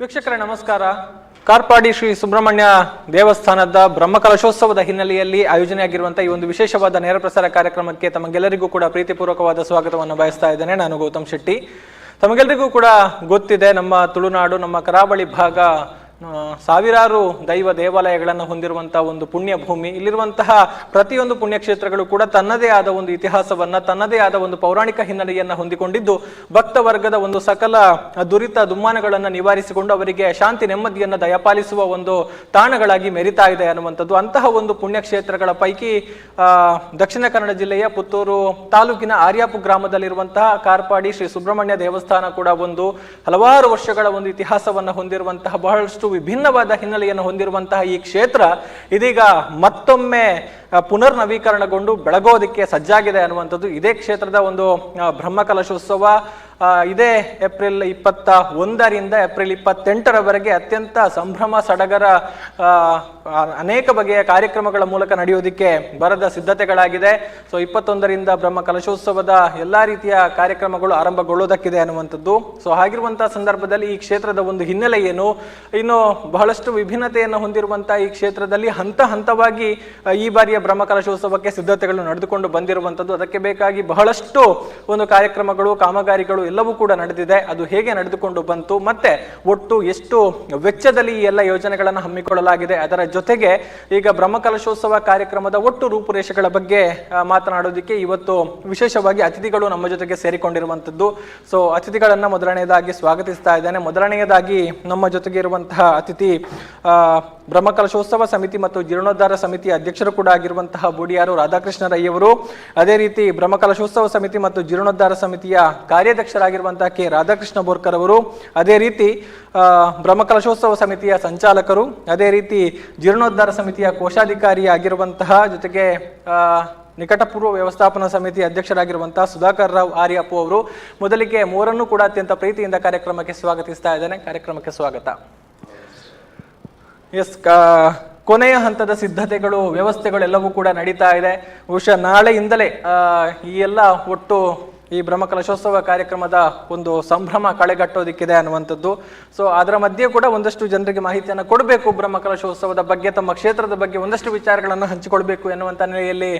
ವೀಕ್ಷಕರೇ ನಮಸ್ಕಾರ. ಕಾರ್ಪಾಡಿ ಶ್ರೀ ಸುಬ್ರಹ್ಮಣ್ಯ ದೇವಸ್ಥಾನದ ಬ್ರಹ್ಮಕಲಶೋತ್ಸವದ ಹಿನ್ನೆಲೆಯಲ್ಲಿ ಆಯೋಜನೆಯಾಗಿರುವಂತಹ ಈ ಒಂದು ವಿಶೇಷವಾದ ನೇರ ಪ್ರಸಾರ ಕಾರ್ಯಕ್ರಮಕ್ಕೆ ತಮಗೆಲ್ಲರಿಗೂ ಕೂಡ ಪ್ರೀತಿಪೂರ್ವಕವಾದ ಸ್ವಾಗತವನ್ನು ಬಯಸ್ತಾ ಇದ್ದೇನೆ. ನಾನು ಗೌತಮ್ ಶೆಟ್ಟಿ. ತಮಗೆಲ್ಲರಿಗೂ ಕೂಡ ಗೊತ್ತಿದೆ, ನಮ್ಮ ತುಳುನಾಡು, ನಮ್ಮ ಕರಾವಳಿ ಭಾಗ ಸಾವಿರಾರು ದೈವ ದೇವಾಲಯಗಳನ್ನು ಹೊಂದಿರುವಂತಹ ಒಂದು ಪುಣ್ಯ ಭೂಮಿ. ಇಲ್ಲಿರುವಂತಹ ಪ್ರತಿಯೊಂದು ಪುಣ್ಯಕ್ಷೇತ್ರಗಳು ಕೂಡ ತನ್ನದೇ ಆದ ಒಂದು ಇತಿಹಾಸವನ್ನ, ತನ್ನದೇ ಆದ ಒಂದು ಪೌರಾಣಿಕ ಹಿನ್ನೆಲೆಯನ್ನ ಹೊಂದಿಕೊಂಡಿದ್ದು, ಭಕ್ತ ವರ್ಗದ ಒಂದು ಸಕಲ ದುರಿತ ದುಮ್ಮಾನಗಳನ್ನು ನಿವಾರಿಸಿಕೊಂಡು ಅವರಿಗೆ ಶಾಂತಿ ನೆಮ್ಮದಿಯನ್ನ ದಯಪಾಲಿಸುವ ಒಂದು ತಾಣಗಳಾಗಿ ಮೆರಿತಾ ಇದೆ ಅನ್ನುವಂಥದ್ದು. ಅಂತಹ ಒಂದು ಪುಣ್ಯಕ್ಷೇತ್ರಗಳ ಪೈಕಿ ದಕ್ಷಿಣ ಕನ್ನಡ ಜಿಲ್ಲೆಯ ಪುತ್ತೂರು ತಾಲೂಕಿನ ಆರ್ಯಾಪು ಗ್ರಾಮದಲ್ಲಿರುವಂತಹ ಕಾರ್ಪಾಡಿ ಶ್ರೀ ಸುಬ್ರಹ್ಮಣ್ಯ ದೇವಸ್ಥಾನ ಕೂಡ ಒಂದು ಹಲವಾರು ವರ್ಷಗಳ ಒಂದು ಇತಿಹಾಸವನ್ನ ಹೊಂದಿರುವಂತಹ, ಬಹಳಷ್ಟು ವಿಭಿನ್ನವಾದ ಹಿನ್ನೆಲೆಯನ್ನು ಹೊಂದಿರುವಂತಹ ಈ ಕ್ಷೇತ್ರ ಇದೀಗ ಮತ್ತೊಮ್ಮೆ ಪುನರ್ ನವೀಕರಣಗೊಂಡು ಬೆಳಗೋದಕ್ಕೆ ಸಜ್ಜಾಗಿದೆ ಅನ್ನುವಂಥದ್ದು. ಇದೇ ಕ್ಷೇತ್ರದ ಒಂದು ಬ್ರಹ್ಮಕಲಶೋತ್ಸವ ಇದೇ ಏಪ್ರಿಲ್ 21ರಿಂದ ಏಪ್ರಿಲ್ 28ರವರೆಗೆ ಅತ್ಯಂತ ಸಂಭ್ರಮ ಸಡಗರ ಅನೇಕ ಬಗೆಯ ಕಾರ್ಯಕ್ರಮಗಳ ಮೂಲಕ ನಡೆಯೋದಕ್ಕೆ ಬರದ ಸಿದ್ಧತೆಗಳಾಗಿದೆ. ಸೊ 21ರಿಂದ ಬ್ರಹ್ಮಕಲಶೋತ್ಸವದ ಎಲ್ಲಾ ರೀತಿಯ ಕಾರ್ಯಕ್ರಮಗಳು ಆರಂಭಗೊಳ್ಳೋದಕ್ಕಿದೆ ಅನ್ನುವಂಥದ್ದು. ಸೊ ಹಾಗಿರುವಂತಹ ಸಂದರ್ಭದಲ್ಲಿ ಈ ಕ್ಷೇತ್ರದ ಒಂದು ಹಿನ್ನೆಲೆ ಏನು, ಇನ್ನು ಬಹಳಷ್ಟು ವಿಭಿನ್ನತೆಯನ್ನು ಹೊಂದಿರುವಂತಹ ಈ ಕ್ಷೇತ್ರದಲ್ಲಿ ಹಂತ ಹಂತವಾಗಿ ಈ ಬಾರಿಯ ಬ್ರಹ್ಮಕಲಶೋತ್ಸವಕ್ಕೆ ಸಿದ್ಧತೆಗಳು ನಡೆದುಕೊಂಡು ಬಂದಿರುವಂಥದ್ದು. ಅದಕ್ಕೆ ಬೇಕಾಗಿ ಬಹಳಷ್ಟು ಒಂದು ಕಾರ್ಯಕ್ರಮಗಳು, ಕಾಮಗಾರಿಗಳು ಎಲ್ಲವೂ ಕೂಡ ನಡೆದಿದೆ. ಅದು ಹೇಗೆ ನಡೆದುಕೊಂಡು ಬಂತು, ಮತ್ತೆ ಒಟ್ಟು ಎಷ್ಟು ವೆಚ್ಚದಲ್ಲಿ ಈ ಎಲ್ಲ ಯೋಜನೆಗಳನ್ನು ಹಮ್ಮಿಕೊಳ್ಳಲಾಗಿದೆ, ಅದರ ಜೊತೆಗೆ ಈಗ ಬ್ರಹ್ಮಕಲಶೋತ್ಸವ ಕಾರ್ಯಕ್ರಮದ ಒಟ್ಟು ರೂಪುರೇಷೆಗಳ ಬಗ್ಗೆ ಮಾತನಾಡೋದಕ್ಕೆ ಇವತ್ತು ವಿಶೇಷವಾಗಿ ಅತಿಥಿಗಳು ನಮ್ಮ ಜೊತೆಗೆ ಸೇರಿಕೊಂಡಿರುವಂಥದ್ದು. ಸೊ ಅತಿಥಿಗಳನ್ನ ಮೊದಲನೆಯದಾಗಿ ಸ್ವಾಗತಿಸ್ತಾ ಇದ್ದೇನೆ. ಮೊದಲನೆಯದಾಗಿ ನಮ್ಮ ಜೊತೆಗೆ ಇರುವಂತಹ ಅತಿಥಿ ಬ್ರಹ್ಮಕಲಶೋತ್ಸವ ಸಮಿತಿ ಮತ್ತು ಜೀರ್ಣೋದ್ಧಾರ ಸಮಿತಿಯ ಅಧ್ಯಕ್ಷರು ಕೂಡ ಆಗಿರುವಂತಹ ಬೂಡಿಯಾರು ರಾಧಾಕೃಷ್ಣ ರೈ ಅವರು, ಅದೇ ರೀತಿ ಬ್ರಹ್ಮಕಲಶೋತ್ಸವ ಸಮಿತಿ ಮತ್ತು ಜೀರ್ಣೋದ್ಧಾರ ಸಮಿತಿಯ ಕಾರ್ಯಾಧ್ಯಕ್ಷರಾಗಿರುವಂತಹ ಕೆ ರಾಧಾಕೃಷ್ಣ ಬೋರ್ಕರ್ ಅವರು, ಅದೇ ರೀತಿ ಬ್ರಹ್ಮಕಲಶೋತ್ಸವ ಸಮಿತಿಯ ಸಂಚಾಲಕರು, ಅದೇ ರೀತಿ ಜೀರ್ಣೋದ್ಧಾರ ಸಮಿತಿಯ ಕೋಶಾಧಿಕಾರಿ ಆಗಿರುವಂತಹ, ಜೊತೆಗೆ ನಿಕಟಪೂರ್ವ ವ್ಯವಸ್ಥಾಪನಾ ಸಮಿತಿ ಅಧ್ಯಕ್ಷರಾಗಿರುವಂತಹ ಸುಧಾಕರ್ ರಾವ್ ಆರ್ಯಾಪು ಅವರು. ಮೊದಲಿಗೆ ಮೂರನ್ನು ಕೂಡ ಅತ್ಯಂತ ಪ್ರೀತಿಯಿಂದ ಕಾರ್ಯಕ್ರಮಕ್ಕೆ ಸ್ವಾಗತಿಸ್ತಾ ಇದ್ದೇನೆ. ಕಾರ್ಯಕ್ರಮಕ್ಕೆ ಸ್ವಾಗತ. ಎಸ್, ಕೊನೆಯ ಹಂತದ ಸಿದ್ಧತೆಗಳು, ವ್ಯವಸ್ಥೆಗಳು ಎಲ್ಲವೂ ಕೂಡ ನಡೀತಾ ಇದೆ. ಬಹುಶಃ ನಾಳೆಯಿಂದಲೇ ಈ ಎಲ್ಲ ಒಟ್ಟು ಈ ಬ್ರಹ್ಮಕಲಶೋತ್ಸವ ಕಾರ್ಯಕ್ರಮದ ಒಂದು ಸಂಭ್ರಮ ಕಳೆಗಟ್ಟೋದಿಕ್ಕಿದೆ ಅನ್ನುವಂಥದ್ದು. ಸೊ ಅದರ ಮಧ್ಯೆ ಕೂಡ ಒಂದಷ್ಟು ಜನರಿಗೆ ಮಾಹಿತಿಯನ್ನು ಕೊಡಬೇಕು, ಬ್ರಹ್ಮಕಲಶೋತ್ಸವದ ಬಗ್ಗೆ, ತಮ್ಮ ಕ್ಷೇತ್ರದ ಬಗ್ಗೆ ಒಂದಷ್ಟು ವಿಚಾರಗಳನ್ನು ಹಂಚಿಕೊಳ್ಬೇಕು ಎನ್ನುವಂಥ ನೆಲೆಯಲ್ಲಿ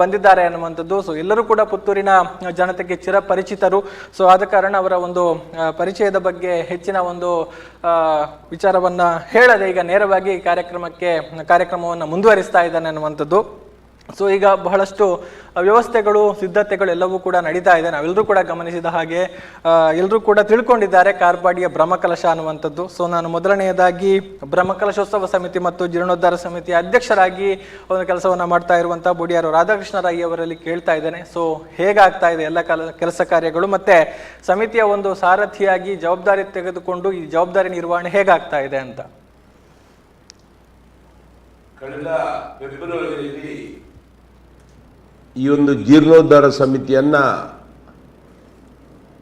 ಬಂದಿದ್ದಾರೆ ಅನ್ನುವಂಥದ್ದು. ಸೊ ಎಲ್ಲರೂ ಕೂಡ ಪುತ್ತೂರಿನ ಜನತೆಗೆ ಚಿರಪರಿಚಿತರು. ಸೊ ಆದ ಕಾರಣ ಅವರ ಒಂದು ಪರಿಚಯದ ಬಗ್ಗೆ ಹೆಚ್ಚಿನ ಒಂದು ವಿಚಾರವನ್ನ ಹೇಳದೆ ಈಗ ನೇರವಾಗಿ ಕಾರ್ಯಕ್ರಮವನ್ನು ಮುಂದುವರಿಸ್ತಾ ಇದ್ದಾನೆ ಅನ್ನುವಂಥದ್ದು. ಸೊ ಈಗ ಬಹಳಷ್ಟು ವ್ಯವಸ್ಥೆಗಳು, ಸಿದ್ಧತೆಗಳು ಎಲ್ಲವೂ ಕೂಡ ನಡೀತಾ ಇದೆ. ನಾವೆಲ್ಲರೂ ಕೂಡ ಗಮನಿಸಿದ ಹಾಗೆ ಎಲ್ಲರೂ ಕೂಡ ತಿಳ್ಕೊಂಡಿದ್ದಾರೆ ಕಾರ್ಪಾಡಿಯ ಬ್ರಹ್ಮಕಲಶ ಅನ್ನುವಂಥದ್ದು. ಸೊ ನಾನು ಮೊದಲನೆಯದಾಗಿ ಬ್ರಹ್ಮಕಲಶೋತ್ಸವ ಸಮಿತಿ ಮತ್ತು ಜೀರ್ಣೋದ್ಧಾರ ಸಮಿತಿಯ ಅಧ್ಯಕ್ಷರಾಗಿ ಒಂದು ಕೆಲಸವನ್ನ ಮಾಡ್ತಾ ಇರುವಂತಹ ಬೂಡಿಯಾರು ರಾಧಾಕೃಷ್ಣ ರೈ ಅವರಲ್ಲಿ ಕೇಳ್ತಾ ಇದ್ದೇನೆ. ಸೊ ಹೇಗಾಗ್ತಾ ಇದೆ ಎಲ್ಲ ಕೆಲಸ ಕಾರ್ಯಗಳು, ಮತ್ತೆ ಸಮಿತಿಯ ಒಂದು ಸಾರಥಿಯಾಗಿ ಜವಾಬ್ದಾರಿ ತೆಗೆದುಕೊಂಡು ಈ ಜವಾಬ್ದಾರಿ ನಿರ್ವಹಣೆ ಹೇಗಾಗ್ತಾ ಇದೆ ಅಂತ. ಕಳೆದ ಫೆಬ್ರವರಿಯಲ್ಲಿ ಈ ಒಂದು ಜೀರ್ಣೋದ್ಧಾರ ಸಮಿತಿಯನ್ನ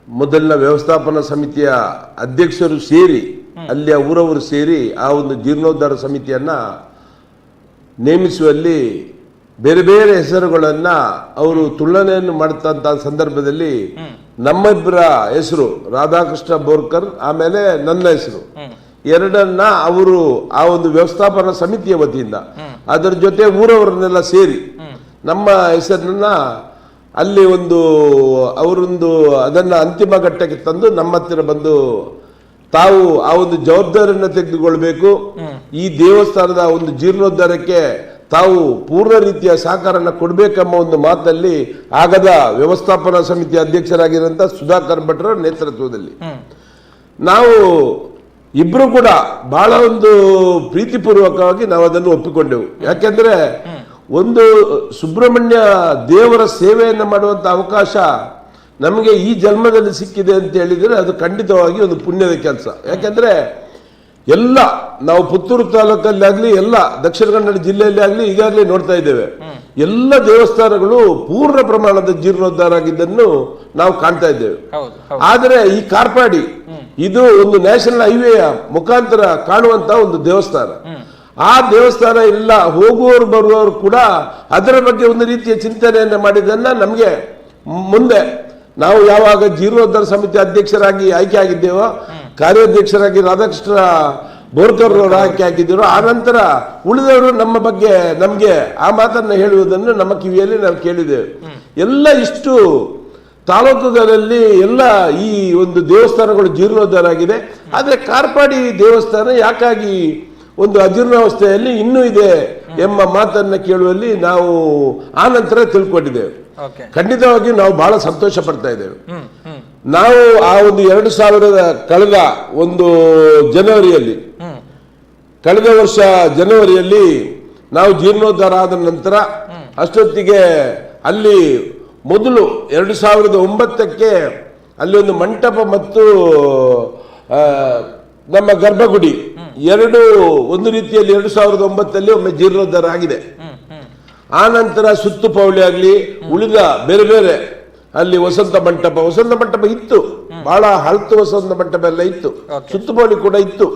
ಮೊದಲಿನ ವ್ಯವಸ್ಥಾಪನಾ ಸಮಿತಿಯ ಅಧ್ಯಕ್ಷರು ಸೇರಿ, ಅಲ್ಲಿಯ ಊರವರು ಸೇರಿ ಆ ಒಂದು ಜೀರ್ಣೋದ್ಧಾರ ಸಮಿತಿಯನ್ನ ನೇಮಿಸುವಲ್ಲಿ ಬೇರೆ ಬೇರೆ ಹೆಸರುಗಳನ್ನ ಅವರು ತುಲನೆಯನ್ನು ಮಾಡುತ್ತಂತ ಸಂದರ್ಭದಲ್ಲಿ ನಮ್ಮಿಬ್ಬರ ಹೆಸರು ರಾಧಾಕೃಷ್ಣ ಬೋರ್ಕರ್, ಆಮೇಲೆ ನನ್ನ ಹೆಸರು ಎರಡನ್ನ ಅವರು ಆ ಒಂದು ವ್ಯವಸ್ಥಾಪನಾ ಸಮಿತಿಯ ವತಿಯಿಂದ ಅದರ ಜೊತೆ ಊರವರನ್ನೆಲ್ಲ ಸೇರಿ ನಮ್ಮ ಹೆಸರನ್ನ ಅಲ್ಲಿ ಒಂದು ಅವರೊಂದು ಅದನ್ನ ಅಂತಿಮ ಘಟ್ಟಕ್ಕೆ ತಂದು ನಮ್ಮ ಹತ್ತಿರ ಬಂದು ತಾವು ಆ ಒಂದು ಜವಾಬ್ದಾರಿಯನ್ನು ತೆಗೆದುಕೊಳ್ಬೇಕು, ಈ ದೇವಸ್ಥಾನದ ಒಂದು ಜೀರ್ಣೋದ್ಧಾರಕ್ಕೆ ತಾವು ಪೂರ್ಣ ರೀತಿಯ ಸಹಕಾರನ ಕೊಡ್ಬೇಕೆಂಬ ಒಂದು ಮಾತಲ್ಲಿ ಆಗದ ವ್ಯವಸ್ಥಾಪನಾ ಸಮಿತಿ ಅಧ್ಯಕ್ಷರಾಗಿರುವಂತಹ ಸುಧಾಕರ್ ಭಟ್ರ ನೇತೃತ್ವದಲ್ಲಿ ನಾವು ಇಬ್ರು ಕೂಡ ಬಹಳ ಒಂದು ಪ್ರೀತಿಪೂರ್ವಕವಾಗಿ ನಾವು ಅದನ್ನು ಒಪ್ಪಿಕೊಂಡೆವು. ಯಾಕೆಂದ್ರೆ ಒಂದು ಸುಬ್ರಹ್ಮಣ್ಯ ದೇವರ ಸೇವೆಯನ್ನು ಮಾಡುವಂತ ಅವಕಾಶ ನಮಗೆ ಈ ಜನ್ಮದಲ್ಲಿ ಸಿಕ್ಕಿದೆ ಅಂತ ಹೇಳಿದ್ರೆ ಅದು ಖಂಡಿತವಾಗಿ ಒಂದು ಪುಣ್ಯದ ಕೆಲಸ. ಯಾಕೆಂದ್ರೆ ಎಲ್ಲ ನಾವು ಪುತ್ತೂರು ತಾಲೂಕಲ್ಲಿ ಆಗ್ಲಿ, ಎಲ್ಲ ದಕ್ಷಿಣ ಕನ್ನಡ ಜಿಲ್ಲೆಯಲ್ಲಿ ಆಗ್ಲಿ ಈಗಾಗಲೇ ನೋಡ್ತಾ ಇದ್ದೇವೆ, ಎಲ್ಲ ದೇವಸ್ಥಾನಗಳು ಪೂರ್ಣ ಪ್ರಮಾಣದ ಜೀರ್ಣೋದ್ಧಾರ ಆಗಿದ್ದನ್ನು ನಾವು ಕಾಣ್ತಾ ಇದ್ದೇವೆ. ಆದರೆ ಈ ಕಾರ್ಪಾಡಿ ಇದು ಒಂದು ನ್ಯಾಷನಲ್ ಹೈವೇಯ ಮುಖಾಂತರ ಕಾಣುವಂತ ಒಂದು ದೇವಸ್ಥಾನ. ಆ ದೇವಸ್ಥಾನ ಎಲ್ಲ ಹೋಗುವವರು ಬರುವವರು ಕೂಡ ಅದರ ಬಗ್ಗೆ ಒಂದು ರೀತಿಯ ಚಿಂತನೆಯನ್ನು ಮಾಡಿದ್ದನ್ನ ನಮಗೆ ಮುಂದೆ ನಾವು ಯಾವಾಗ ಜೀರ್ಣೋದ್ಧಾರ ಸಮಿತಿ ಅಧ್ಯಕ್ಷರಾಗಿ ಆಯ್ಕೆ ಆಗಿದ್ದೇವೋ ಕಾರ್ಯಾಧ್ಯಕ್ಷರಾಗಿ ರಾಧಾಕೃಷ್ಣ ಬೋರ್ಕರ್ ಅವರು ಆಯ್ಕೆ ಆಗಿದ್ದರು. ಆ ನಂತರ ಉಳಿದವರು ನಮ್ಮ ಬಗ್ಗೆ ನಮಗೆ ಆ ಮಾತನ್ನು ಹೇಳುವುದನ್ನು ನಮ್ಮ ಕಿವಿಯಲ್ಲಿ ನಾವು ಕೇಳಿದ್ದೇವೆ. ಎಲ್ಲ ಇಷ್ಟು ತಾಲೂಕುಗಳಲ್ಲಿ ಎಲ್ಲ ಈ ಒಂದು ದೇವಸ್ಥಾನಗಳು ಜೀರ್ಣೋದ್ಧಾರ ಆಗಿದೆ. ಆದರೆ ಕಾರ್ಪಾಡಿ ದೇವಸ್ಥಾನ ಯಾಕಾಗಿ ಒಂದು ಅಜೀರ್ಣಾವಸ್ಥೆಯಲ್ಲಿ ಇನ್ನೂ ಇದೆ ಎಂಬ ಮಾತನ್ನ ಕೇಳುವಲ್ಲಿ ನಾವು ಆ ನಂತರ ತಿಳ್ಕೊಂಡಿದ್ದೇವೆ. ಖಂಡಿತವಾಗಿ ನಾವು ಬಹಳ ಸಂತೋಷ ಪಡ್ತಾ ಇದ್ದೇವೆ. ನಾವು ಆ ಒಂದು 2000 ಕಳೆದ ವರ್ಷ ಜನವರಿಯಲ್ಲಿ ನಾವು ಜೀರ್ಣೋದ್ಧಾರ ಆದ ನಂತರ ಅಷ್ಟೊತ್ತಿಗೆ ಅಲ್ಲಿ ಮೊದಲು 2009ಕ್ಕೆ ಅಲ್ಲಿ ಒಂದು ಮಂಟಪ ಮತ್ತು ನಮ್ಮ ಗರ್ಭಗುಡಿ ಎರಡು ಒಂದು ರೀತಿಯಲ್ಲಿ 2009ಲ್ಲಿ ಒಮ್ಮೆ ಜೀರ್ಣೋದ್ಧಾರ ಆಗಿದೆ. ಆ ನಂತರ ಸುತ್ತು ಪೌಳಿ ಆಗಲಿ ಉಳಿದ ಬೇರೆ ಬೇರೆ ಅಲ್ಲಿ ವಸಂತ ಮಂಟಪ ಇತ್ತು, ಬಹಳ ಹಳತು ವಸಂತ ಮಂಟಪ ಎಲ್ಲ ಇತ್ತು, ಸುತ್ತುಪೌಳಿ ಕೂಡ ಇತ್ತು.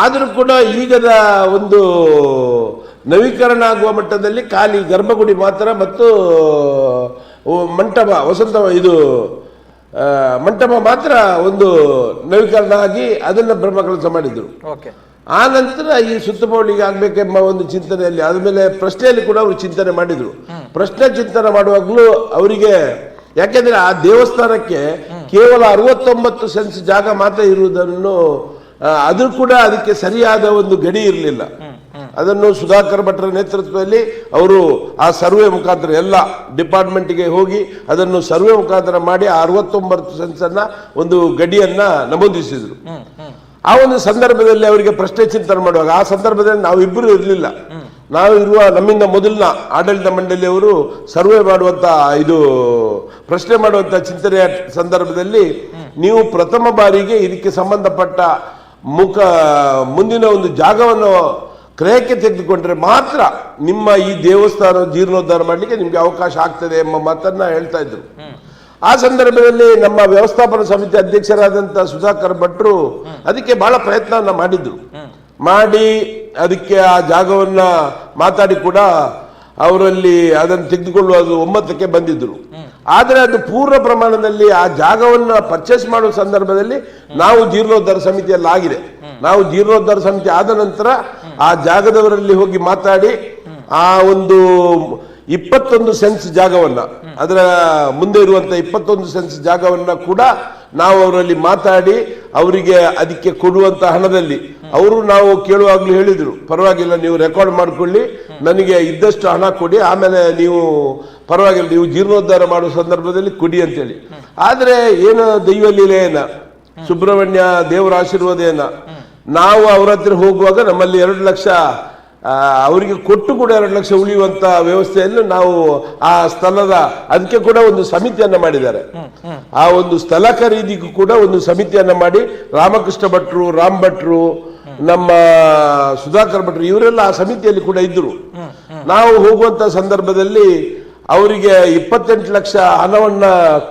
ಆದರೂ ಕೂಡ ಈಗದ ಒಂದು ನವೀಕರಣ ಆಗುವ ಮಟ್ಟದಲ್ಲಿ ಖಾಲಿ ಗರ್ಭಗುಡಿ ಮಾತ್ರ ಮತ್ತು ಮಂಟಪ ಮಂಟಪ ಮಾತ್ರ ಒಂದು ನವೀಕರಣ ಆಗಿ ಅದನ್ನ ಬ್ರಹ್ಮಕಲಶ ಮಾಡಿದ್ರು. ಆ ನಂತರ ಈ ಸುತ್ತುಪೌಳಿಗೆ ಆಗ್ಬೇಕೆಂಬ ಒಂದು ಚಿಂತನೆಯಲ್ಲಿ ಆದ್ಮೇಲೆ ಪ್ರಶ್ನೆಯಲ್ಲಿ ಕೂಡ ಅವರು ಚಿಂತನೆ ಮಾಡಿದ್ರು. ಪ್ರಶ್ನೆ ಚಿಂತನೆ ಮಾಡುವಾಗಲೂ ಅವರಿಗೆ, ಯಾಕೆಂದ್ರೆ ಆ ದೇವಸ್ಥಾನಕ್ಕೆ ಕೇವಲ 69 ಸೆನ್ಸ್ ಜಾಗ ಮಾತ್ರ ಇರುವುದನ್ನು, ಅದು ಕೂಡ ಅದಕ್ಕೆ ಸರಿಯಾದ ಒಂದು ಗಡಿ ಇರಲಿಲ್ಲ. ಅದನ್ನು ಸುಧಾಕರ್ ಭಟ್ರ ನೇತೃತ್ವದಲ್ಲಿ ಅವರು ಆ ಸರ್ವೆ ಮುಖಾಂತರ ಎಲ್ಲ ಡಿಪಾರ್ಟ್ಮೆಂಟ್ಗೆ ಹೋಗಿ ಅದನ್ನು ಸರ್ವೆ ಮುಖಾಂತರ ಮಾಡಿ ಆ 69 ಸೆನ್ಸ್ ಅನ್ನ ಒಂದು ಗಡಿಯನ್ನ ನಮೂದಿಸಿದ್ರು. ಆ ಒಂದು ಸಂದರ್ಭದಲ್ಲಿ ಅವರಿಗೆ ಪ್ರಶ್ನೆ ಚಿಂತನೆ ಮಾಡುವಾಗ ಆ ಸಂದರ್ಭದಲ್ಲಿ ನಾವಿಬ್ಬರು ಇರಲಿಲ್ಲ. ನಮ್ಮಿಂದ ಮೊದಲಿನ ಆಡಳಿತ ಮಂಡಳಿಯವರು ಸರ್ವೆ ಮಾಡುವಂತ ಪ್ರಶ್ನೆ ಮಾಡುವಂತ ಚಿಂತನೆಯ ಸಂದರ್ಭದಲ್ಲಿ ನೀವು ಪ್ರಥಮ ಬಾರಿಗೆ ಇದಕ್ಕೆ ಸಂಬಂಧಪಟ್ಟ ಮುಂದಿನ ಒಂದು ಜಾಗವನ್ನು ಕ್ರಯಕ್ಕೆ ತೆಗೆದುಕೊಂಡ್ರೆ ಮಾತ್ರ ನಿಮ್ಮ ಈ ದೇವಸ್ಥಾನ ಜೀರ್ಣೋದ್ಧಾರ ಮಾಡಲಿಕ್ಕೆ ನಿಮ್ಗೆ ಅವಕಾಶ ಆಗ್ತದೆ ಎಂಬ ಮಾತನ್ನ ಹೇಳ್ತಾ ಇದ್ರು. ಆ ಸಂದರ್ಭದಲ್ಲಿ ನಮ್ಮ ವ್ಯವಸ್ಥಾಪನಾ ಸಮಿತಿ ಅಧ್ಯಕ್ಷರಾದಂತಹ ಸುಧಾಕರ್ ಭಟ್ರು ಅದಕ್ಕೆ ಬಹಳ ಪ್ರಯತ್ನ ಮಾಡಿದ್ರು. ಮಾಡಿ ಅದಕ್ಕೆ ಆ ಜಾಗವನ್ನ ಮಾತಾಡಿ ಕೂಡ ಅವರಲ್ಲಿ ಅದನ್ನು ತೆಗೆದುಕೊಳ್ಳುವ 9ಕ್ಕೆ ಬಂದಿದ್ರು. ಆದರೆ ಅದು ಪೂರ್ಣ ಪ್ರಮಾಣದಲ್ಲಿ ಆ ಜಾಗವನ್ನ ಪರ್ಚೇಸ್ ಮಾಡುವ ಸಂದರ್ಭದಲ್ಲಿ ನಾವು ಜೀರ್ಣೋದ್ಧಾರ ಸಮಿತಿಯಲ್ಲಿ ಆಗಿದೆ. ನಾವು ಜೀರ್ಣೋದ್ಧಾರ ಸಮಿತಿ ಆದ ನಂತರ ಆ ಜಾಗದವರಲ್ಲಿ ಹೋಗಿ ಮಾತಾಡಿ ಆ ಒಂದು 21 ಸೆನ್ಸ್ ಜಾಗವನ್ನ, ಅದರ ಮುಂದೆ ಇರುವಂತ 21 ಸೆನ್ಸ್ ಜಾಗವನ್ನ ಕೂಡ ನಾವು ಅವರಲ್ಲಿ ಮಾತಾಡಿ ಅವರಿಗೆ ಅದಕ್ಕೆ ಕೊಡುವಂತ ಹಣದಲ್ಲಿ ನಾವು ಕೇಳುವಾಗ್ಲೂ ಹೇಳಿದ್ರು, ಪರವಾಗಿಲ್ಲ ನೀವು ರೆಕಾರ್ಡ್ ಮಾಡ್ಕೊಳ್ಳಿ, ನನಗೆ ಇದ್ದಷ್ಟು ಹಣ ಕೊಡಿ, ಆಮೇಲೆ ನೀವು ಪರವಾಗಿಲ್ಲ ನೀವು ಜೀರ್ಣೋದ್ಧಾರ ಮಾಡುವ ಸಂದರ್ಭದಲ್ಲಿ ಕೊಡಿ ಅಂತೇಳಿ. ಆದ್ರೆ ಏನು ದೈವ ಲೀಲೆಯನ್ನ, ಸುಬ್ರಹ್ಮಣ್ಯ ದೇವರ ಆಶೀರ್ವಾದ ಏನ, ನಾವು ಅವರ ಹತ್ರ ಹೋಗುವಾಗ ನಮ್ಮಲ್ಲಿ 2 ಲಕ್ಷ ಅವರಿಗೆ ಕೊಟ್ಟು ಕೂಡ 2 ಲಕ್ಷ ಉಳಿಯುವಂತ ವ್ಯವಸ್ಥೆಯನ್ನು ನಾವು ಆ ಸ್ಥಳದ ಅದಕ್ಕೆ ಕೂಡ ಒಂದು ಸಮಿತಿಯನ್ನ ಮಾಡಿದ್ದಾರೆ. ಆ ಒಂದು ಸ್ಥಳ ಖರೀದಿಗೂ ಕೂಡ ಒಂದು ಸಮಿತಿಯನ್ನ ಮಾಡಿ ರಾಮಕೃಷ್ಣ ಭಟ್ರು, ರಾಮ್ ಭಟ್ರು, ನಮ್ಮ ಸುಧಾಕರ್ ಭಟ್ರು ಇವರೆಲ್ಲ ಆ ಸಮಿತಿಯಲ್ಲಿ ಕೂಡ ಇದ್ರು. ನಾವು ಹೋಗುವಂತ ಸಂದರ್ಭದಲ್ಲಿ ಅವರಿಗೆ 28 ಲಕ್ಷ ಹಣವನ್ನ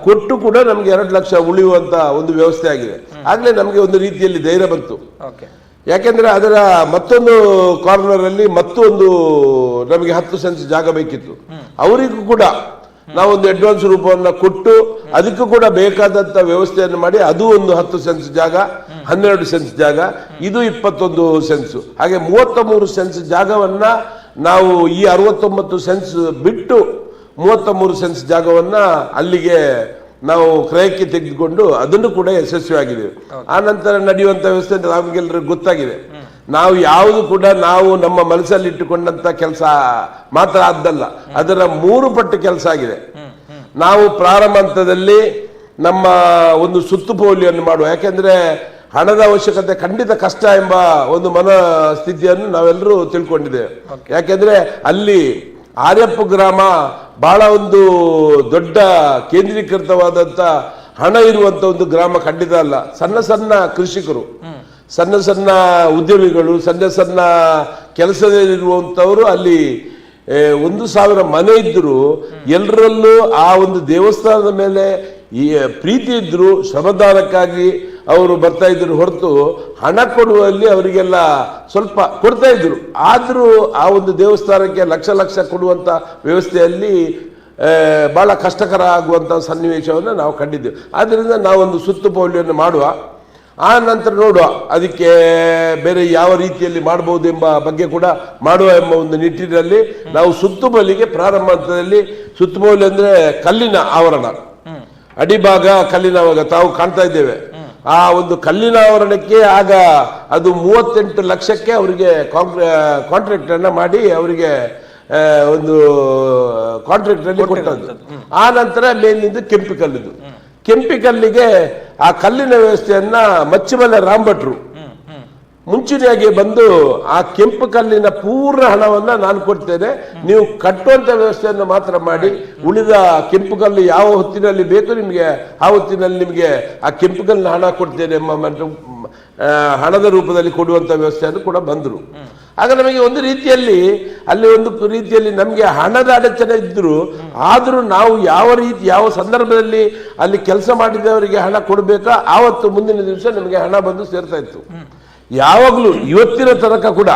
ಕೊಟ್ಟು ಕೂಡ ನಮ್ಗೆ 2 ಲಕ್ಷ ಉಳಿಯುವಂತ ಒಂದು ವ್ಯವಸ್ಥೆ ಆಗಿದೆ. ಆಗ್ಲೇ ನಮ್ಗೆ ಒಂದು ರೀತಿಯಲ್ಲಿ ಧೈರ್ಯ ಬಂತು. ಯಾಕೆಂದ್ರೆ ಅದರ ಮತ್ತೊಂದು ಕಾರ್ನರ್ ಅಲ್ಲಿ ಮತ್ತೊಂದು ನಮಗೆ 10 ಸೆನ್ಸ್ ಜಾಗ ಬೇಕಿತ್ತು. ಅವರಿಗೂ ಕೂಡ ನಾವೊಂದು ಅಡ್ವಾನ್ಸ್ ರೂಪವನ್ನು ಕೊಟ್ಟು ಅದಕ್ಕೂ ಕೂಡ ಬೇಕಾದಂತ ವ್ಯವಸ್ಥೆಯನ್ನು ಮಾಡಿ ಅದು ಒಂದು 10 ಸೆನ್ಸ್ ಜಾಗ, 12 ಸೆನ್ಸ್ ಜಾಗ, ಇದು 21 ಸೆನ್ಸ್, ಹಾಗೆ 33 ಸೆನ್ಸ್ ಜಾಗವನ್ನ ನಾವು ಈ 69 ಸೆನ್ಸ್ ಬಿಟ್ಟು 33 ಸೆನ್ಸ್ ಜಾಗವನ್ನ ಅಲ್ಲಿಗೆ ನಾವು ಕ್ರಯಕ್ಕೆ ತೆಗೆದುಕೊಂಡು ಅದನ್ನು ಕೂಡ ಯಶಸ್ವಿಯಾಗಿದ್ದೇವೆ. ಆ ನಂತರ ನಡೆಯುವಂತ ವ್ಯವಸ್ಥೆ ನಮಗೆಲ್ಲರಿಗೂ ಗೊತ್ತಾಗಿದೆ. ನಾವು ಯಾವುದು ಕೂಡ ನಾವು ನಮ್ಮ ಮನಸ್ಸಲ್ಲಿ ಇಟ್ಟುಕೊಂಡಂತ ಕೆಲಸ ಮಾತ್ರ ಆದ್ದಲ್ಲ, ಅದರ 3 ಪಟ್ಟು ಕೆಲಸ ಆಗಿದೆ. ನಾವು ಪ್ರಾರಂಭ ಹಂತದಲ್ಲಿ ನಮ್ಮ ಒಂದು ಸುತ್ತುಪೌಲಿಯನ್ನು ಮಾಡುವ, ಯಾಕೆಂದ್ರೆ ಹಣದ ಅವಶ್ಯಕತೆ ಖಂಡಿತ ಕಷ್ಟ ಎಂಬ ಒಂದು ಮನಸ್ಥಿತಿಯನ್ನು ನಾವೆಲ್ಲರೂ ತಿಳ್ಕೊಂಡಿದ್ದೇವೆ. ಯಾಕೆಂದ್ರೆ ಅಲ್ಲಿ ಆರ್ಯಪ್ಪ ಗ್ರಾಮ ಬಹಳ ಒಂದು ದೊಡ್ಡ ಕೇಂದ್ರೀಕೃತವಾದಂತ ಹಣ ಇರುವಂತ ಒಂದು ಗ್ರಾಮ ಖಂಡಿತ ಅಲ್ಲ. ಸಣ್ಣ ಸಣ್ಣ ಕೃಷಿಕರು, ಸಣ್ಣ ಸಣ್ಣ ಉದ್ಯಮಿಗಳು, ಸಣ್ಣ ಸಣ್ಣ ಕೆಲಸದಲ್ಲಿರುವಂತವರು ಅಲ್ಲಿ 1000 ಮನೆ ಇದ್ರು ಎಲ್ಲರಲ್ಲೂ ಆ ಒಂದು ದೇವಸ್ಥಾನದ ಮೇಲೆ ಈ ಪ್ರೀತಿ ಇದ್ರು, ಶ್ರಮದಾನಕ್ಕಾಗಿ ಅವರು ಬರ್ತಾ ಇದ್ರು ಹೊರತು ಹಣ ಕೊಡುವಲ್ಲಿ ಅವರಿಗೆಲ್ಲ ಸ್ವಲ್ಪ ಕೊಡ್ತಾ ಇದ್ರು. ಆದ್ರೂ ಆ ಒಂದು ದೇವಸ್ಥಾನಕ್ಕೆ ಲಕ್ಷ ಲಕ್ಷ ಕೊಡುವಂತ ವ್ಯವಸ್ಥೆಯಲ್ಲಿ ಬಹಳ ಕಷ್ಟಕರ ಆಗುವಂತ ಸನ್ನಿವೇಶವನ್ನು ನಾವು ಕಂಡಿದ್ದೇವೆ. ಆದ್ರಿಂದ ನಾವೊಂದು ಸುತ್ತುಪೌಲಿಯನ್ನು ಮಾಡುವ, ಆ ನಂತರ ನೋಡುವ ಅದಕ್ಕೆ ಬೇರೆ ಯಾವ ರೀತಿಯಲ್ಲಿ ಮಾಡಬಹುದು ಎಂಬ ಬಗ್ಗೆ ಕೂಡ ಮಾಡುವ ಎಂಬ ಒಂದು ನಿಟ್ಟಿನಲ್ಲಿ ನಾವು ಸುತ್ತುಮಲ್ಲಿಗೆ ಪ್ರಾರಂಭ ಹಂತದಲ್ಲಿ, ಸುತ್ತುಮಲ್ಲಿ ಅಂದ್ರೆ ಕಲ್ಲಿನ ಆವರಣ, ಅಡಿಭಾಗ ಕಲ್ಲಿನ ಆವರಣ ತಾವು ಕಾಣ್ತಾ ಇದ್ದೇವೆ. ಆ ಒಂದು ಕಲ್ಲಿನ ಆವರಣಕ್ಕೆ ಆಗ ಅದು 38 ಲಕ್ಷಕ್ಕೆ ಅವರಿಗೆ ಕಾಂಟ್ರಾಕ್ಟ್ ಅನ್ನ ಮಾಡಿ ಅವರಿಗೆ ಒಂದು ಕಾಂಟ್ರಾಕ್ಟ್ ಅಲ್ಲಿ ಕೊಟ್ಟದ್ದು. ಆ ನಂತರ ಮೇಲಿಂದ ಕೆಂಪಿಕಲ್ಲಿದ್ದು, ಕೆಂಪಿಕಲ್ಲಿಗೆ ಆ ಕಲ್ಲಿನ ವ್ಯವಸ್ಥೆಯನ್ನ ಮಚ್ಚಿಮಲೆ ರಾಮಭಟ್ರು ಮುಂಚೂಣಿಯಾಗಿ ಬಂದು ಆ ಕೆಂಪು ಕಲ್ಲಿನ ಪೂರ್ಣ ಹಣವನ್ನ ನಾನು ಕೊಡ್ತೇನೆ, ನೀವು ಕಟ್ಟುವಂತ ವ್ಯವಸ್ಥೆಯನ್ನು ಮಾತ್ರ ಮಾಡಿ, ಉಳಿದ ಕೆಂಪು ಕಲ್ಲು ಯಾವ ಹೊತ್ತಿನಲ್ಲಿ ಬೇಕು ನಿಮಗೆ ಆ ಹೊತ್ತಿನಲ್ಲಿ ನಿಮಗೆ ಆ ಕೆಂಪು ಕಲ್ಲಿನ ಹಣ ಕೊಡ್ತೇನೆ ಎಂಬ ಹಣದ ರೂಪದಲ್ಲಿ ಕೊಡುವಂತ ವ್ಯವಸ್ಥೆಯನ್ನು ಕೂಡ ಬಂದರು. ಆಗ ನಮಗೆ ಒಂದು ರೀತಿಯಲ್ಲಿ ಅಲ್ಲಿ ಒಂದು ರೀತಿಯಲ್ಲಿ ನಮಗೆ ಹಣದ ಅಡಚಣೆ ಇದ್ರು, ಆದರೂ ನಾವು ಯಾವ ಸಂದರ್ಭದಲ್ಲಿ ಅಲ್ಲಿ ಕೆಲಸ ಮಾಡಿದವರಿಗೆ ಹಣ ಕೊಡಬೇಕಾ ಆವತ್ತು ಮುಂದಿನ ದಿವಸ ನಮಗೆ ಹಣ ಬಂದು ಸೇರ್ತಾ ಇತ್ತು. ಯಾವಾಗಲೂ ಇವತ್ತಿನ ತನಕ ಕೂಡ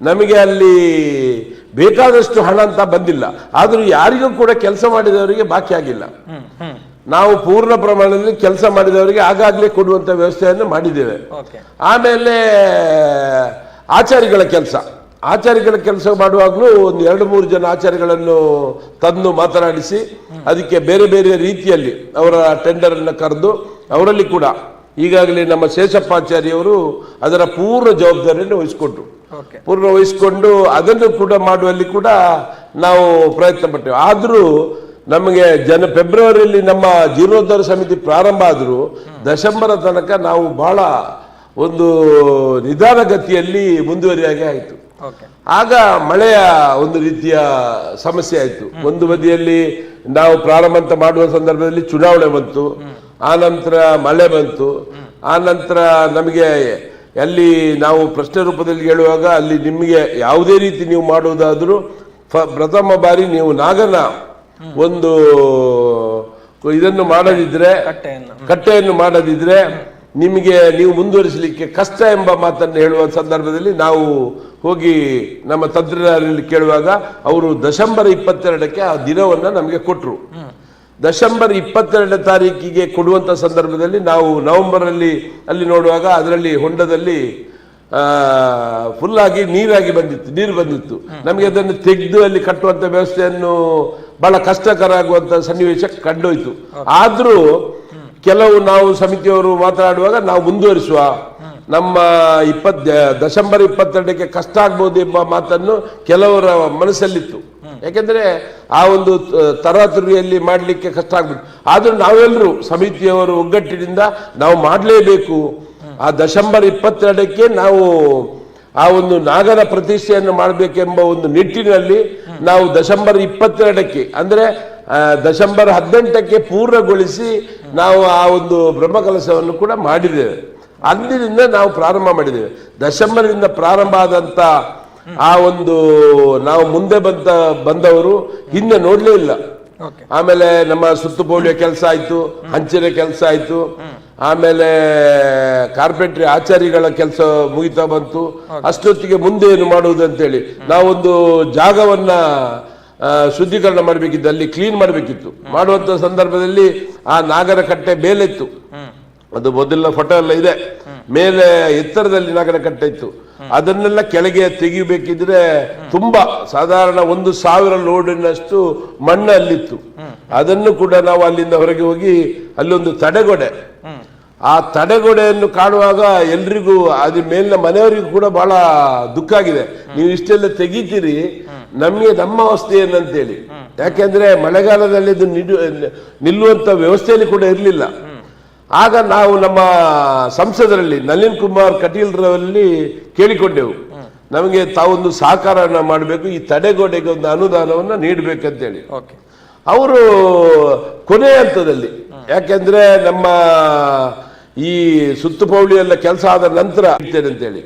ನಮಗೆ ಅಲ್ಲಿ ಬೇಕಾದಷ್ಟು ಹಣ ಅಂತ ಬಂದಿಲ್ಲ, ಆದರೂ ಯಾರಿಗೂ ಕೂಡ ಕೆಲಸ ಮಾಡಿದವರಿಗೆ ಬಾಕಿ ಆಗಿಲ್ಲ. ನಾವು ಪೂರ್ಣ ಪ್ರಮಾಣದಲ್ಲಿ ಕೆಲಸ ಮಾಡಿದವರಿಗೆ ಆಗಾಗಲೇ ಕೊಡುವಂತ ವ್ಯವಸ್ಥೆಯನ್ನು ಮಾಡಿದ್ದೇವೆ. ಆಮೇಲೆ ಆಚಾರಿಗಳ ಕೆಲಸ ಮಾಡುವಾಗಲೂ ಒಂದು 2-3 ಜನ ಆಚಾರಿಗಳನ್ನು ತಂದು ಮಾತನಾಡಿಸಿ ಅದಕ್ಕೆ ಬೇರೆ ಬೇರೆ ರೀತಿಯಲ್ಲಿ ಅವರ ಟೆಂಡರ್ ಅನ್ನು ಕರೆದು ಅವರಲ್ಲಿ ಕೂಡ ಈಗಾಗಲೇ ನಮ್ಮ ಶೇಷಪ್ಪಾಚಾರ್ಯವರು ಅದರ ಪೂರ್ಣ ಜವಾಬ್ದಾರಿಯನ್ನು ವಹಿಸಿಕೊಂಡು ಅದನ್ನು ಕೂಡ ಮಾಡುವಲ್ಲಿ ಕೂಡ ನಾವು ಪ್ರಯತ್ನ ಪಟ್ಟೆವು. ಆದರೂ ನಮಗೆ ಫೆಬ್ರವರಿಯಲ್ಲಿ ನಮ್ಮ ಜೀರ್ಣೋದ್ಧಾರ ಸಮಿತಿ ಪ್ರಾರಂಭ ಆದರೂ ಡಿಸೆಂಬರ್ ತನಕ ನಾವು ಬಹಳ ಒಂದು ನಿಧಾನಗತಿಯಲ್ಲಿ ಮುಂದುವರಿಯಾಗಿ ಆಯಿತು. ಆಗ ಮಳೆಯ ಒಂದು ರೀತಿಯ ಸಮಸ್ಯೆ ಆಯಿತು. ಒಂದು ಬದಿಯಲ್ಲಿ ನಾವು ಪ್ರಾರಂಭ ಅಂತ ಮಾಡುವ ಸಂದರ್ಭದಲ್ಲಿ ಚುನಾವಣೆ ಬಂತು, ಆ ನಂತರ ಮಳೆ ಬಂತು, ಆ ನಂತರ ನಮಗೆ ಅಲ್ಲಿ ನಾವು ಪ್ರಶ್ನೆ ರೂಪದಲ್ಲಿ ಹೇಳುವಾಗ ಅಲ್ಲಿ ನಿಮಗೆ ಯಾವುದೇ ರೀತಿ ನೀವು ಮಾಡುವುದಾದರೂ ಪ್ರಥಮ ಬಾರಿ ನೀವು ನಾಗನ ಒಂದು ಇದನ್ನು ಮಾಡದಿದ್ರೆ, ಕಟ್ಟೆಯನ್ನು ಮಾಡದಿದ್ರೆ ನಿಮಗೆ ನೀವು ಮುಂದುವರಿಸಲಿಕ್ಕೆ ಕಷ್ಟ ಎಂಬ ಮಾತನ್ನು ಹೇಳುವ ಸಂದರ್ಭದಲ್ಲಿ ನಾವು ಹೋಗಿ ನಮ್ಮ ತಂತ್ರಜ್ಞರಲ್ಲಿ ಕೇಳುವಾಗ ಅವರು ಡಿಸೆಂಬರ್ 22ಕ್ಕೆ ಆ ದಿನವನ್ನು ನಮಗೆ ಕೊಟ್ಟರು. ಡಿಸೆಂಬರ್ 22 ತಾರೀಕಿಗೆ ಕೊಡುವಂತ ಸಂದರ್ಭದಲ್ಲಿ ನಾವು ನವೆಂಬರ್ ಅಲ್ಲಿ ನೋಡುವಾಗ ಅದರಲ್ಲಿ ಹೊಂಡದಲ್ಲಿ ಫುಲ್ ಆಗಿ ನೀರು ಬಂದಿತ್ತು. ನಮಗೆ ಅದನ್ನು ತೆಗೆದು ಅಲ್ಲಿ ಕಟ್ಟುವಂತ ವ್ಯವಸ್ಥೆಯನ್ನು ಬಹಳ ಕಷ್ಟಕರ ಆಗುವಂತ ಸನ್ನಿವೇಶ ಕಂಡೋಯ್ತು. ಆದ್ರೂ ಕೆಲವು ನಾವು ಸಮಿತಿಯವರು ಮಾತನಾಡುವಾಗ ನಾವು ಮುಂದುವರಿಸುವ, ನಮ್ಮ ಡಿಸೆಂಬರ್ 22ಕ್ಕೆ ಕಷ್ಟ ಆಗ್ಬೋದು ಎಂಬ ಮಾತನ್ನು ಕೆಲವರ ಮನಸ್ಸಲ್ಲಿತ್ತು. ಯಾಕೆಂದ್ರೆ ಆ ಒಂದು ತರಾತುರಿಯಲ್ಲಿ ಮಾಡಲಿಕ್ಕೆ ಕಷ್ಟ ಆಗ್ಬಿಟ್ಟು, ಆದ್ರೂ ನಾವೆಲ್ಲರೂ ಸಮಿತಿಯವರು ಒಗ್ಗಟ್ಟಿನಿಂದ ನಾವು ಮಾಡಲೇಬೇಕು. ಆ ಡಿಸೆಂಬರ್ 22ಕ್ಕೆ ನಾವು ಆ ಒಂದು ನಾಗನ ಪ್ರತಿಷ್ಠೆಯನ್ನು ಮಾಡಬೇಕೆಂಬ ಒಂದು ನಿಟ್ಟಿನಲ್ಲಿ ನಾವು ಡಿಸೆಂಬರ್ 22ಕ್ಕೆ ಅಂದ್ರೆ ಡಿಸೆಂಬರ್ 18ಕ್ಕೆ ಪೂರ್ಣಗೊಳಿಸಿ ನಾವು ಆ ಒಂದು ಬ್ರಹ್ಮಕಲಶವನ್ನು ಕೂಡ ಮಾಡಿದ್ದೇವೆ. ಅಂದಿನಿಂದ ನಾವು ಪ್ರಾರಂಭ ಮಾಡಿದ್ದೇವೆ. ಡಿಸೆಂಬರ್ನಿಂದ ಪ್ರಾರಂಭ ಆದಂತ ಆ ಒಂದು ನಾವು ಮುಂದೆ ಬಂದವರು ಹಿಂದೆ ನೋಡ್ಲೇ ಇಲ್ಲ. ಆಮೇಲೆ ನಮ್ಮ ಸುತ್ತುಪೋಳಿಯ ಕೆಲಸ ಆಯ್ತು, ಹಂಚಿನ ಕೆಲಸ ಆಯ್ತು, ಆಮೇಲೆ ಕಾರ್ಪೆಂಟ್ರಿ ಆಚಾರಿಗಳ ಕೆಲಸ ಮುಗಿತಾ ಬಂತು. ಅಷ್ಟೊತ್ತಿಗೆ ಮುಂದೆ ಏನು ಮಾಡುವುದು ಅಂತೇಳಿ ನಾವೊಂದು ಜಾಗವನ್ನ ಶುದ್ಧೀಕರಣ ಮಾಡಬೇಕಿತ್ತು, ಅಲ್ಲಿ ಕ್ಲೀನ್ ಮಾಡಬೇಕಿತ್ತು. ಮಾಡುವಂತ ಸಂದರ್ಭದಲ್ಲಿ ಆ ನಾಗರ ಕಟ್ಟೆ ಮೇಲಿತ್ತು, ಅದು ಮೊದಲಿನ ಫೋಟೋ ಎಲ್ಲ ಇದೆ, ಮೇಲೆ ಎತ್ತರದಲ್ಲಿ ನಾಗರ ಕಟ್ಟೆ ಇತ್ತು. ಅದನ್ನೆಲ್ಲ ಕೆಳಗೆ ತೆಗಿಬೇಕಿದ್ರೆ ತುಂಬಾ ಸಾಧಾರಣ 1000 ಲೋಡಿನಷ್ಟು ಮಣ್ಣು ಅಲ್ಲಿತ್ತು. ಅದನ್ನು ಕೂಡ ನಾವು ಅಲ್ಲಿಂದ ಹೊರಗೆ ಹೋಗಿ ಅಲ್ಲೊಂದು ತಡೆಗೋಡೆ, ಆ ತಡೆಗೋಡೆಯನ್ನು ಕಾಣುವಾಗ ಎಲ್ರಿಗೂ ಅದ್ರ ಮೇಲಿನ ಮನೆಯವರಿಗೂ ಕೂಡ ಬಹಳ ದುಃಖ ಆಗಿದೆ. ನೀವು ಇಷ್ಟೆಲ್ಲ ತೆಗಿತೀರಿ, ನಮಗೆ ನಮ್ಮ ಅವಸ್ಥೆ ಏನಂತೇಳಿ. ಯಾಕೆಂದ್ರೆ ಮಳೆಗಾಲದಲ್ಲಿ ಇದು ನಿಲ್ಲುವಂತ ವ್ಯವಸ್ಥೆಯಲ್ಲಿ ಕೂಡ ಇರಲಿಲ್ಲ. ಆಗ ನಾವು ನಮ್ಮ ಸಂಸದರಲ್ಲಿ ನಳಿನ್ ಕುಮಾರ್ ಕಟೀಲ್ರಲ್ಲಿ ಕೇಳಿಕೊಂಡೆವು, ನಮಗೆ ತಾವೊಂದು ಸಹಕಾರನ ಮಾಡಬೇಕು, ಈ ತಡೆಗೋಡೆಗೆ ಒಂದು ಅನುದಾನವನ್ನು ನೀಡಬೇಕಂತೇಳಿ. ಅವರು ಕೊನೆಯ ಹಂತದಲ್ಲಿ, ಯಾಕೆಂದ್ರೆ ನಮ್ಮ ಈ ಸುತ್ತುಪೌಳಿ ಎಲ್ಲ ಕೆಲಸ ಆದ ನಂತರ ಇರ್ತೇನೆ ಅಂತೇಳಿ,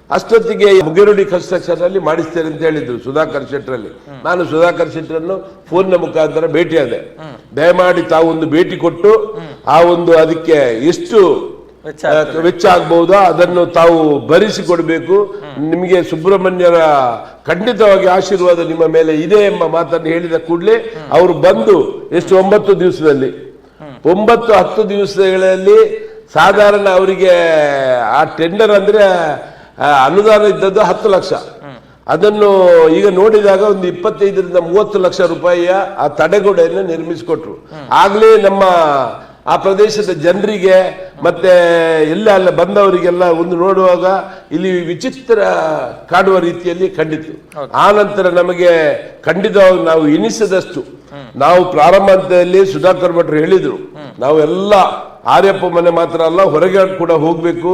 ಅಷ್ಟೊತ್ತಿಗೆ ಮುಗೇರುಡಿ ಕನ್ಸ್ಟ್ರಕ್ಷನ್ ಅಲ್ಲಿ ಮಾಡಿಸ್ತೇನೆ ಅಂತ ಹೇಳಿದ್ರು ಸುಧಾಕರ್ ಶೆಟ್ಟರಲ್ಲಿ. ನಾನು ಸುಧಾಕರ್ ಶೆಟ್ಟರನ್ನು ಫೋನ್ನ ಮುಖಾಂತರ ಭೇಟಿಯಾದೆ. ದಯಮಾಡಿ ತಾವು ಒಂದು ಭೇಟಿ ಕೊಟ್ಟು ಆ ಒಂದು ಅದಕ್ಕೆ ಎಷ್ಟು ವೆಚ್ಚ ಆಗ್ಬಹುದೋ ಅದನ್ನು ತಾವು ಭರಿಸಿಕೊಡ್ಬೇಕು, ನಿಮಗೆ ಸುಬ್ರಹ್ಮಣ್ಯರ ಖಂಡಿತವಾಗಿ ಆಶೀರ್ವಾದ ನಿಮ್ಮ ಮೇಲೆ ಇದೆ ಎಂಬ ಮಾತನ್ನು ಹೇಳಿದ ಕೂಡಲೇ ಅವರು ಬಂದು ಎಷ್ಟು 9 ದಿವಸದಲ್ಲಿ 9-10 ದಿವಸಗಳಲ್ಲಿ ಸಾಧಾರಣ ಅವರಿಗೆ ಆ ಟೆಂಡರ್ ಅಂದ್ರೆ ಅನುದಾನ ಇದ್ದದ್ದು 10 ಲಕ್ಷ. ಅದನ್ನು ಈಗ ನೋಡಿದಾಗ ಒಂದು 25ರಿಂದ 30 ಲಕ್ಷ ರೂಪಾಯಿಯ ಆ ತಡೆಗೋಡೆಯನ್ನು ನಿರ್ಮಿಸಿಕೊಟ್ರು. ಆಗ್ಲೇ ನಮ್ಮ ಆ ಪ್ರದೇಶದ ಜನರಿಗೆ ಮತ್ತೆ ಅಲ್ಲ ಬಂದವರಿಗೆಲ್ಲ ಒಂದು ನೋಡುವಾಗ ಇಲ್ಲಿ ವಿಚಿತ್ರ ಕಾಡುವ ರೀತಿಯಲ್ಲಿ ಕಂಡಿತು. ಆ ನಂತರ ನಮಗೆ ಖಂಡಿತವಾಗಿ ನಾವು ಎನಿಸಿದಷ್ಟು ನಾವು ಪ್ರಾರಂಭ ಹಂತದಲ್ಲಿ ಸುಧಾಕರ್ ಭಟ್ರು ಹೇಳಿದ್ರು, ನಾವೆಲ್ಲ ಆರ್ಯಪ್ಪ ಮನೆ ಮಾತ್ರ ಅಲ್ಲ ಹೊರಗೆ ಕೂಡ ಹೋಗ್ಬೇಕು,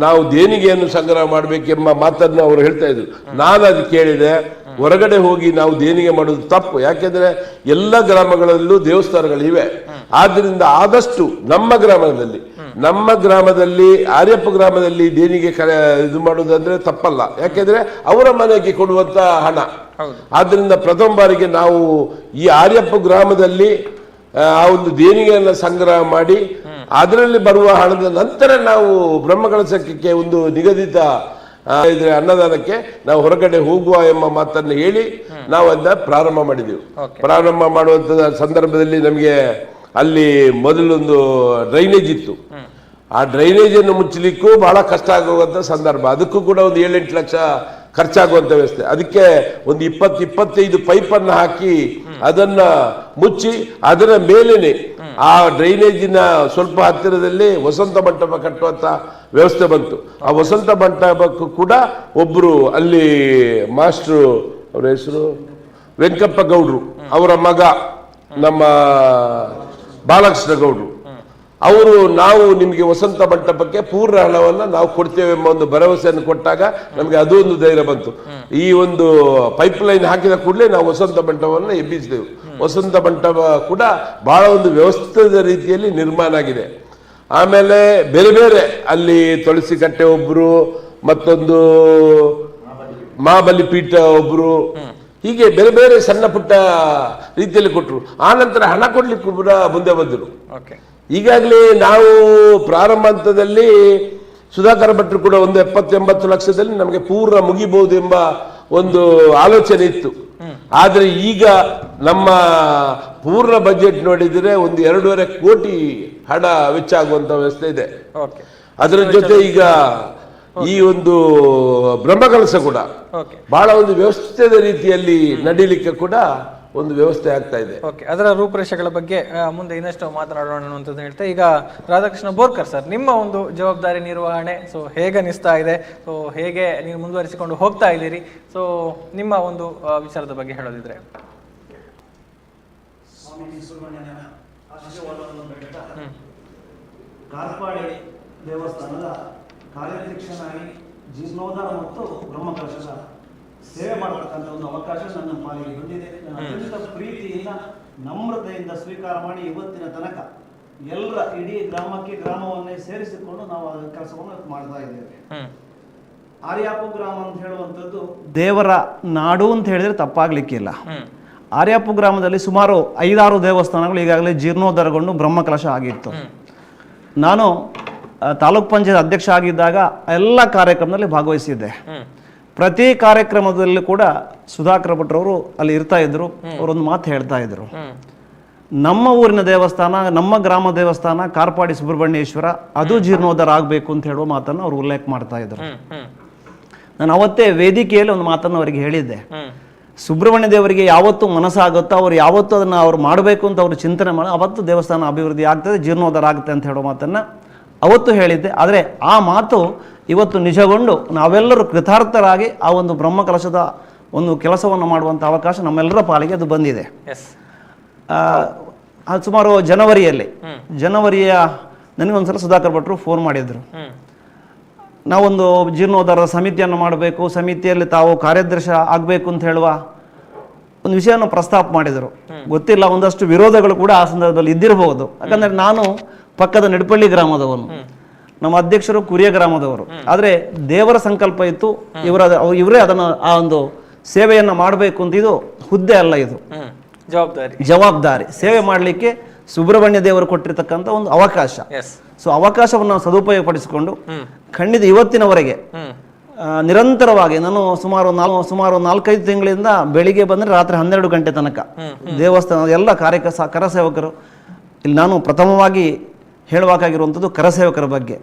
ನಾವು ದೇಣಿಗೆಯನ್ನು ಸಂಗ್ರಹ ಮಾಡ್ಬೇಕೆಂಬ ಮಾತನ್ನು ಅವರು ಹೇಳ್ತಾ ಇದ್ರು. ನಾನು ಅದು ಕೇಳಿದೆ, ಹೊರಗಡೆ ಹೋಗಿ ನಾವು ದೇಣಿಗೆ ಮಾಡೋದು ತಪ್ಪು. ಯಾಕೆಂದ್ರೆ ಎಲ್ಲ ಗ್ರಾಮಗಳಲ್ಲೂ ದೇವಸ್ಥಾನಗಳಿವೆ. ಆದ್ರಿಂದ ಆದಷ್ಟು ನಮ್ಮ ಗ್ರಾಮದಲ್ಲಿ ಆರ್ಯಪ್ಪ ಗ್ರಾಮದಲ್ಲಿ ದೇಣಿಗೆ ಇದು ಮಾಡೋದಂದ್ರೆ ತಪ್ಪಲ್ಲ. ಯಾಕೆಂದ್ರೆ ಅವರ ಮನೆಗೆ ಕೊಡುವಂತ ಹಣ. ಆದ್ರಿಂದ ಪ್ರಥಮ ಬಾರಿಗೆ ನಾವು ಈ ಆರ್ಯಪ್ಪ ಗ್ರಾಮದಲ್ಲಿ ಆ ಒಂದು ದೇಣಿಗೆಯನ್ನು ಸಂಗ್ರಹ ಮಾಡಿ ಅದರಲ್ಲಿ ಬರುವ ಹಣದ ನಂತರ ನಾವು ಬ್ರಹ್ಮಕಲಶಕ್ಕೆ ಒಂದು ನಿಗದಿತ ಅನ್ನದಾನಕ್ಕೆ ನಾವು ಹೊರಗಡೆ ಹೋಗುವ ಎಂಬ ಮಾತನ್ನು ಹೇಳಿ ನಾವು ಅದನ್ನ ಪ್ರಾರಂಭ ಮಾಡಿದೆವು. ಪ್ರಾರಂಭ ಮಾಡುವಂತ ಸಂದರ್ಭದಲ್ಲಿ ನಮಗೆ ಅಲ್ಲಿ ಮೊದಲೊಂದು ಡ್ರೈನೇಜ್ ಇತ್ತು. ಆ ಡ್ರೈನೇಜ್ ಅನ್ನು ಮುಚ್ಚಲಿಕ್ಕೂ ಬಹಳ ಕಷ್ಟ ಆಗುವಂತ ಸಂದರ್ಭ. ಅದಕ್ಕೂ ಕೂಡ ಒಂದು 7-8 ಲಕ್ಷ ಖರ್ಚಾಗುವಂತ ವ್ಯವಸ್ಥೆ. ಅದಕ್ಕೆ ಒಂದು 20-25 ಪೈಪನ್ನು ಹಾಕಿ ಅದನ್ನ ಮುಚ್ಚಿ ಅದರ ಮೇಲೇನೆ ಆ ಡ್ರೈನೇಜಿನ ಸ್ವಲ್ಪ ಹತ್ತಿರದಲ್ಲಿ ವಸಂತ ಮಂಟಪ ಕಟ್ಟುವಂತ ವ್ಯವಸ್ಥೆ ಬಂತು. ಆ ವಸಂತ ಮಂಟಪಕ್ಕೂ ಕೂಡ ಒಬ್ರು ಅಲ್ಲಿ ಮಾಸ್ಟ್ರು, ಅವರ ಹೆಸರು ವೆಂಕಪ್ಪ ಗೌಡ್ರು, ಅವರ ಮಗ ನಮ್ಮ ಬಾಲಕೃಷ್ಣ ಗೌಡ್ರು, ಅವರು ನಾವು ನಿಮಗೆ ವಸಂತ ಮಂಟಪಕ್ಕೆ ಪೂರ್ಣ ಹಣವನ್ನು ನಾವು ಕೊಡ್ತೇವೆ ಎಂಬ ಒಂದು ಭರವಸೆಯನ್ನು ಕೊಟ್ಟಾಗ ನಮಗೆ ಅದು ಒಂದು ಧೈರ್ಯ ಬಂತು. ಈ ಒಂದು ಪೈಪ್ ಲೈನ್ ಹಾಕಿದ ಕೂಡಲೇ ನಾವು ವಸಂತ ಮಂಟಪವನ್ನು ಎಬ್ಬಿಸಿದೆವು. ವಸಂತ ಮಂಟಪ ಕೂಡ ಬಹಳ ಒಂದು ವ್ಯವಸ್ಥಿತ ರೀತಿಯಲ್ಲಿ ನಿರ್ಮಾಣ ಆಗಿದೆ. ಆಮೇಲೆ ಬೇರೆ ಬೇರೆ ಅಲ್ಲಿ ತುಳಸಿ ಕಟ್ಟೆ ಒಬ್ರು, ಮತ್ತೊಂದು ಮಹಾಬಲಿ ಪೀಠ ಒಬ್ರು, ಹೀಗೆ ಬೇರೆ ಬೇರೆ ಸಣ್ಣ ಪುಟ್ಟ ರೀತಿಯಲ್ಲಿ ಕೊಟ್ಟರು. ಆ ನಂತರ ಹಣ ಕೊಡ್ಲಿಕ್ಕೆ ಕೂಡ ಮುಂದೆ ಬಂದರು. ಈಗಾಗಲೇ ನಾವು ಪ್ರಾರಂಭ ಹಂತದಲ್ಲಿ ಸುಧಾಕರ್ ಭಟ್ರು ಕೂಡ ಒಂದು 70-80 ಲಕ್ಷದಲ್ಲಿ ನಮಗೆ ಪೂರ್ಣ ಮುಗಿಬಹುದು ಎಂಬ ಒಂದು ಆಲೋಚನೆ ಇತ್ತು. ಆದ್ರೆ ಈಗ ನಮ್ಮ ಪೂರ್ಣ ಬಜೆಟ್ ನೋಡಿದ್ರೆ ಒಂದು 2.5 ಕೋಟಿ ಹಣ ವೆಚ್ಚ ಆಗುವಂತ ವ್ಯವಸ್ಥೆ ಇದೆ. ಅದರ ಜೊತೆ ಈಗ ಈ ಒಂದು ಬ್ರಹ್ಮಕಲಶ ಕೂಡ ಬಹಳ ಒಂದು ವ್ಯವಸ್ಥಿತ ರೀತಿಯಲ್ಲಿ ನಡೀಲಿಕ್ಕೆ ಕೂಡ ಒಂದು ವ್ಯವಸ್ಥೆ ಆಗ್ತಾ ಇದೆ. ಅದರ ರೂಪರೇಷೆಗಳ ಬಗ್ಗೆ ಮುಂದೆ ಇನ್ನಷ್ಟು ಮಾತನಾಡೋಣ ಅಂತ ಹೇಳ್ತಾ, ಈಗ ರಾಧಾಕೃಷ್ಣ ಬೋರ್ಕರ್ ಸರ್, ನಿಮ್ಮ ಒಂದು ಜವಾಬ್ದಾರಿ ನಿರ್ವಹಣೆ ಹೇಗೆ ಅನಿಸ್ತಾ ಇದೆ? ಹೇಗೆ ನೀವು ಮುಂದುವರಿಸಿಕೊಂಡು ಹೋಗ್ತಾ ಇದ್ದೀರಿ? ನಿಮ್ಮ ಒಂದು ವಿಚಾರದ ಬಗ್ಗೆ ಹೇಳೋದಿದ್ರೆ. ಕಾರ್ಪಾಡಿ ದೇವಸ್ಥಾನದ ಕಾರ್ಯಾಧ್ಯಕ್ಷನಾಗಿ ಜೀರ್ಣೋದ್ಧಾರ ಮತ್ತು ಬ್ರಹ್ಮಕಲಶದ ಸೇವೆ ಮಾಡತಕ್ಕಂಥ ಒಂದು ಅವಕಾಶ ನನ್ನ ಪಾಲಿಗೆ ಬಂದಿದೆ. ಅತ್ಯಂತ ಪ್ರೀತಿಯಿಂದ ನಮ್ರತೆಯಿಂದ ಸ್ವೀಕಾರ ಮಾಡಿ ಇವತ್ತಿನ ತನಕ ಎಲ್ಲರ ಇಡೀ ಗ್ರಾಮವನ್ನೇ ಸೇರಿಸಿಕೊಂಡು ನಾವು ಅದರ ಕೆಲಸವನ್ನು ಮಾಡ್ತಾ ಇದ್ದೇವೆ. ಆರ್ಯಾಪು ಗ್ರಾಮ ಅಂತ ಹೇಳುವಂಥದ್ದು ದೇವರ ನಾಡು ಅಂತ ಹೇಳಿದ್ರೆ ತಪ್ಪಾಗ್ಲಿಕ್ಕಿಲ್ಲ. ಆರ್ಯಾಪು ಗ್ರಾಮದಲ್ಲಿ ಸುಮಾರು 5-6 ದೇವಸ್ಥಾನಗಳು ಈಗಾಗಲೇ ಜೀರ್ಣೋದ್ಧಾರಗೊಂಡು ಬ್ರಹ್ಮಕಲಶ ಆಗಿತ್ತು. ನಾನು ತಾಲೂಕ್ ಪಂಚಾಯತ್ ಅಧ್ಯಕ್ಷ ಆಗಿದ್ದಾಗ ಎಲ್ಲ ಕಾರ್ಯಕ್ರಮದಲ್ಲಿ ಭಾಗವಹಿಸಿದ್ದೆ. ಪ್ರತಿ ಕಾರ್ಯಕ್ರಮದಲ್ಲಿ ಕೂಡ ಸುಧಾಕರ್ ಭಟ್ರವರು ಅಲ್ಲಿ ಇರ್ತಾ ಇದ್ರು. ಅವರೊಂದು ಮಾತು ಹೇಳ್ತಾ ಇದ್ರು, ನಮ್ಮ ಊರಿನ ದೇವಸ್ಥಾನ, ನಮ್ಮ ಗ್ರಾಮ ದೇವಸ್ಥಾನ ಕಾರ್ಪಾಡಿ ಸುಬ್ರಹ್ಮಣ್ಯೇಶ್ವರ, ಅದು ಜೀರ್ಣೋದ್ಧಾರ ಆಗಬೇಕು ಅಂತ ಹೇಳುವ ಮಾತನ್ನು ಅವರು ಉಲ್ಲೇಖ ಮಾಡ್ತಾ ಇದ್ರು. ನಾನು ಅವತ್ತೇ ವೇದಿಕೆಯಲ್ಲಿ ಒಂದು ಮಾತನ್ನು ಅವರಿಗೆ ಹೇಳಿದ್ದೆ, ಸುಬ್ರಹ್ಮಣ್ಯ ದೇವರಿಗೆ ಯಾವತ್ತು ಮನಸ್ಸಾಗುತ್ತೋ ಅವ್ರು ಯಾವತ್ತು ಅದನ್ನು ಅವ್ರು ಮಾಡಬೇಕು ಅಂತ ಅವರು ಚಿಂತನೆ ಮಾಡಿ ಅವತ್ತು ದೇವಸ್ಥಾನ ಅಭಿವೃದ್ಧಿ ಆಗ್ತದೆ, ಜೀರ್ಣೋದ್ಧಾರ ಆಗುತ್ತೆ ಅಂತ ಹೇಳೋ ಮಾತನ್ನು ಅವತ್ತು ಹೇಳಿದ್ದೆ. ಆದರೆ ಆ ಮಾತು ಇವತ್ತು ನಿಜಗೊಂಡು ನಾವೆಲ್ಲರೂ ಕೃತಾರ್ಥರಾಗಿ ಆ ಒಂದು ಬ್ರಹ್ಮಕಲಶದ ಒಂದು ಕೆಲಸವನ್ನು ಮಾಡುವಂಥ ಅವಕಾಶ ನಮ್ಮೆಲ್ಲರ ಪಾಲಿಗೆ ಅದು ಬಂದಿದೆ. ಸುಮಾರು ಜನವರಿಯ ನನಗೊಂದ್ಸಲ ಸುಧಾಕರ್ ಭಟ್ರು ಫೋನ್ ಮಾಡಿದ್ರು, ನಾವೊಂದು ಜೀರ್ಣೋದ್ಧಾರದ ಸಮಿತಿಯನ್ನು ಮಾಡಬೇಕು, ಸಮಿತಿಯಲ್ಲಿ ತಾವು ಕಾರ್ಯದರ್ಶಿ ಆಗಬೇಕು ಅಂತ ಹೇಳುವ ಒಂದು ವಿಷಯವನ್ನು ಪ್ರಸ್ತಾಪ ಮಾಡಿದರು. ಗೊತ್ತಿಲ್ಲ, ಒಂದಷ್ಟು ವಿರೋಧಗಳು ಕೂಡ ಆ ಸಂದರ್ಭದಲ್ಲಿ ಇದ್ದಿರಬಹುದು. ಯಾಕಂದ್ರೆ ನಾನು ಪಕ್ಕದ ನೆಡಪಳ್ಳಿ ಗ್ರಾಮದವನು, ನಮ್ಮ ಅಧ್ಯಕ್ಷರು ಕುರಿಯ ಗ್ರಾಮದವರು. ಆದರೆ ದೇವರ ಸಂಕಲ್ಪ ಇತ್ತು, ಇವರೇ ಅದನ್ನು ಆ ಒಂದು ಸೇವೆಯನ್ನು ಮಾಡಬೇಕು ಅಂತ. ಇದು ಹುದ್ದೆ ಅಲ್ಲ, ಇದು ಜವಾಬ್ದಾರಿ. ಸೇವೆ ಮಾಡಲಿಕ್ಕೆ ಸುಬ್ರಹ್ಮಣ್ಯ ದೇವರು ಕೊಟ್ಟಿರ್ತಕ್ಕಂಥ ಒಂದು ಅವಕಾಶ. ಅವಕಾಶವನ್ನು ನಾವು ಸದುಪಯೋಗಪಡಿಸಿಕೊಂಡು ಖಂಡಿತ ಇವತ್ತಿನವರೆಗೆ ನಿರಂತರವಾಗಿ ನಾನು ಸುಮಾರು 4-5 ತಿಂಗಳಿಂದ ಬೆಳಿಗ್ಗೆ ಬಂದರೆ ರಾತ್ರಿ 12 ಗಂಟೆ ತನಕ ದೇವಸ್ಥಾನದ ಎಲ್ಲ ಕರಸೇವಕರು ಇಲ್ಲಿ ನಾನು ಪ್ರಥಮವಾಗಿ ಹೇಳಬೇಕಾಗಿರುವಂಥದ್ದು ಕರಸೇವಕರ ಬಗ್ಗೆ.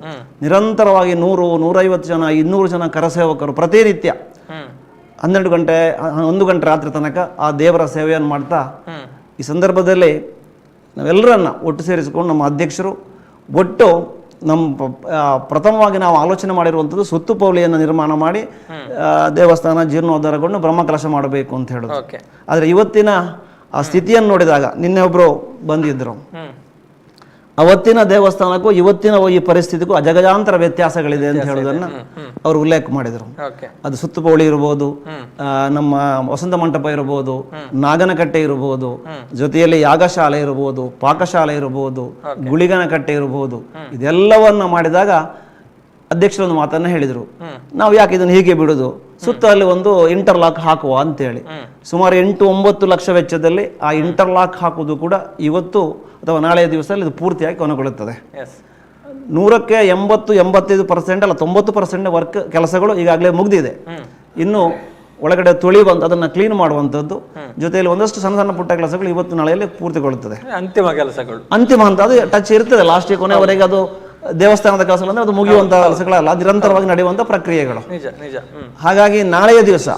ನಿರಂತರವಾಗಿ 100, 150 ಜನ, 200 ಜನ ಕರಸೇವಕರು ಪ್ರತಿನಿತ್ಯ 12 ಗಂಟೆ 1 ಗಂಟೆ ರಾತ್ರಿ ತನಕ ಆ ದೇವರ ಸೇವೆಯನ್ನು ಮಾಡ್ತಾ, ಈ ಸಂದರ್ಭದಲ್ಲಿ ನಾವೆಲ್ಲರನ್ನ ಒಟ್ಟು ಸೇರಿಸಿಕೊಂಡು ನಮ್ಮ ಅಧ್ಯಕ್ಷರು ಒಟ್ಟು ನಮ್ಮ ಪ್ರಥಮವಾಗಿ ನಾವು ಆಲೋಚನೆ ಮಾಡಿರುವಂಥದ್ದು ಸುತ್ತುಪೌಳಿಯನ್ನು ನಿರ್ಮಾಣ ಮಾಡಿ ದೇವಸ್ಥಾನ ಜೀರ್ಣೋದ್ಧಾರಗೊಂಡು ಬ್ರಹ್ಮಕಲಶ ಮಾಡಬೇಕು ಅಂತ ಹೇಳೋದು. ಆದರೆ ಇವತ್ತಿನ ಆ ಸ್ಥಿತಿಯನ್ನು ನೋಡಿದಾಗ, ನಿನ್ನೆ ಒಬ್ಬರು ಬಂದಿದ್ದರು, ಅವತ್ತಿನ ದೇವಸ್ಥಾನಕ್ಕೂ ಇವತ್ತಿನ ಈ ಪರಿಸ್ಥಿತಿಗೂ ಅಜಗಜಾಂತರ ವ್ಯತ್ಯಾಸಗಳಿದೆ ಅಂತ ಹೇಳೋದನ್ನ ಅವರು ಉಲ್ಲೇಖ ಮಾಡಿದರು. ಅದು ಸುತ್ತುಪೌಳಿ ಇರ್ಬೋದು, ನಮ್ಮ ವಸಂತ ಮಂಟಪ ಇರ್ಬೋದು, ನಾಗನಕಟ್ಟೆ ಇರ್ಬೋದು, ಜೊತೆಯಲ್ಲಿ ಯಾಗಶಾಲೆ ಇರ್ಬೋದು, ಪಾಕಶಾಲೆ ಇರ್ಬೋದು, ಗುಳಿಗನಕಟ್ಟೆ ಇರ್ಬೋದು, ಇದೆಲ್ಲವನ್ನ ಮಾಡಿದಾಗ ಅಧ್ಯಕ್ಷರೊಂದು ಮಾತನ್ನ ಹೇಳಿದರು, ನಾವು ಯಾಕೆ ಇದನ್ನು ಹೀಗೆ ಬಿಡುದು, ಸುತ್ತ ಅಲ್ಲಿ ಒಂದು ಇಂಟರ್ಲಾಕ್ ಹಾಕುವ ಅಂತೇಳಿ. ಸುಮಾರು 8-9 ಲಕ್ಷ ವೆಚ್ಚದಲ್ಲಿ ಆ ಇಂಟರ್ಲಾಕ್ ಹಾಕುವುದು ಕೂಡ ಇವತ್ತು ಅಥವಾ ನಾಳೆಯ ದಿವಸದಲ್ಲಿ ಇದು ಪೂರ್ತಿಯಾಗಿ ಕೊನೆಗೊಳ್ಳುತ್ತದೆ. 100ಕ್ಕೆ 80-85% ಅಲ್ಲ 90% ವರ್ಕ್ ಕೆಲಸಗಳು ಈಗಾಗಲೇ ಮುಗಿದಿದೆ. ಇನ್ನು ಒಳಗಡೆ ತೊಳಿ ಬಂದು ಅದನ್ನು ಕ್ಲೀನ್ ಮಾಡುವಂಥದ್ದು, ಜೊತೆಯಲ್ಲಿ ಒಂದಷ್ಟು ಸಣ್ಣ ಸಣ್ಣ ಪುಟ್ಟ ಕೆಲಸಗಳು ಇವತ್ತು ನಾಳೆಯಲ್ಲಿ ಪೂರ್ತಿಗೊಳ್ಳುತ್ತದೆ. ಅಂತಿಮ ಕೆಲಸಗಳು, ಅಂತಿಮ ಹಂತ, ಅದು ಟಚ್ ಇರ್ತದೆ ಲಾಸ್ಟ್ ಕೊನೆವರೆಗೆ. ಅದು ದೇವಸ್ಥಾನದ ಕೆಲಸಗಳು ಅಂದ್ರೆ ಅದು ಮುಗಿಯುವಂತಹ ಕೆಲಸಗಳಲ್ಲ, ನಿರಂತರವಾಗಿ ನಡೆಯುವಂತ ಪ್ರಕ್ರಿಯೆಗಳು. ಹಾಗಾಗಿ ನಾಳೆಯ ದಿವಸ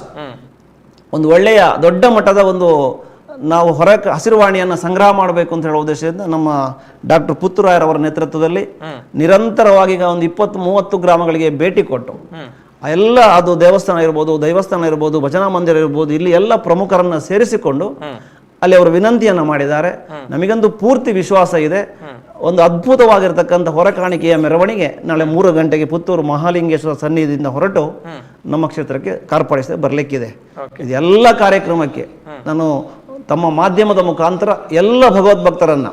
ಒಂದು ಒಳ್ಳೆಯ ದೊಡ್ಡ ಮಟ್ಟದ ಒಂದು ನಾವು ಹಸಿರುವಾಣಿಯನ್ನು ಸಂಗ್ರಹ ಮಾಡಬೇಕು ಅಂತ ಹೇಳುವ ಉದ್ದೇಶದಿಂದ ನಮ್ಮ ಡಾಕ್ಟರ್ ಪುತ್ತೂರಾಯರವರ ನೇತೃತ್ವದಲ್ಲಿ ನಿರಂತರವಾಗಿ ಈಗ ಒಂದು 20-30 ಗ್ರಾಮಗಳಿಗೆ ಭೇಟಿ ಕೊಟ್ಟು ಎಲ್ಲ, ಅದು ದೇವಸ್ಥಾನ ಇರ್ಬೋದು, ದೈವಸ್ಥಾನ ಇರ್ಬೋದು, ಭಜನಾ ಮಂದಿರ ಇರ್ಬೋದು, ಇಲ್ಲಿ ಎಲ್ಲ ಪ್ರಮುಖರನ್ನ ಸೇರಿಸಿಕೊಂಡು ಅಲ್ಲಿ ಅವರು ವಿನಂತಿಯನ್ನ ಮಾಡಿದ್ದಾರೆ. ನಮಗಂತೂ ಪೂರ್ತಿ ವಿಶ್ವಾಸ ಇದೆ, ಒಂದು ಅದ್ಭುತವಾಗಿರ್ತಕ್ಕಂಥ ಹೊರಕಾಣಿಕೆಯ ಮೆರವಣಿಗೆ ನಾಳೆ 3 ಗಂಟೆಗೆ ಪುತ್ತೂರು ಮಹಾಲಿಂಗೇಶ್ವರ ಸನ್ನಿಧಿಯಿಂದ ಹೊರಟು ನಮ್ಮ ಕ್ಷೇತ್ರಕ್ಕೆ ಕಾರ್ಪೊರೇಷನ್ ಬರಲಿಕ್ಕಿದೆ. ಇದೆಲ್ಲ ಕಾರ್ಯಕ್ರಮಕ್ಕೆ ನಾನು ತಮ್ಮ ಮಾಧ್ಯಮದ ಮುಖಾಂತರ ಎಲ್ಲ ಭಗವದ್ಭಕ್ತರನ್ನ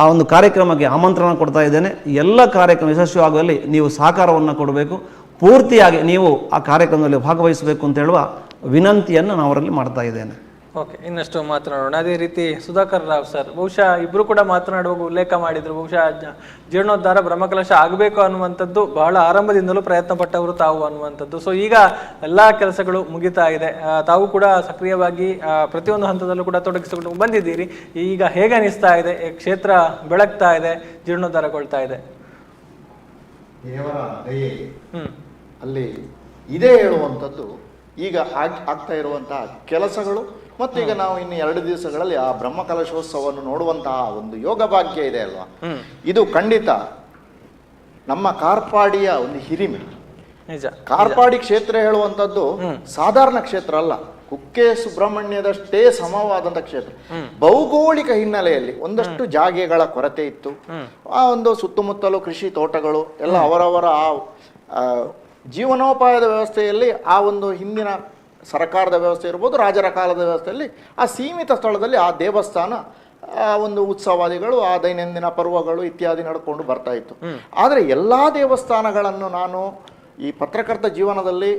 ಆ ಒಂದು ಕಾರ್ಯಕ್ರಮಕ್ಕೆ ಆಮಂತ್ರಣ ಕೊಡ್ತಾ ಇದ್ದೇನೆ. ಎಲ್ಲ ಕಾರ್ಯಕ್ರಮ ಯಶಸ್ವಿಯಾಗುವಲ್ಲಿ ನೀವು ಸಹಕಾರವನ್ನು ಕೊಡಬೇಕು, ಪೂರ್ತಿಯಾಗಿ ನೀವು ಆ ಕಾರ್ಯಕ್ರಮದಲ್ಲಿ ಭಾಗವಹಿಸಬೇಕು ಅಂತ ಹೇಳುವ ವಿನಂತಿಯನ್ನು ನಾನು ಅವರಲ್ಲಿ ಮಾಡ್ತಾ ಇದ್ದೇನೆ. ಓಕೆ, ಇನ್ನಷ್ಟು ಮಾತನಾಡೋಣ. ಅದೇ ರೀತಿ ಸುಧಾಕರ್ ರಾವ್ ಸರ್, ಬಹುಶಃ ಇಬ್ರು ಕೂಡ ಮಾತನಾಡುವಾಗ ಉಲ್ಲೇಖ ಮಾಡಿದ್ರು, ಬಹುಶಃ ಜೀರ್ಣೋದ್ಧಾರ ಬ್ರಹ್ಮಕಲಶ ಆಗಬೇಕು ಅನ್ನುವಂಥದ್ದು ಬಹಳ ಆರಂಭದಿಂದಲೂ ಪ್ರಯತ್ನ ಪಟ್ಟವರು ತಾವು ಅನ್ನುವಂಥದ್ದು. ಸೊ ಈಗ ಎಲ್ಲಾ ಕೆಲಸಗಳು ಮುಗಿತಾ ಇದೆ, ತಾವು ಕೂಡ ಸಕ್ರಿಯವಾಗಿ ಪ್ರತಿಯೊಂದು ಹಂತದಲ್ಲೂ ಕೂಡ ತೊಡಗಿಸಿಕೊಂಡು ಬಂದಿದ್ದೀರಿ. ಈಗ ಹೇಗೆ ಅನಿಸ್ತಾ ಇದೆ, ಕ್ಷೇತ್ರ ಬೆಳಗ್ತಾ ಇದೆ, ಜೀರ್ಣೋದ್ಧಾರಗೊಳ್ತಾ ಇದೆ? ದೇವರ ದಯೆ ಅಲ್ಲಿ ಇದೇ ಹೇಳುವಂಥದ್ದು. ಈಗ ಆಗ್ತಾ ಇರುವಂತಹ ಕೆಲಸಗಳು ಮತ್ತು ಈಗ ನಾವು ಇನ್ನು 2 ದಿವಸಗಳಲ್ಲಿ ಆ ಬ್ರಹ್ಮಕಲಶೋತ್ಸವವನ್ನು ನೋಡುವಂತಹ ಒಂದು ಯೋಗ ಭಾಗ್ಯ ಇದೆ ಅಲ್ವಾ, ಇದು ಖಂಡಿತ ನಮ್ಮ ಕಾರ್ಪಾಡಿಯ ಒಂದು ಹಿರಿಮೆ. ಕಾರ್ಪಾಡಿ ಕ್ಷೇತ್ರ ಹೇಳುವಂಥದ್ದು ಸಾಧಾರಣ ಕ್ಷೇತ್ರ ಅಲ್ಲ, ಕುಕ್ಕೆ ಸುಬ್ರಹ್ಮಣ್ಯದಷ್ಟೇ ಸಮವಾದಂಥ ಕ್ಷೇತ್ರ. ಭೌಗೋಳಿಕ ಹಿನ್ನೆಲೆಯಲ್ಲಿ ಒಂದಷ್ಟು ಜಾಗೆಗಳ ಕೊರತೆ ಇತ್ತು. ಆ ಒಂದು ಸುತ್ತಮುತ್ತಲು ಕೃಷಿ ತೋಟಗಳು ಎಲ್ಲ ಅವರವರ ಆ ಜೀವನೋಪಾಯದ ವ್ಯವಸ್ಥೆಯಲ್ಲಿ ಆ ಒಂದು ಹಿಂದಿನ ಸರ್ಕಾರದ ವ್ಯವಸ್ಥೆ ಇರ್ಬೋದು, ರಾಜರ ಕಾಲದ ವ್ಯವಸ್ಥೆಯಲ್ಲಿ ಆ ಸೀಮಿತ ಸ್ಥಳದಲ್ಲಿ ಆ ದೇವಸ್ಥಾನ ಒಂದು ಉತ್ಸವಾದಿಗಳು, ಆ ದೈನಂದಿನ ಪರ್ವಗಳು ಇತ್ಯಾದಿ ನಡ್ಕೊಂಡು ಬರ್ತಾ ಇತ್ತು. ಆದರೆ ಎಲ್ಲಾ ದೇವಸ್ಥಾನಗಳನ್ನು ನಾನು ಈ ಪತ್ರಕರ್ತ ಜೀವನದಲ್ಲಿ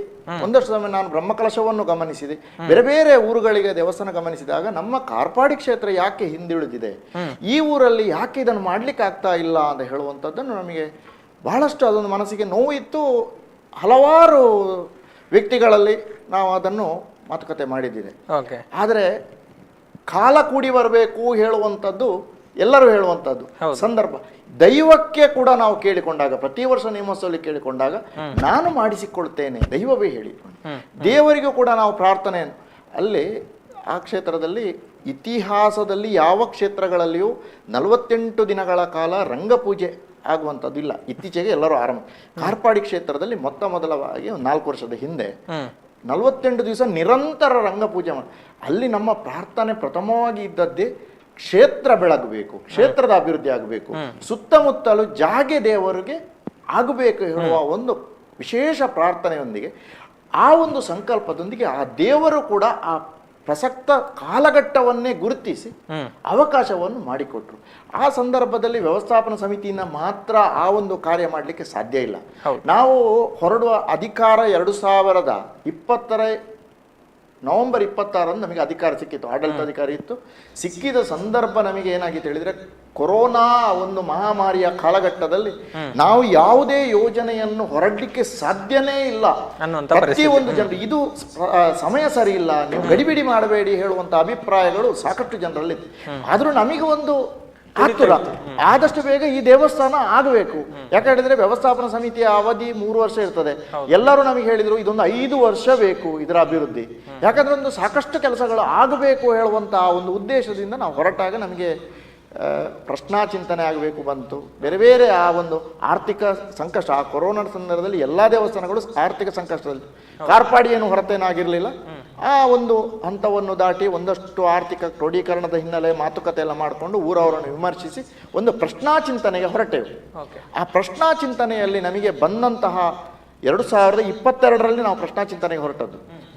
ಒಂದಷ್ಟು ಸಮಯ ನಾನು ಬ್ರಹ್ಮಕಲಶವನ್ನು ಗಮನಿಸಿದೆ, ಬೇರೆ ಬೇರೆ ಊರುಗಳಿಗೆ ದೇವಸ್ಥಾನ ಗಮನಿಸಿದಾಗ ನಮ್ಮ ಕಾರ್ಪಾಡಿ ಕ್ಷೇತ್ರ ಯಾಕೆ ಹಿಂದುಳಿದಿದೆ, ಈ ಊರಲ್ಲಿ ಯಾಕೆ ಇದನ್ನು ಮಾಡ್ಲಿಕ್ಕೆ ಆಗ್ತಾ ಇಲ್ಲ ಅಂತ ಹೇಳುವಂಥದ್ದನ್ನು ನಮಗೆ ಬಹಳಷ್ಟು ಅದೊಂದು ಮನಸ್ಸಿಗೆ ನೋವಿತ್ತು. ಹಲವಾರು ವ್ಯಕ್ತಿಗಳಲ್ಲಿ ನಾವು ಅದನ್ನು ಮಾತುಕತೆ ಮಾಡಿದ್ದೇವೆ. ಆದರೆ ಕಾಲ ಕೂಡಿ ಬರಬೇಕು ಹೇಳುವಂಥದ್ದು ಎಲ್ಲರೂ ಹೇಳುವಂಥದ್ದು ಸಂದರ್ಭ. ದೈವಕ್ಕೆ ಕೂಡ ನಾವು ಕೇಳಿಕೊಂಡಾಗ, ಪ್ರತಿ ವರ್ಷ ನೇಮೋತ್ಸವದಲ್ಲಿ ಕೇಳಿಕೊಂಡಾಗ ನಾನು ಮಾಡಿಸಿಕೊಳ್ತೇನೆ, ದೈವವೇ ಹೇಳಿ, ದೇವರಿಗೂ ಕೂಡ ನಾವು ಪ್ರಾರ್ಥನೆ. ಅಲ್ಲಿ ಆ ಕ್ಷೇತ್ರದಲ್ಲಿ ಇತಿಹಾಸದಲ್ಲಿ ಯಾವ ಕ್ಷೇತ್ರಗಳಲ್ಲಿಯೂ 48 ದಿನಗಳ ಕಾಲ ರಂಗಪೂಜೆ ಆಗುವಂಥದ್ದು ಇಲ್ಲ. ಇತ್ತೀಚೆಗೆ ಎಲ್ಲರೂ ಆರಂಭ. ಕಾರ್ಪಾಡಿ ಕ್ಷೇತ್ರದಲ್ಲಿ ಮೊದಲವಾಗಿ 4 ವರ್ಷದ ಹಿಂದೆ 48 ದಿವಸ ನಿರಂತರ ರಂಗಪೂಜೆ ಮಾಡಿ, ಅಲ್ಲಿ ನಮ್ಮ ಪ್ರಾರ್ಥನೆ ಪ್ರಥಮವಾಗಿ ಇದ್ದದ್ದೇ ಕ್ಷೇತ್ರ ಬೆಳಗಬೇಕು, ಕ್ಷೇತ್ರದ ಅಭಿವೃದ್ಧಿ ಆಗಬೇಕು, ಸುತ್ತಮುತ್ತಲು ಜಾಗೆ ದೇವರಿಗೆ ಆಗಬೇಕು ಹೇಳುವ ಒಂದು ವಿಶೇಷ ಪ್ರಾರ್ಥನೆಯೊಂದಿಗೆ, ಆ ಒಂದು ಸಂಕಲ್ಪದೊಂದಿಗೆ ಆ ದೇವರು ಕೂಡ ಆ ಪ್ರಸಕ್ತ ಕಾಲಘಟ್ಟವನ್ನೇ ಗುರುತಿಸಿ ಅವಕಾಶವನ್ನು ಮಾಡಿಕೊಟ್ರು. ಆ ಸಂದರ್ಭದಲ್ಲಿ ವ್ಯವಸ್ಥಾಪನಾ ಸಮಿತಿಯಿಂದ ಮಾತ್ರ ಆ ಒಂದು ಕಾರ್ಯ ಮಾಡಲಿಕ್ಕೆ ಸಾಧ್ಯ ಇಲ್ಲ. ನಾವು ಹೊರಡುವ ಅಧಿಕಾರ 2020 ನವೆಂಬರ್ 26 ನಮಗೆ ಅಧಿಕಾರ ಸಿಕ್ಕಿತ್ತು, ಆಡಳಿತಾಧಿಕಾರಿ ಇತ್ತು. ಸಿಕ್ಕಿದ ಸಂದರ್ಭ ನಮಗೆ ಏನಾಗಿತ್ತು ಹೇಳಿದ್ರೆ, ಕೊರೋನಾ ಒಂದು ಮಹಾಮಾರಿಯ ಕಾಲಘಟ್ಟದಲ್ಲಿ ನಾವು ಯಾವುದೇ ಯೋಜನೆಯನ್ನು ಹೊರಡಲಿಕ್ಕೆ ಸಾಧ್ಯನೇ ಇಲ್ಲ. ಪ್ರತಿಯೊಂದು ಜನರು ಇದು ಸಮಯ ಸರಿ ಇಲ್ಲ, ನೀವು ಗಡಿಬಿಡಿ ಮಾಡಬೇಡಿ ಹೇಳುವಂತ ಅಭಿಪ್ರಾಯಗಳು ಸಾಕಷ್ಟು ಜನರಲ್ಲಿ. ಆದ್ರೂ ನಮಗೆ ಒಂದು ಆತುರ ಆದಷ್ಟು ಬೇಗ ಈ ದೇವಸ್ಥಾನ ಆಗಬೇಕು. ಯಾಕಂದ್ರೆ ವ್ಯವಸ್ಥಾಪನಾ ಸಮಿತಿಯ ಅವಧಿ 3 ವರ್ಷ ಇರ್ತದೆ. ಎಲ್ಲರೂ ನಮಗೆ ಹೇಳಿದ್ರು ಇದೊಂದು 5 ವರ್ಷ ಬೇಕು ಇದರ ಅಭಿವೃದ್ಧಿ, ಯಾಕಂದ್ರೆ ಒಂದು ಸಾಕಷ್ಟು ಕೆಲಸಗಳು ಆಗಬೇಕು ಹೇಳುವಂತಹ ಒಂದು ಉದ್ದೇಶದಿಂದ ನಾವು ಹೊರಟಾಗ ನಮಗೆ ಪ್ರಶ್ನಾ ಚಿಂತನೆ ಆಗಬೇಕು ಬಂತು. ಬೇರೆ ಬೇರೆ ಆ ಒಂದು ಆರ್ಥಿಕ ಸಂಕಷ್ಟ, ಆ ಕೊರೋನಾ ಸಂದರ್ಭದಲ್ಲಿ ಎಲ್ಲ ದೇವಸ್ಥಾನಗಳು ಆರ್ಥಿಕ ಸಂಕಷ್ಟದಲ್ಲಿ, ಕಾರ್ಪಾಡಿ ಏನು ಹೊರತೇನಾಗಿರಲಿಲ್ಲ. ಆ ಒಂದು ಹಂತವನ್ನು ದಾಟಿ ಒಂದಷ್ಟು ಆರ್ಥಿಕ ಕ್ರೋಢೀಕರಣದ ಹಿನ್ನೆಲೆ ಮಾತುಕತೆ ಎಲ್ಲ ಮಾಡಿಕೊಂಡು ಊರವರನ್ನು ವಿಮರ್ಶಿಸಿ ಒಂದು ಪ್ರಶ್ನಾ ಚಿಂತನೆಗೆ ಹೊರಟೆವು. ಆ ಪ್ರಶ್ನಾ ಚಿಂತನೆಯಲ್ಲಿ ನಮಗೆ ಬಂದಂತಹ 2022ರಲ್ಲಿ ನಾವು ಪ್ರಶ್ನಾ ಚಿಂತನೆಗೆ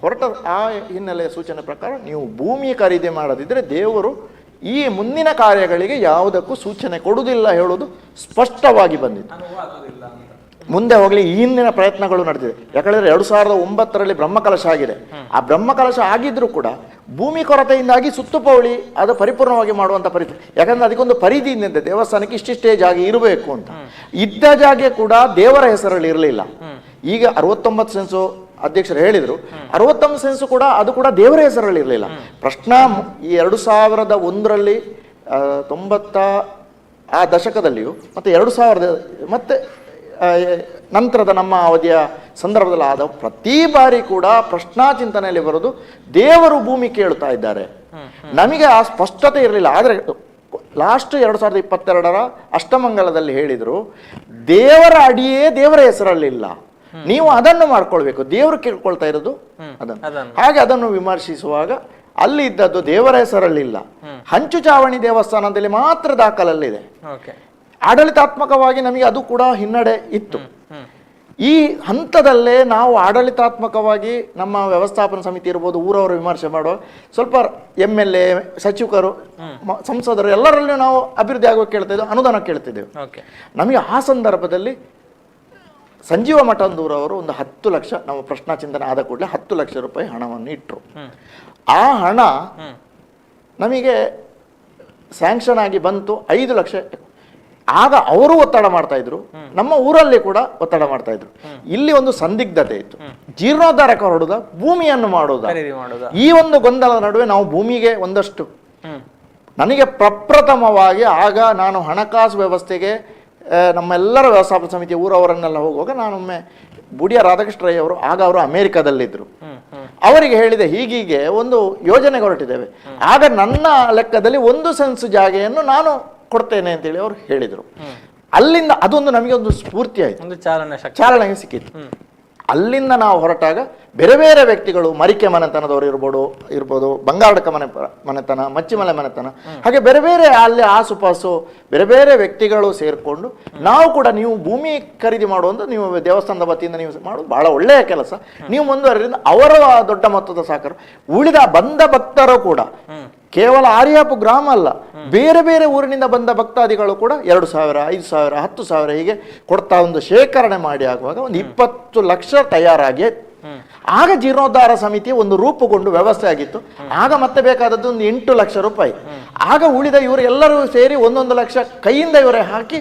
ಹೊರಟ ಆ ಹಿನ್ನೆಲೆಯ ಸೂಚನೆ ಪ್ರಕಾರ ನೀವು ಭೂಮಿ ಖರೀದಿ ಮಾಡದಿದ್ದರೆ ದೇವರು ಈ ಮುಂದಿನ ಕಾರ್ಯಗಳಿಗೆ ಯಾವುದಕ್ಕೂ ಸೂಚನೆ ಕೊಡುವುದಿಲ್ಲ ಹೇಳುವುದು ಸ್ಪಷ್ಟವಾಗಿ ಬಂದಿದೆ. ಮುಂದೆ ಹೋಗಲಿ ಈ ಹಿಂದಿನ ಪ್ರಯತ್ನಗಳು ನಡೆದಿದೆ. ಯಾಕಂದ್ರೆ 2009ರಲ್ಲಿ ಬ್ರಹ್ಮಕಲಶ ಆಗಿದೆ. ಆ ಬ್ರಹ್ಮಕಲಶ ಆಗಿದ್ರೂ ಕೂಡ ಭೂಮಿ ಕೊರತೆಯಿಂದಾಗಿ ಸುತ್ತುಪೌಳಿ ಅದು ಪರಿಪೂರ್ಣವಾಗಿ ಮಾಡುವಂತ ಪರಿಸ್ಥಿತಿ. ಯಾಕಂದ್ರೆ ಅದಕ್ಕೊಂದು ಪರಿಧಿ ಇದೆ, ದೇವಸ್ಥಾನಕ್ಕೆ ಇಷ್ಟಿಷ್ಟೇ ಜಾಗ ಇರಬೇಕು ಅಂತ. ಇದ್ದ ಜಾಗ ಕೂಡ ದೇವರ ಹೆಸರಲ್ಲಿ ಇರಲಿಲ್ಲ. ಈಗ 69 ಸೆನ್ಸು ಅಧ್ಯಕ್ಷರು ಹೇಳಿದ್ರು, 69 ಸೆನ್ಸು ಕೂಡ ಅದು ಕೂಡ ದೇವರ ಹೆಸರಲ್ಲಿ ಇರಲಿಲ್ಲ. ಪ್ರಶ್ನಾ ಈ 2001ರಲ್ಲಿ 90 ಆ ದಶಕದಲ್ಲಿಯೂ ಮತ್ತೆ 2000 ಮತ್ತೆ ನಂತರದ ನಮ್ಮ ಅವಧಿಯ ಸಂದರ್ಭದಲ್ಲಿ ಆದ ಪ್ರತಿ ಬಾರಿ ಕೂಡ ಪ್ರಶ್ನಾ ಚಿಂತನೆಯಲ್ಲಿ ಬರೋದು ದೇವರು ಭೂಮಿ ಕೇಳ್ತಾ ಇದ್ದಾರೆ. ನಮಗೆ ಆ ಸ್ಪಷ್ಟತೆ ಇರಲಿಲ್ಲ. ಆದರೆ ಲಾಸ್ಟ್ 2022ರ ಅಷ್ಟಮಂಗಲದಲ್ಲಿ ಹೇಳಿದ್ರು, ದೇವರ ಅಡಿಯೇ ದೇವರ ಹೆಸರಲ್ಲಿಲ್ಲ, ನೀವು ಅದನ್ನು ಮಾಡ್ಕೊಳ್ಬೇಕು, ದೇವರು ಕೇಳ್ಕೊಳ್ತಾ ಇರೋದು ಅದನ್ನು. ಹಾಗೆ ಅದನ್ನು ವಿಮರ್ಶಿಸುವಾಗ ಅಲ್ಲಿ ಇದ್ದದ್ದು ದೇವರ ಹೆಸರಲ್ಲಿಲ್ಲ, ಹಂಚು ಚಾವಣಿ ದೇವಸ್ಥಾನದಲ್ಲಿ ಮಾತ್ರ ದಾಖಲಲ್ಲಿದೆ. ಆಡಳಿತಾತ್ಮಕವಾಗಿ ನಮಗೆ ಅದು ಕೂಡ ಹಿನ್ನಡೆ ಇತ್ತು. ಈ ಹಂತದಲ್ಲೇ ನಾವು ಆಡಳಿತಾತ್ಮಕವಾಗಿ ನಮ್ಮ ವ್ಯವಸ್ಥಾಪನಾ ಸಮಿತಿ ಇರ್ಬೋದು, ಊರವರು ವಿಮರ್ಶೆ ಮಾಡುವ ಸ್ವಲ್ಪ MLA, ಸಚಿವರು, ಸಂಸದರು ಎಲ್ಲರಲ್ಲೂ ನಾವು ಅಭಿವೃದ್ಧಿ ಆಗುವ ಕೇಳ್ತಿದ್ದೆವು, ಅನುದಾನ ಕೇಳ್ತಿದ್ದೆವು. ನಮಗೆ ಆ ಸಂದರ್ಭದಲ್ಲಿ ಸಂಜೀವ ಮಠಂದೂರವರು ಒಂದು 10 ಲಕ್ಷ, ನಮ್ಮ ಪ್ರಶ್ನಾ ಚಿಂತನೆ ಆದ ಕೂಡಲೇ 10 ಲಕ್ಷ ರೂಪಾಯಿ ಹಣವನ್ನು ಇಟ್ಟರು. ಆ ಹಣ ನಮಗೆ ಸ್ಯಾಂಕ್ಷನ್ ಆಗಿ ಬಂತು 5 ಲಕ್ಷ. ಆಗ ಅವರು ಒತ್ತಡ ಮಾಡ್ತಾ ಇದ್ರು, ನಮ್ಮ ಊರಲ್ಲಿ ಕೂಡ ಒತ್ತಡ ಮಾಡ್ತಾ ಇದ್ರು. ಇಲ್ಲಿ ಒಂದು ಸಂದಿಗ್ಧತೆ ಇತ್ತು, ಜೀರ್ಣೋದ್ಧಾರಕ್ಕೆ ಹೊರಡುದ ಭೂಮಿಯನ್ನು ಮಾಡುವುದ, ಈ ಒಂದು ಗೊಂದಲದ ನಡುವೆ ನಾವು ಭೂಮಿಗೆ ಒಂದಷ್ಟು, ನನಗೆ ಪ್ರಪ್ರಥಮವಾಗಿ ಆಗ ನಾನು ಹಣಕಾಸು ವ್ಯವಸ್ಥೆಗೆ ನಮ್ಮೆಲ್ಲರ ವ್ಯವಸ್ಥಾಪನಾ ಸಮಿತಿ ಊರವರನ್ನೆಲ್ಲ ಹೋಗುವಾಗ ನಾನೊಮ್ಮೆ ಬುಡಿಯ ರಾಧಾಕೃಷ್ಣ ರೈ ಅವರು, ಆಗ ಅವರು ಅಮೆರಿಕದಲ್ಲಿದ್ದರು, ಅವರಿಗೆ ಹೇಳಿದೆ ಹೀಗೀಗೆ ಒಂದು ಯೋಜನೆಗೆ ಹೊರಟಿದ್ದೇವೆ, ಆಗ ನನ್ನ ಲೆಕ್ಕದಲ್ಲಿ 1 ಸೆನ್ಸ್ ಜಾಗೆಯನ್ನು ನಾನು ಕೊಡ್ತೇನೆ ಅಂತೇಳಿ ಅವರು ಹೇಳಿದರು. ಅಲ್ಲಿಂದ ಅದೊಂದು ನಮಗೆ ಒಂದು ಸ್ಫೂರ್ತಿ ಆಯಿತು, ಚಾಲನೆ ಸಿಕ್ಕಿತ್ತು. ಅಲ್ಲಿಂದ ನಾವು ಹೊರಟಾಗ ಬೇರೆ ಬೇರೆ ವ್ಯಕ್ತಿಗಳು, ಮರಿಕೆ ಮನೆತನದವರು ಇರ್ಬೋದು, ಬಂಗಾರಡ್ಕ ಮನೆತನ, ಮಚ್ಚಿಮಲೆ ಮನೆತನ, ಹಾಗೆ ಬೇರೆ ಬೇರೆ ಅಲ್ಲಿ ಆಸುಪಾಸು ಬೇರೆ ಬೇರೆ ವ್ಯಕ್ತಿಗಳು ಸೇರಿಕೊಂಡು ನಾವು ಕೂಡ ನೀವು ಭೂಮಿ ಖರೀದಿ ಮಾಡುವಂತ, ನೀವು ದೇವಸ್ಥಾನದ ವತಿಯಿಂದ ನೀವು ಮಾಡೋದು ಬಹಳ ಒಳ್ಳೆಯ ಕೆಲಸ, ನೀವು ಮುಂದುವರೆದಿಂದ ಅವರ ದೊಡ್ಡ ಮೊತ್ತದ ಸಹಕಾರ, ಉಳಿದ ಬಂದ ಭಕ್ತರು ಕೂಡ ಕೇವಲ ಆರ್ಯಾಪು ಗ್ರಾಮ ಅಲ್ಲ, ಬೇರೆ ಬೇರೆ ಊರಿನಿಂದ ಬಂದ ಭಕ್ತಾದಿಗಳು ಕೂಡ 2,000, 5,000, 10,000 ಹೀಗೆ ಕೊಡ್ತಾ ಒಂದು ಶೇಖರಣೆ ಮಾಡಿ ಆಗುವಾಗ ಒಂದು 20 ಲಕ್ಷ ತಯಾರಾಗಿ, ಆಗ ಜೀರ್ಣೋದ್ಧಾರ ಸಮಿತಿ ಒಂದು ರೂಪುಗೊಂಡು ವ್ಯವಸ್ಥೆ ಆಗಿತ್ತು. ಆಗ ಮತ್ತೆ ಬೇಕಾದದ್ದು ಒಂದು 8 ಲಕ್ಷ ರೂಪಾಯಿ. ಆಗ ಉಳಿದ ಇವರು ಎಲ್ಲರೂ ಸೇರಿ 1 ಲಕ್ಷ ಕೈಯಿಂದ ಇವರೇ ಹಾಕಿ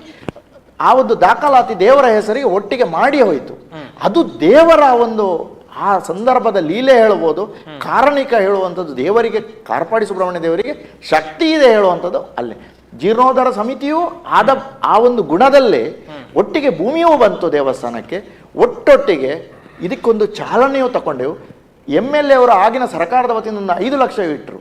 ಆ ಒಂದು ದಾಖಲಾತಿ ದೇವರ ಹೆಸರಿಗೆ ಒಟ್ಟಿಗೆ ಮಾಡಿ ಹೋಯಿತು. ಅದು ದೇವರ ಒಂದು ಆ ಸಂದರ್ಭದ ಲೀಲೆ ಹೇಳ್ಬೋದು, ಕಾರಣಿಕ ಹೇಳುವಂಥದ್ದು ದೇವರಿಗೆ, ಕಾರ್ಪಾಡಿ ಸುಬ್ರಹ್ಮಣ್ಯ ದೇವರಿಗೆ ಶಕ್ತಿ ಇದೆ ಹೇಳುವಂಥದ್ದು ಅಲ್ಲಿ. ಜೀರ್ಣೋದ್ಧಾರ ಸಮಿತಿಯು ಆದ ಆ ಒಂದು ಗುಣದಲ್ಲೇ ಒಟ್ಟಿಗೆ ಭೂಮಿಯೂ ಬಂತು ದೇವಸ್ಥಾನಕ್ಕೆ, ಒಟ್ಟೊಟ್ಟಿಗೆ ಇದಕ್ಕೊಂದು ಚಾಲನೆಯೂ ತಗೊಂಡೆವು. MLA ಅವರು ಆಗಿನ ಸರ್ಕಾರದ ವತಿಯಿಂದ ಒಂದು 5 ಲಕ್ಷ ಇಟ್ಟರು.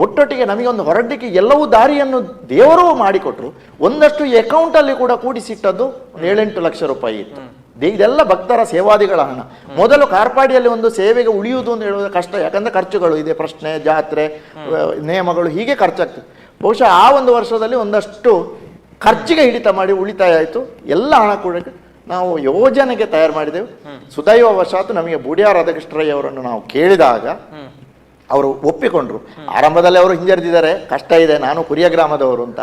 ಒಟ್ಟೊಟ್ಟಿಗೆ ನಮಗೆ ಒಂದು ಹೊರಡಲಿಕ್ಕೆ ಎಲ್ಲವೂ ದಾರಿಯನ್ನು ದೇವರೂ ಮಾಡಿಕೊಟ್ರು. ಒಂದಷ್ಟು ಅಕೌಂಟಲ್ಲಿ ಕೂಡ ಕೂಡಿಸಿಟ್ಟದ್ದು 7-8 ಲಕ್ಷ ರೂಪಾಯಿ ಇತ್ತು. ಇದೆಲ್ಲ ಭಕ್ತರ ಸೇವಾದಿಗಳ ಹಣ. ಮೊದಲು ಕಾರ್ಪಾಡಿಯಲ್ಲಿ ಒಂದು ಸೇವೆಗೆ ಉಳಿಯುವುದು ಅಂತ ಹೇಳುವುದು ಕಷ್ಟ, ಯಾಕಂದ್ರೆ ಖರ್ಚುಗಳು ಇದೆ, ಪ್ರಶ್ನೆ, ಜಾತ್ರೆ, ನೇಮಗಳು, ಹೀಗೆ ಖರ್ಚಾಗ್ತದೆ. ಬಹುಶಃ ಆ ಒಂದು ವರ್ಷದಲ್ಲಿ ಒಂದಷ್ಟು ಖರ್ಚಿಗೆ ಹಿಡಿತ ಮಾಡಿ ಉಳಿತಾಯ ಆಯಿತು. ಎಲ್ಲ ಹಣ ಕೂಡ ನಾವು ಯೋಜನೆಗೆ ತಯಾರು ಮಾಡಿದೆವು. ಸುದೈವವಶಾತ್ ನಮಗೆ ಬುಡಿಯ ರಾಧಾಕೃಷ್ಣ ರೈ ಅವರನ್ನು ನಾವು ಕೇಳಿದಾಗ ಅವರು ಒಪ್ಪಿಕೊಂಡ್ರು. ಆರಂಭದಲ್ಲಿ ಅವರು ಹಿಂಜರಿದಿದ್ದಾರೆ, ಕಷ್ಟ ಇದೆ, ನಾನು ಕುರಿಯ ಗ್ರಾಮದವರು ಅಂತ.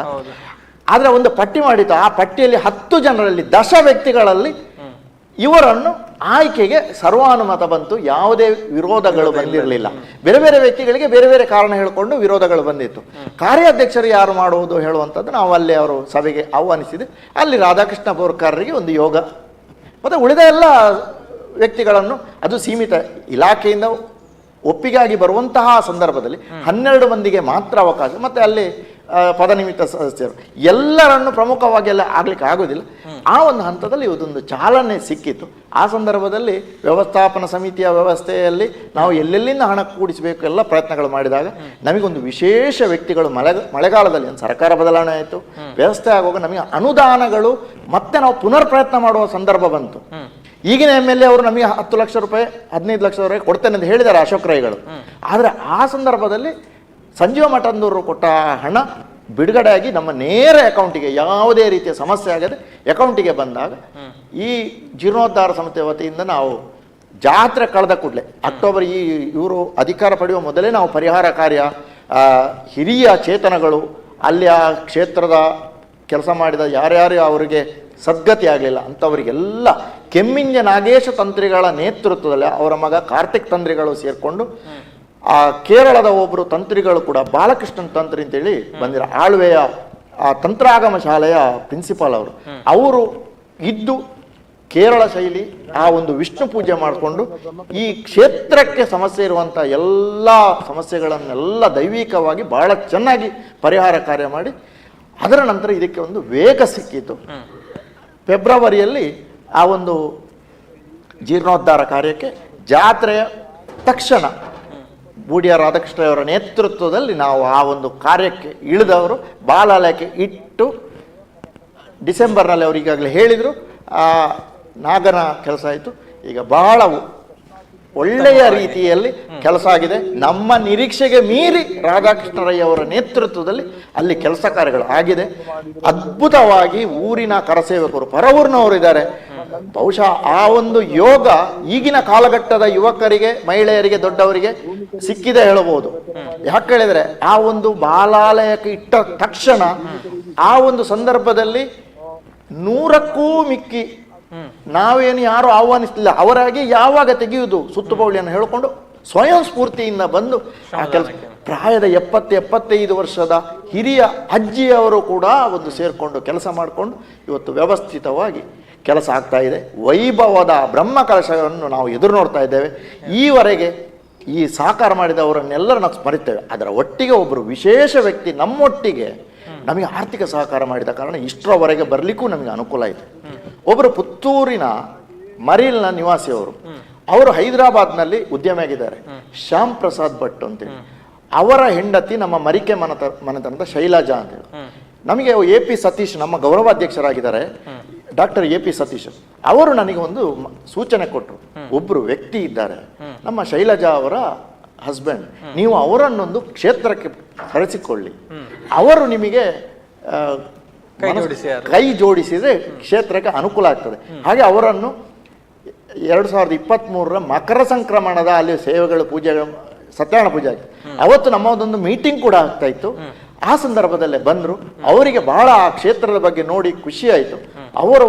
ಆದ್ರೆ ಒಂದು ಪಟ್ಟಿ ಮಾಡಿತ್ತು, ಆ ಪಟ್ಟಿಯಲ್ಲಿ 10 ಜನರಲ್ಲಿ 10 ವ್ಯಕ್ತಿಗಳಲ್ಲಿ ಇವರನ್ನು ಆಯ್ಕೆಗೆ ಸರ್ವಾನುಮತ ಬಂತು, ಯಾವುದೇ ವಿರೋಧಗಳು ಬಂದಿರಲಿಲ್ಲ. ಬೇರೆ ಬೇರೆ ವ್ಯಕ್ತಿಗಳಿಗೆ ಬೇರೆ ಬೇರೆ ಕಾರಣ ಹೇಳಿಕೊಂಡು ವಿರೋಧಗಳು ಬಂದಿತ್ತು. ಕಾರ್ಯಾಧ್ಯಕ್ಷರು ಯಾರು ಮಾಡುವುದು ಹೇಳುವಂಥದ್ದು ನಾವು ಅಲ್ಲಿ ಅವರು ಸಭೆಗೆ ಆಹ್ವಾನಿಸಿದೆ. ಅಲ್ಲಿ ರಾಧಾಕೃಷ್ಣ ಬೋರ್ಕರ್ರಿಗೆ ಒಂದು ಯೋಗ, ಮತ್ತು ಉಳಿದ ಎಲ್ಲ ವ್ಯಕ್ತಿಗಳನ್ನು, ಅದು ಸೀಮಿತ ಇಲಾಖೆಯಿಂದ ಒಪ್ಪಿಗಾಗಿ ಬರುವಂತಹ ಸಂದರ್ಭದಲ್ಲಿ 12 ಮಂದಿಗೆ ಮಾತ್ರ ಅವಕಾಶ. ಮತ್ತು ಅಲ್ಲಿ ಪದನಿಮಿತ್ತ ಸದಸ್ಯರು ಎಲ್ಲರನ್ನು ಪ್ರಮುಖವಾಗಿ ಎಲ್ಲ ಆಗ್ಲಿಕ್ಕೆ ಆಗೋದಿಲ್ಲ. ಆ ಒಂದು ಹಂತದಲ್ಲಿ ಇದೊಂದು ಚಾಲನೆ ಸಿಕ್ಕಿತ್ತು. ಆ ಸಂದರ್ಭದಲ್ಲಿ ವ್ಯವಸ್ಥಾಪನಾ ಸಮಿತಿಯ ವ್ಯವಸ್ಥೆಯಲ್ಲಿ ನಾವು ಎಲ್ಲೆಲ್ಲಿಂದ ಹಣ ಕೂಡಿಸಬೇಕು ಎಲ್ಲ ಪ್ರಯತ್ನಗಳು ಮಾಡಿದಾಗ ನಮಗೊಂದು ವಿಶೇಷ ವ್ಯಕ್ತಿಗಳು ಮಳೆಗಾಲದಲ್ಲಿ ಸರ್ಕಾರ ಬದಲಾವಣೆ ಆಯಿತು, ವ್ಯವಸ್ಥೆ ಆಗುವಾಗ ನಮಗೆ ಅನುದಾನಗಳು ಮತ್ತೆ ನಾವು ಪುನರ್ ಪ್ರಯತ್ನ ಮಾಡುವ ಸಂದರ್ಭ ಬಂತು. ಈಗಿನ MLA ಅವರು ನಮಗೆ 10 ಲಕ್ಷ ರೂಪಾಯಿ 15 ಲಕ್ಷ ರೂಪಾಯಿ ಕೊಡ್ತೇನೆ ಅಂತ ಹೇಳಿದ್ದಾರೆ ಅಶೋಕ್ ರೈಗಳು. ಆದರೆ ಆ ಸಂದರ್ಭದಲ್ಲಿ ಸಂಜೀವ ಮಠಂದೂರು ಕೊಟ್ಟ ಹಣ ಬಿಡುಗಡೆಯಾಗಿ ನಮ್ಮ ನೇರ ಅಕೌಂಟಿಗೆ ಯಾವುದೇ ರೀತಿಯ ಸಮಸ್ಯೆ ಆಗದೆ ಅಕೌಂಟಿಗೆ ಬಂದಾಗ ಈ ಜೀರ್ಣೋದ್ಧಾರ ಸಮಿತಿಯ ವತಿಯಿಂದ ನಾವು ಜಾತ್ರೆ ಕಳೆದ ಕೂಡಲೇ ಅಕ್ಟೋಬರ್ ಇವರು ಅಧಿಕಾರ ಪಡೆಯುವ ಮೊದಲೇ ನಾವು ಪರಿಹಾರ ಕಾರ್ಯ ಹಿರಿಯ ಚೇತನಗಳು ಅಲ್ಲಿ ಆ ಕ್ಷೇತ್ರದ ಕೆಲಸ ಮಾಡಿದ ಯಾರ್ಯಾರು ಅವರಿಗೆ ಸದ್ಗತಿ ಆಗಲಿಲ್ಲ ಅಂಥವರಿಗೆಲ್ಲ ಕೆಮ್ಮಿಂಜ ನಾಗೇಶ ತಂತ್ರಿಗಳ ನೇತೃತ್ವದಲ್ಲಿ ಅವರ ಮಗ ಕಾರ್ತಿಕ್ ತಂತ್ರಿಗಳು ಸೇರಿಕೊಂಡು ಆ ಕೇರಳದ ಒಬ್ಬರು ತಂತ್ರಿಗಳು ಕೂಡ ಬಾಲಕೃಷ್ಣನ್ ತಂತ್ರಿ ಅಂತೇಳಿ ಬಂದಿರ ಆಳ್ವೆಯ ಆ ತಂತ್ರಾಗಮ ಶಾಲೆಯ ಪ್ರಿನ್ಸಿಪಾಲ್ ಅವರು ಇದ್ದು ಕೇರಳ ಶೈಲಿ ಆ ಒಂದು ವಿಷ್ಣು ಪೂಜೆ ಮಾಡಿಕೊಂಡು ಈ ಕ್ಷೇತ್ರಕ್ಕೆ ಸಮಸ್ಯೆ ಇರುವಂಥ ಎಲ್ಲ ಸಮಸ್ಯೆಗಳನ್ನೆಲ್ಲ ದೈವಿಕವಾಗಿ ಬಹಳ ಚೆನ್ನಾಗಿ ಪರಿಹಾರ ಕಾರ್ಯ ಮಾಡಿ ಅದರ ನಂತರ ಇದಕ್ಕೆ ಒಂದು ವೇಗ ಸಿಕ್ಕಿತು. ಫೆಬ್ರವರಿಯಲ್ಲಿ ಆ ಒಂದು ಜೀರ್ಣೋದ್ಧಾರ ಕಾರ್ಯಕ್ಕೆ ಜಾತ್ರೆಯ ತಕ್ಷಣ ಬೂಡಿಯ ರಾಧಾಕೃಷ್ಣಯವರ ನೇತೃತ್ವದಲ್ಲಿ ನಾವು ಆ ಒಂದು ಕಾರ್ಯಕ್ಕೆ ಇಳಿದವರು ಬಾಲಾಲಯಕ್ಕೆ ಇಟ್ಟು ಡಿಸೆಂಬರ್ನಲ್ಲಿ ಅವರು ಈಗಾಗಲೇ ಹೇಳಿದರು ಆ ನಾಗನ ಕೆಲಸ ಆಯಿತು. ಈಗ ಬಹಳ ಒಳ್ಳೆಯ ರೀತಿಯಲ್ಲಿ ಕೆಲಸ ಆಗಿದೆ. ನಮ್ಮ ನಿರೀಕ್ಷೆಗೆ ಮೀರಿ ರಾಧಾಕೃಷ್ಣರಯ್ಯವರ ನೇತೃತ್ವದಲ್ಲಿ ಅಲ್ಲಿ ಕೆಲಸ ಕಾರ್ಯಗಳು ಆಗಿದೆ. ಅದ್ಭುತವಾಗಿ ಊರಿನ ಕರಸೇವಕರು ಪರವೂರಿನವರು ಇದ್ದಾರೆ. ಬಹುಶಃ ಆ ಒಂದು ಯೋಗ ಈಗಿನ ಕಾಲಘಟ್ಟದ ಯುವಕರಿಗೆ, ಮಹಿಳೆಯರಿಗೆ, ದೊಡ್ಡವರಿಗೆ ಸಿಕ್ಕಿದೆ ಹೇಳಬಹುದು. ಯಾಕೆ ಹೇಳಿದ್ರೆ ಆ ಒಂದು ಬಾಲಾಲಯಕ್ಕೆ ಇಟ್ಟ ತಕ್ಷಣ ಆ ಒಂದು ಸಂದರ್ಭದಲ್ಲಿ 100ಕ್ಕೂ ಮಿಕ್ಕಿ ನಾವೇನು ಯಾರು ಆಹ್ವಾನಿಸಲಿಲ್ಲ, ಅವರಾಗಿ ಯಾವಾಗ ತೆಗೆಯುವುದು ಸುತ್ತುಬೌಳಿಯನ್ನು ಹೇಳಿಕೊಂಡು ಸ್ವಯಂ ಸ್ಫೂರ್ತಿಯಿಂದ ಬಂದು ಆ ಕೆಲಸ ಪ್ರಾಯದ 70-75 ವರ್ಷದ ಹಿರಿಯ ಅಜ್ಜಿಯವರು ಕೂಡ ಒಂದು ಸೇರಿಕೊಂಡು ಕೆಲಸ ಮಾಡಿಕೊಂಡು ಇವತ್ತು ವ್ಯವಸ್ಥಿತವಾಗಿ ಕೆಲಸ ಆಗ್ತಾ ಇದೆ. ವೈಭವದ ಬ್ರಹ್ಮ ಕಲಶವನ್ನು ನಾವು ಎದುರು ನೋಡ್ತಾ ಇದ್ದೇವೆ. ಈವರೆಗೆ ಈ ಸಾಕಾರ ಮಾಡಿದವರನ್ನೆಲ್ಲರೂ ನಾವು ಸ್ಮರಿತೇವೆ. ಅದರ ಒಟ್ಟಿಗೆ ಒಬ್ಬರು ವಿಶೇಷ ವ್ಯಕ್ತಿ ನಮ್ಮೊಟ್ಟಿಗೆ ನಮಗೆ ಆರ್ಥಿಕ ಸಹಕಾರ ಮಾಡಿದ ಕಾರಣ ಇಷ್ಟರವರೆಗೆ ಬರಲಿಕ್ಕೂ ನಮಗೆ ಅನುಕೂಲ ಆಯಿತು. ಒಬ್ಬರು ಪುತ್ತೂರಿನ ಮರೀಲ್ನ ನಿವಾಸಿಯವರು, ಅವರು ಹೈದರಾಬಾದ್ನಲ್ಲಿ ಉದ್ಯಮಿಯಾಗಿದ್ದಾರೆ, ಶ್ಯಾಮ್ ಪ್ರಸಾದ್ ಭಟ್ ಅಂತೇಳಿ. ಅವರ ಹೆಂಡತಿ ನಮ್ಮ ಮರಿಕೆ ಮನೆತನದ ಶೈಲಜಾ ಅಂತೇಳಿ. ನಮಗೆ AP ಸತೀಶ್ ನಮ್ಮ ಗೌರವಾಧ್ಯಕ್ಷರಾಗಿದ್ದಾರೆ, ಡಾಕ್ಟರ್ AP ಸತೀಶ್ ಅವರು ನನಗೆ ಒಂದು ಸೂಚನೆ ಕೊಟ್ಟರು. ಒಬ್ಬರು ವ್ಯಕ್ತಿ ಇದ್ದಾರೆ ನಮ್ಮ ಶೈಲಜಾ ಅವರ ಹಸ್ಬೆಂಡ್, ನೀವು ಅವರನ್ನೊಂದು ಕ್ಷೇತ್ರಕ್ಕೆ ಕರೆಸಿಕೊಳ್ಳಿ, ಅವರು ನಿಮಗೆ ಕೈ ಜೋಡಿಸಿದ್ರೆ ಕ್ಷೇತ್ರಕ್ಕೆ ಅನುಕೂಲ ಆಗ್ತದೆ. ಹಾಗೆ ಅವರನ್ನು 2023ರ ಮಕರ ಸಂಕ್ರಮಣದ ಅಲ್ಲಿ ಸೇವೆಗಳು ಪೂಜೆಗಳು ಸತ್ಯನಾರಾಯಣ ಪೂಜೆ ಆಗಿದೆ. ಅವತ್ತು ನಮ್ಮದೊಂದು ಮೀಟಿಂಗ್ ಕೂಡ ಆಗ್ತಾ ಇತ್ತು. ಆ ಸಂದರ್ಭದಲ್ಲೇ ಬಂದರು. ಅವರಿಗೆ ಬಹಳ ಆ ಕ್ಷೇತ್ರದ ಬಗ್ಗೆ ನೋಡಿ ಖುಷಿ ಆಯಿತು. ಅವರು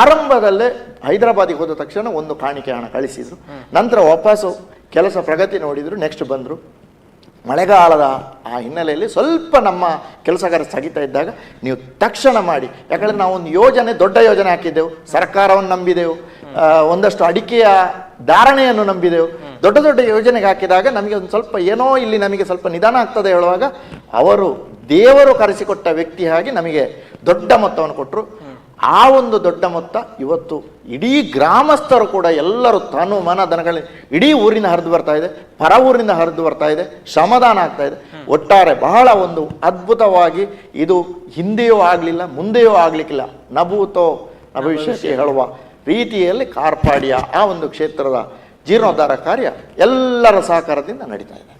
ಆರಂಭದಲ್ಲೇ ಹೈದರಾಬಾದಿಗೆ ಹೋದ ತಕ್ಷಣ ಒಂದು ಕಾಣಿಕೆ ಹಣ ಕಳಿಸಿದ್ರು. ನಂತರ ವಾಪಸ್ಸು ಕೆಲಸ ಪ್ರಗತಿ ನೋಡಿದ್ರು. ನೆಕ್ಸ್ಟ್ ಬಂದರು. ಮಳೆಗಾಲದ ಆ ಹಿನ್ನೆಲೆಯಲ್ಲಿ ಸ್ವಲ್ಪ ನಮ್ಮ ಕೆಲಸಗಾರ ಸ್ಥಗಿತ ಇದ್ದಾಗ ನೀವು ತಕ್ಷಣ ಮಾಡಿ, ಯಾಕಂದರೆ ನಾವು ಒಂದು ಯೋಜನೆ, ದೊಡ್ಡ ಯೋಜನೆ ಹಾಕಿದ್ದೆವು, ಸರ್ಕಾರವನ್ನು ನಂಬಿದೆವು, ಒಂದಷ್ಟು ಅಡಿಕೆಯ ಧಾರಣೆಯನ್ನು ನಂಬಿದೆವು. ದೊಡ್ಡ ದೊಡ್ಡ ಯೋಜನೆಗೆ ಹಾಕಿದಾಗ ನಮಗೆ ಒಂದು ಸ್ವಲ್ಪ ಏನೋ ಇಲ್ಲಿ ನಮಗೆ ಸ್ವಲ್ಪ ನಿಧಾನ ಆಗ್ತದೆ ಹೇಳುವಾಗ ಅವರು ದೇವರು ಕರೆಸಿಕೊಟ್ಟ ವ್ಯಕ್ತಿ ಹಾಗೆ ನಮಗೆ ದೊಡ್ಡ ಮೊತ್ತವನ್ನು ಕೊಟ್ಟರು. ಆ ಒಂದು ದೊಡ್ಡ ಮೊತ್ತ ಇವತ್ತು ಇಡೀ ಗ್ರಾಮಸ್ಥರು ಕೂಡ ಎಲ್ಲರೂ ತನು ಮನ ದನಗಳ ಇಡೀ ಊರಿನ ಹರಿದು ಬರ್ತಾ ಇದೆ, ಪರ ಊರಿನಿಂದ ಹರಿದು ಬರ್ತಾ ಇದೆ, ಶ್ರಮದಾನ ಆಗ್ತಾ ಇದೆ. ಒಟ್ಟಾರೆ ಬಹಳ ಒಂದು ಅದ್ಭುತವಾಗಿ ಇದು ಹಿಂದೆಯೂ ಆಗಲಿಲ್ಲ, ಮುಂದೆಯೂ ಆಗಲಿಕ್ಕಿಲ್ಲ, ನಭೂತೋ ಭವಿಷ್ಯಕ್ಕೆ ಹೇಳುವ ರೀತಿಯಲ್ಲಿ ಕಾರ್ಪಾಡಿಯ ಆ ಒಂದು ಕ್ಷೇತ್ರದ ಜೀರ್ಣೋದ್ಧಾರ ಕಾರ್ಯ ಎಲ್ಲರ ಸಹಕಾರದಿಂದ ನಡೀತಾ ಇದೆ.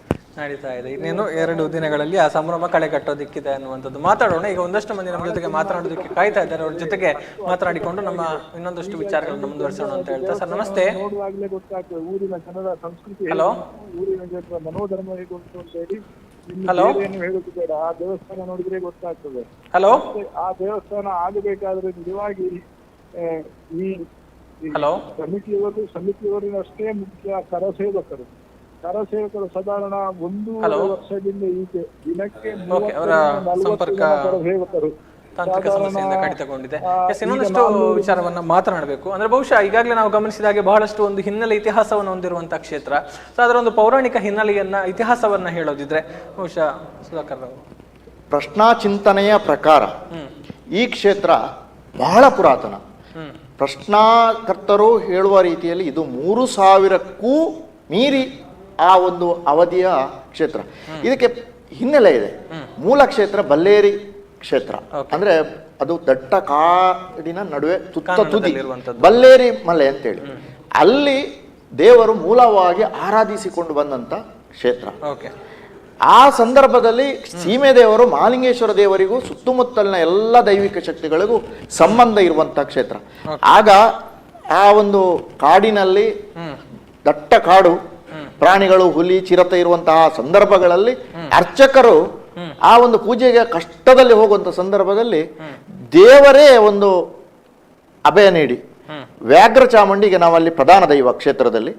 ಇನ್ನೇನು 2 ದಿನಗಳಲ್ಲಿ ಆ ಸಂಭ್ರಮ ಕಳೆ ಕಟ್ಟೋದಿಕ್ಕಿದೆ ಅನ್ನುವಂಥದ್ದು ಮಾತಾಡೋಣ. ಈಗ ಒಂದಷ್ಟು ಮಂದಿ ನಮ್ಮ ಜೊತೆಗೆ ಮಾತನಾಡೋದಕ್ಕೆ ಕಾಯ್ತಾ ಇದ್ದಾರೆ. ಅವ್ರ ಜೊತೆಗೆ ಮಾತನಾಡಿಕೊಂಡು ನಮ್ಮ ಇನ್ನೊಂದಷ್ಟು ವಿಚಾರಗಳನ್ನು ಮುಂದುವರಿಸೋಣ ಅಂತ ಹೇಳ್ತಾ. ಸರ್ ನಮಸ್ತೆ. ಊರಿನ ಜನರ ಸಂಸ್ಕೃತಿ, ಹಲೋ, ಊರಿನ ಜನರ ಮನೋಧರ್ಮ ಹೇಗೆ ಉಂಟು ಅಂತ ಹೇಳಿ ಹಲೋ ಹೇಳುದು ಬೇಡ. ಆ ದೇವಸ್ಥಾನ ನೋಡಿದ್ರೆ ಗೊತ್ತಾಗ್ತದೆ. ಹಲೋ, ಆ ದೇವಸ್ಥಾನ ಆಗಬೇಕಾದ್ರೆ ನಿಜವಾಗಿ ಈ ಹಲೋ ಸಮಿತಿಯವರಷ್ಟೇ ಮುಖ್ಯ. ಕರಸೇವಕರು ಸಾಧಾರಣ 1 ವರ್ಷದಿಂದ ಈಚೆ ದಿನಕ್ಕೆ 30-40 ಕರಸೇವಕರು ತಾಂತ್ರಿಕ ಸಮಸ್ಯೆಯಿಂದ ಕಡಿತಗೊಂಡಿದೆ. ಇನ್ನೊಂದಷ್ಟು ವಿಚಾರವನ್ನ ಮಾತನಾಡಬೇಕು. ಅಂದ್ರೆ ಬಹುಶಃ ಈಗಾಗಲೇ ನಾವು ಗಮನಿಸಿದಾಗೆ ಬಹಳಷ್ಟು ಒಂದು ಹಿನ್ನೆಲೆ ಇತಿಹಾಸವನ್ನು ಹೊಂದಿರುವಂತಹ ಕ್ಷೇತ್ರ. ಸೊ ಅದರ ಒಂದು ಪೌರಾಣಿಕ ಹಿನ್ನೆಲೆಯನ್ನ, ಇತಿಹಾಸವನ್ನ ಹೇಳೋದಿದ್ರೆ ಬಹುಶಃ ಸುಧಾಕರ್ ರಾವ್. ಪ್ರಶ್ನಾಚಿಂತನೆಯ ಪ್ರಕಾರ ಈ ಕ್ಷೇತ್ರ ಬಹಳ ಪುರಾತನ. ಪ್ರಶ್ನಾಕರ್ತರು ಹೇಳುವ ರೀತಿಯಲ್ಲಿ ಇದು 3000ಕ್ಕೂ ಮೀರಿ ಆ ಒಂದು ಅವಧಿಯ ಕ್ಷೇತ್ರ. ಇದಕ್ಕೆ ಹಿನ್ನೆಲೆ ಇದೆ. ಮೂಲ ಕ್ಷೇತ್ರ ಬಲ್ಲೇರಿ ಕ್ಷೇತ್ರ, ಅಂದ್ರೆ ಅದು ದಟ್ಟ ಕಾಡಿನ ನಡುವೆ ತುತ್ತ ತುದಿ ಬಲ್ಲೇರಿ ಮಲೆ ಅಂತೇಳಿ, ಅಲ್ಲಿ ದೇವರು ಮೂಲವಾಗಿ ಆರಾಧಿಸಿಕೊಂಡು ಬಂದಂತ ಕ್ಷೇತ್ರ. ಆ ಸಂದರ್ಭದಲ್ಲಿ ಸೀಮೆ ದೇವರು ಮಹಾಲಿಂಗೇಶ್ವರ ದೇವರಿಗೂ ಸುತ್ತಮುತ್ತಲಿನ ಎಲ್ಲ ದೈವಿಕ ಶಕ್ತಿಗಳಿಗೂ ಸಂಬಂಧ ಇರುವಂತಹ ಕ್ಷೇತ್ರ. ಆಗ ಆ ಒಂದು ಕಾಡಿನಲ್ಲಿ ದಟ್ಟ ಕಾಡು, ಪ್ರಾಣಿಗಳು, ಹುಲಿ, ಚಿರತೆ ಇರುವಂತಹ ಸಂದರ್ಭಗಳಲ್ಲಿ ಅರ್ಚಕರು ಆ ಒಂದು ಪೂಜೆಗೆ ಕಷ್ಟದಲ್ಲಿ ಹೋಗುವಂತ ಸಂದರ್ಭದಲ್ಲಿ ದೇವರೇ ಒಂದು ಅಭಯ ನೀಡಿ, ವ್ಯಾಘ್ರ ಚಾಮುಂಡಿಗೆ ನಾವಲ್ಲಿ ಪ್ರಧಾನ ದೈವ ಕ್ಷೇತ್ರದಲ್ಲಿ,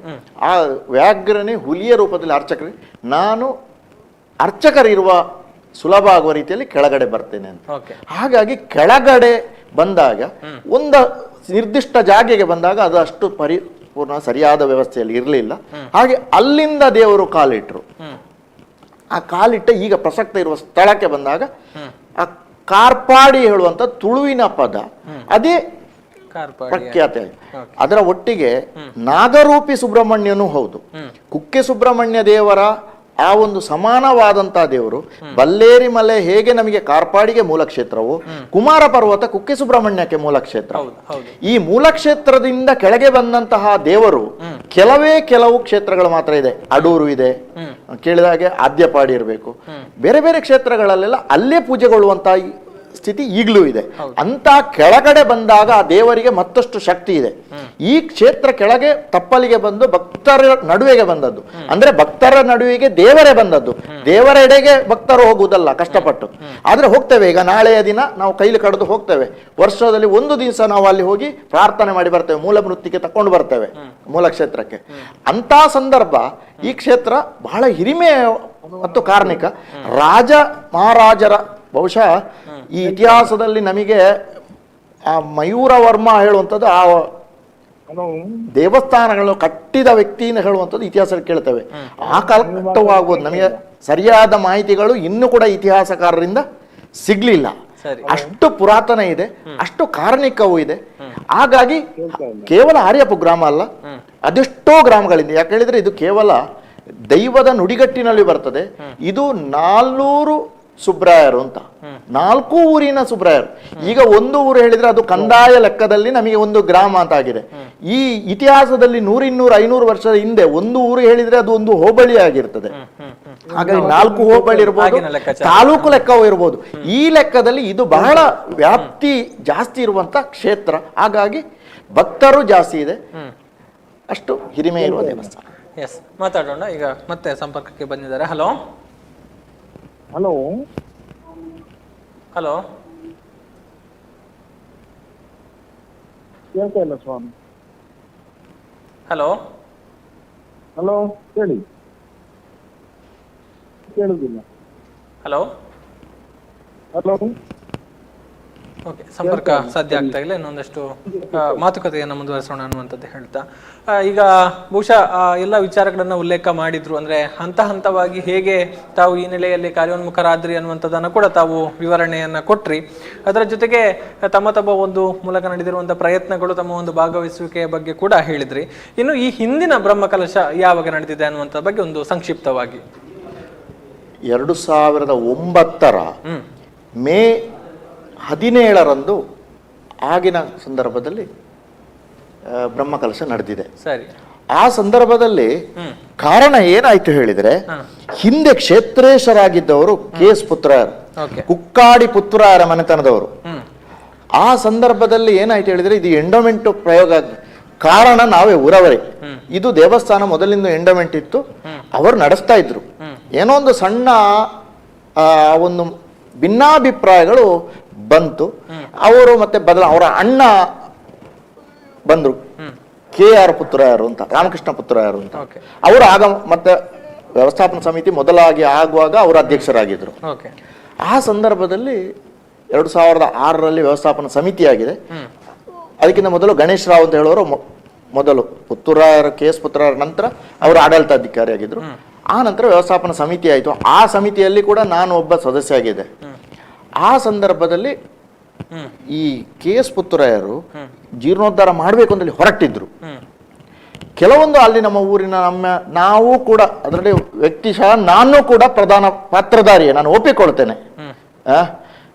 ಆ ವ್ಯಾಘ್ರನೇ ಹುಲಿಯ ರೂಪದಲ್ಲಿ ಅರ್ಚಕರೇ, ನಾನು ಅರ್ಚಕರಿರುವ ಸುಲಭ ಆಗುವ ರೀತಿಯಲ್ಲಿ ಕೆಳಗಡೆ ಬರ್ತೇನೆ ಅಂತ. ಹಾಗಾಗಿ ಕೆಳಗಡೆ ಬಂದಾಗ ಒಂದು ನಿರ್ದಿಷ್ಟ ಜಾಗೆಗೆ ಬಂದಾಗ ಅದು ಅಷ್ಟು ಪರಿಪೂರ್ಣ ಸರಿಯಾದ ವ್ಯವಸ್ಥೆಯಲ್ಲಿ ಇರಲಿಲ್ಲ. ಹಾಗೆ ಅಲ್ಲಿಂದ ದೇವರು ಕಾಲಿಟ್ರು. ಆ ಕಾಲಿಟ್ಟ ಈಗ ಪ್ರಸಕ್ತ ಇರುವ ಸ್ಥಳಕ್ಕೆ ಬಂದಾಗ ಆ ಕಾರ್ಪಾಡಿ ಹೇಳುವಂತ ತುಳುವಿನ ಪದ ಅದೇ ಪ್ರಖ್ಯಾತಿ. ಅದರ ಒಟ್ಟಿಗೆ ನಾಗರೂಪಿ ಸುಬ್ರಹ್ಮಣ್ಯನೂ ಹೌದು. ಕುಕ್ಕೆ ಸುಬ್ರಹ್ಮಣ್ಯ ದೇವರ ಆ ಒಂದು ಸಮಾನವಾದಂತಹ ದೇವರು. ಬಲ್ಲೇರಿ ಮಲೆ ಹೇಗೆ ನಮಗೆ ಕಾರ್ಪಾಡಿಗೆ ಮೂಲ ಕ್ಷೇತ್ರವು, ಕುಮಾರ ಪರ್ವತ ಕುಕ್ಕೆ ಸುಬ್ರಹ್ಮಣ್ಯಕ್ಕೆ ಮೂಲ ಕ್ಷೇತ್ರ. ಈ ಮೂಲ ಕ್ಷೇತ್ರದಿಂದ ಕೆಳಗೆ ಬಂದಂತಹ ದೇವರು ಕೆಲವು ಕ್ಷೇತ್ರಗಳು ಮಾತ್ರ ಇದೆ. ಅಡೂರು ಇದೆ, ಕೇಳಿದ ಹಾಗೆ ಆದ್ಯಪಾಡಿ ಇರಬೇಕು. ಬೇರೆ ಬೇರೆ ಕ್ಷೇತ್ರಗಳಲ್ಲೆಲ್ಲ ಅಲ್ಲೇ ಪೂಜೆಗೊಳ್ಳುವಂತಹ ಸ್ಥಿತಿ ಈಗಲೂ ಇದೆ. ಅಂತ ಕೆಳಗಡೆ ಬಂದಾಗ ಆ ದೇವರಿಗೆ ಮತ್ತಷ್ಟು ಶಕ್ತಿ ಇದೆ. ಈ ಕ್ಷೇತ್ರ ಕೆಳಗೆ ತಪ್ಪಲಿಗೆ ಬಂದು ಭಕ್ತರ ನಡುವೆಗೆ ಬಂದದ್ದು, ಅಂದ್ರೆ ಭಕ್ತರ ನಡುವೆಗೆ ದೇವರೇ ಬಂದದ್ದು. ದೇವರೆಡೆಗೆ ಭಕ್ತರು ಹೋಗುವುದಲ್ಲ ಕಷ್ಟಪಟ್ಟು, ಆದ್ರೆ ಹೋಗ್ತೇವೆ. ಈಗ ನಾಳೆಯ ದಿನ ನಾವು ಕೈಲಿ ಕಡಿದು ಹೋಗ್ತೇವೆ. ವರ್ಷದಲ್ಲಿ ಒಂದು ದಿವಸ ನಾವು ಅಲ್ಲಿ ಹೋಗಿ ಪ್ರಾರ್ಥನೆ ಮಾಡಿ ಬರ್ತೇವೆ, ಮೂಲ ಮೃತ್ತಿಗೆ ತಕೊಂಡು ಬರ್ತೇವೆ ಮೂಲ ಕ್ಷೇತ್ರಕ್ಕೆ. ಅಂತ ಸಂದರ್ಭ ಈ ಕ್ಷೇತ್ರ ಬಹಳ ಹಿರಿಮೆ ಮತ್ತು ಕಾರ್ಣಿಕ. ರಾಜ ಮಹಾರಾಜರ ಬಹುಶಃ ಈ ಇತಿಹಾಸದಲ್ಲಿ ನಮಗೆ ಆ ಮಯೂರ ವರ್ಮ ಹೇಳುವಂಥದ್ದು, ಆ ದೇವಸ್ಥಾನಗಳನ್ನು ಕಟ್ಟಿದ ವ್ಯಕ್ತಿಯನ್ನು ಹೇಳುವಂಥದ್ದು ಇತಿಹಾಸದಲ್ಲಿ ಕೇಳ್ತೇವೆ. ಆ ಕಾಲಘಟ್ಟವಾಗುವುದು ನಮಗೆ ಸರಿಯಾದ ಮಾಹಿತಿಗಳು ಇನ್ನೂ ಕೂಡ ಇತಿಹಾಸಕಾರರಿಂದ ಸಿಗ್ಲಿಲ್ಲ. ಅಷ್ಟು ಪುರಾತನ ಇದೆ, ಅಷ್ಟು ಕಾರ್ಣಿಕವೂ ಇದೆ. ಹಾಗಾಗಿ ಕೇವಲ ಆರ್ಯಪು ಗ್ರಾಮ ಅಲ್ಲ, ಅದೆಷ್ಟೋ ಗ್ರಾಮಗಳಿಂದ. ಯಾಕೆ ಹೇಳಿದ್ರೆ ಇದು ಕೇವಲ ದೈವದ ನುಡಿಗಟ್ಟಿನಲ್ಲಿ ಬರ್ತದೆ. ಇದು 400 ಸುಬ್ರಾಯರು ಅಂತ, 4 ಊರಿನ ಸುಬ್ರಾಯರು. ಈಗ ಒಂದು ಊರು ಹೇಳಿದ್ರೆ ಅದು ಕಂದಾಯ ಲೆಕ್ಕದಲ್ಲಿ ನಮಗೆ ಒಂದು ಗ್ರಾಮ ಅಂತ ಆಗಿದೆ. ಈ ಇತಿಹಾಸದಲ್ಲಿ 100, 200, 500 ವರ್ಷದ ಹಿಂದೆ ಒಂದು ಊರು ಹೇಳಿದ್ರೆ ಅದು ಒಂದು ಹೋಬಳಿ ಆಗಿರ್ತದೆ. ಹಾಗಾಗಿ 4 ಹೋಬಳಿ ಇರ್ಬೋದು, ತಾಲೂಕು ಲೆಕ್ಕವೂ ಇರ್ಬೋದು. ಈ ಲೆಕ್ಕದಲ್ಲಿ ಇದು ಬಹಳ ವ್ಯಾಪ್ತಿ ಜಾಸ್ತಿ ಇರುವಂತ ಕ್ಷೇತ್ರ. ಹಾಗಾಗಿ ಭಕ್ತರು ಜಾಸ್ತಿ ಇದೆ, ಅಷ್ಟು ಹಿರಿಮೆ ಇರುವ ದೇವಸ್ಥಾನ. ಮಾತಾಡೋಣ. ಈಗ ಮತ್ತೆ ಸಂಪರ್ಕಕ್ಕೆ ಬಂದಿದ್ದಾರೆ. ಹಲೋ ಹಲೋ ಹಲೋ ಕೇಳ್ತಾ ಇಲ್ಲ ಸ್ವಾಮಿ. ಹಲೋ ಹಲೋ ಹೇಳಿ, ಕೇಳುದಿಲ್ಲ. ಹಲೋ ಹಲೋ ಓಕೆ, ಸಂಪರ್ಕ ಸಾಧ್ಯ ಆಗ್ತಾ ಇಲ್ಲ. ಇನ್ನೊಂದಷ್ಟು ಮಾತುಕತೆಯನ್ನು ಮುಂದುವರಿಸೋಣ ಅನ್ನುವಂಥದ್ದು ಹೇಳ್ತಾ, ಈಗ ಬಹುಶಃ ಎಲ್ಲ ವಿಚಾರಗಳನ್ನ ಉಲ್ಲೇಖ ಮಾಡಿದ್ರು. ಅಂದ್ರೆ ಹಂತ ಹಂತವಾಗಿ ಹೇಗೆ ತಾವು ಈ ನೆಲೆಯಲ್ಲಿ ಕಾರ್ಯೋನ್ಮುಖರಾದ್ರಿ ಅನ್ನುವಂಥದ್ದನ್ನು ಕೂಡ ತಾವು ವಿವರಣೆಯನ್ನ ಕೊಟ್ರಿ. ಅದರ ಜೊತೆಗೆ ತಮ್ಮ ಒಂದು ಮೂಲಕ ನಡೆದಿರುವಂತಹ ಪ್ರಯತ್ನಗಳು, ತಮ್ಮ ಒಂದು ಭಾಗವಹಿಸುವಿಕೆಯ ಬಗ್ಗೆ ಕೂಡ ಹೇಳಿದ್ರಿ. ಇನ್ನು ಈ ಹಿಂದಿನ ಬ್ರಹ್ಮಕಲಶ ಯಾವಾಗ ನಡೆದಿದೆ ಅನ್ನುವಂಥ ಬಗ್ಗೆ ಒಂದು ಸಂಕ್ಷಿಪ್ತವಾಗಿ. 2009 ಮೇ 17 ಆಗಿನ ಸಂದರ್ಭದಲ್ಲಿ ಬ್ರಹ್ಮಕಲಶ ನಡೆದಿದೆ. ಸರಿ. ಆ ಸಂದರ್ಭದಲ್ಲಿ ಕಾರಣ ಏನಾಯ್ತು ಹೇಳಿದ್ರೆ, ಹಿಂದೆ ಕ್ಷೇತ್ರೇಶರಾಗಿದ್ದವರು KS ಪುತ್ರರು, ಕುಕ್ಕಾಡಿ ಪುತ್ರರ ಮನೆತನದವರು. ಆ ಸಂದರ್ಭದಲ್ಲಿ ಏನಾಯ್ತು ಹೇಳಿದ್ರೆ, ಇದು ಎಂಡೋಮೆಂಟ್ ಪ್ರಯೋಗ. ಕಾರಣ ನಾವೇ ಊರವರೇ. ಇದು ದೇವಸ್ಥಾನ ಮೊದಲಿಂದ ಎಂಡೋಮೆಂಟ್ ಇತ್ತು, ಅವರು ನಡೆಸ್ತಾ ಇದ್ರು. ಏನೋ ಒಂದು ಸಣ್ಣ ಒಂದು ಭಿನ್ನಾಭಿಪ್ರಾಯಗಳು ಬಂತು. ಅವರು ಮತ್ತೆ ಅವರ ಅಣ್ಣ ಬಂದ್ರು, KR ಪುತ್ರರು ಅಂತ, ರಾಮಕೃಷ್ಣ ಪುತ್ರರು ಅಂತ. ಅವರು ಆಗ ಮತ್ತೆ ವ್ಯವಸ್ಥಾಪನಾ ಸಮಿತಿ ಮೊದಲಾಗಿ ಆಗುವಾಗ ಅವರು ಅಧ್ಯಕ್ಷರಾಗಿದ್ರು. ಆ ಸಂದರ್ಭದಲ್ಲಿ 2006ರಲ್ಲಿ ವ್ಯವಸ್ಥಾಪನಾ ಸಮಿತಿ ಆಗಿದೆ. ಅದಕ್ಕಿಂತ ಮೊದಲು ಗಣೇಶ್ ರಾವ್ ಅಂತ ಹೇಳೋರು ಮೊದಲು ಪುತ್ತೂರಾಯರ KS ಪುತ್ರರ ನಂತರ ಅವರು ಆಡಳಿತಾಧಿಕಾರಿ ಆಗಿದ್ರು. ಆ ನಂತರ ವ್ಯವಸ್ಥಾಪನಾ ಸಮಿತಿ ಆಯಿತು. ಆ ಸಮಿತಿಯಲ್ಲಿ ಕೂಡ ನಾನು ಒಬ್ಬ ಸದಸ್ಯ ಆಗಿದ್ದೆ. ಆ ಸಂದರ್ಭದಲ್ಲಿ ಈ ಕೆ ಎಸ್ ಪುತ್ತೂರಾಯರು ಜೀರ್ಣೋದ್ಧಾರ ಮಾಡಬೇಕು ಅಂತೇಳಿ ಹೊರಟಿದ್ರು. ಕೆಲವೊಂದು ಅಲ್ಲಿ ನಮ್ಮ ಊರಿನ ನಾವು ಕೂಡ ಅದರಲ್ಲಿ ವ್ಯಕ್ತಿಶಃ ನಾನು ಕೂಡ ಪ್ರಧಾನ ಪಾತ್ರಧಾರಿಯೇ, ನಾನು ಒಪ್ಪಿಕೊಳ್ತೇನೆ.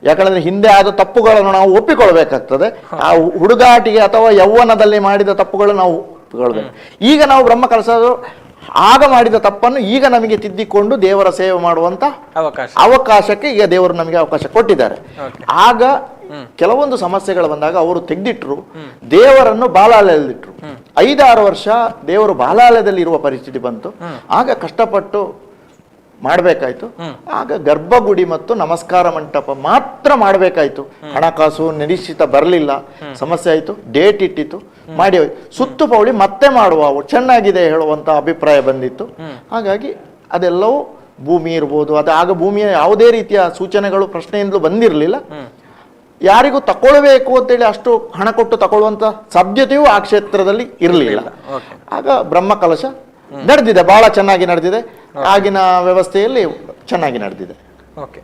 ಯಾಕಂದ್ರೆ ಹಿಂದೆ ಆದ ತಪ್ಪುಗಳನ್ನು ನಾವು ಒಪ್ಪಿಕೊಳ್ಬೇಕಾಗ್ತದೆ. ಆ ಹುಡುಗಾಟಿಗೆ ಅಥವಾ ಯೌವನದಲ್ಲಿ ಮಾಡಿದ ತಪ್ಪುಗಳು ನಾವು ಒಪ್ಪಿಕೊಳ್ಬೇಕು. ಈಗ ನಾವು ಬ್ರಹ್ಮ ಕಲಶರು ಆಗ ಮಾಡಿದ ತಪ್ಪನ್ನು ಈಗ ನಮಗೆ ತಿದ್ದಿಕೊಂಡು ದೇವರ ಸೇವೆ ಮಾಡುವಂತ ಅವಕಾಶಕ್ಕೆ ಈಗ ದೇವರು ನಮಗೆ ಅವಕಾಶ ಕೊಟ್ಟಿದ್ದಾರೆ. ಆಗ ಕೆಲವೊಂದು ಸಮಸ್ಯೆಗಳು ಬಂದಾಗ ಅವರು ತೆಗೆದಿಟ್ರು, ದೇವರನ್ನು ಬಾಲಾಲಯದಲ್ಲಿಟ್ರು. 5-6 ವರ್ಷ ದೇವರು ಬಾಲಾಲಯದಲ್ಲಿ ಇರುವ ಪರಿಸ್ಥಿತಿ ಬಂತು. ಆಗ ಕಷ್ಟಪಟ್ಟು ಮಾಡಬೇಕಾಯ್ತು. ಆಗ ಗರ್ಭಗುಡಿ ಮತ್ತು ನಮಸ್ಕಾರ ಮಂಟಪ ಮಾತ್ರ ಮಾಡಬೇಕಾಯ್ತು. ಹಣಕಾಸು ನಿರೀಕ್ಷಿತ ಬರಲಿಲ್ಲ, ಸಮಸ್ಯೆ ಆಯ್ತು, ಡೇಟ್ ಇಟ್ಟಿತ್ತು, ಮಾಡಿ ಸುತ್ತು ಪೌಳಿ ಮತ್ತೆ ಮಾಡುವ ಚೆನ್ನಾಗಿದೆ ಹೇಳುವಂತ ಅಭಿಪ್ರಾಯ ಬಂದಿತ್ತು. ಹಾಗಾಗಿ ಅದೆಲ್ಲವೂ ಭೂಮಿ ಇರ್ಬೋದು, ಅದು ಆಗ ಭೂಮಿಯ ಯಾವುದೇ ರೀತಿಯ ಸೂಚನೆಗಳು ಪ್ರಶ್ನೆಯಿಂದಲೂ ಬಂದಿರಲಿಲ್ಲ. ಯಾರಿಗೂ ತಗೊಳ್ಬೇಕು ಅಂತೇಳಿ ಅಷ್ಟು ಹಣ ಕೊಟ್ಟು ತಗೊಳ್ಳುವಂತ ಸಾಧ್ಯತೆಯೂ ಆ ಕ್ಷೇತ್ರದಲ್ಲಿ ಇರಲಿಲ್ಲ. ಆಗ ಬ್ರಹ್ಮ ಕಲಶ ನಡೆದಿದೆ, ಬಹಳ ಚೆನ್ನಾಗಿ ನಡೆದಿದೆ. ಆಗಿನ ವ್ಯವಸ್ಥೆಯಲ್ಲಿ ಚೆನ್ನಾಗಿ ನಡೆದಿದೆ. ಓಕೆ.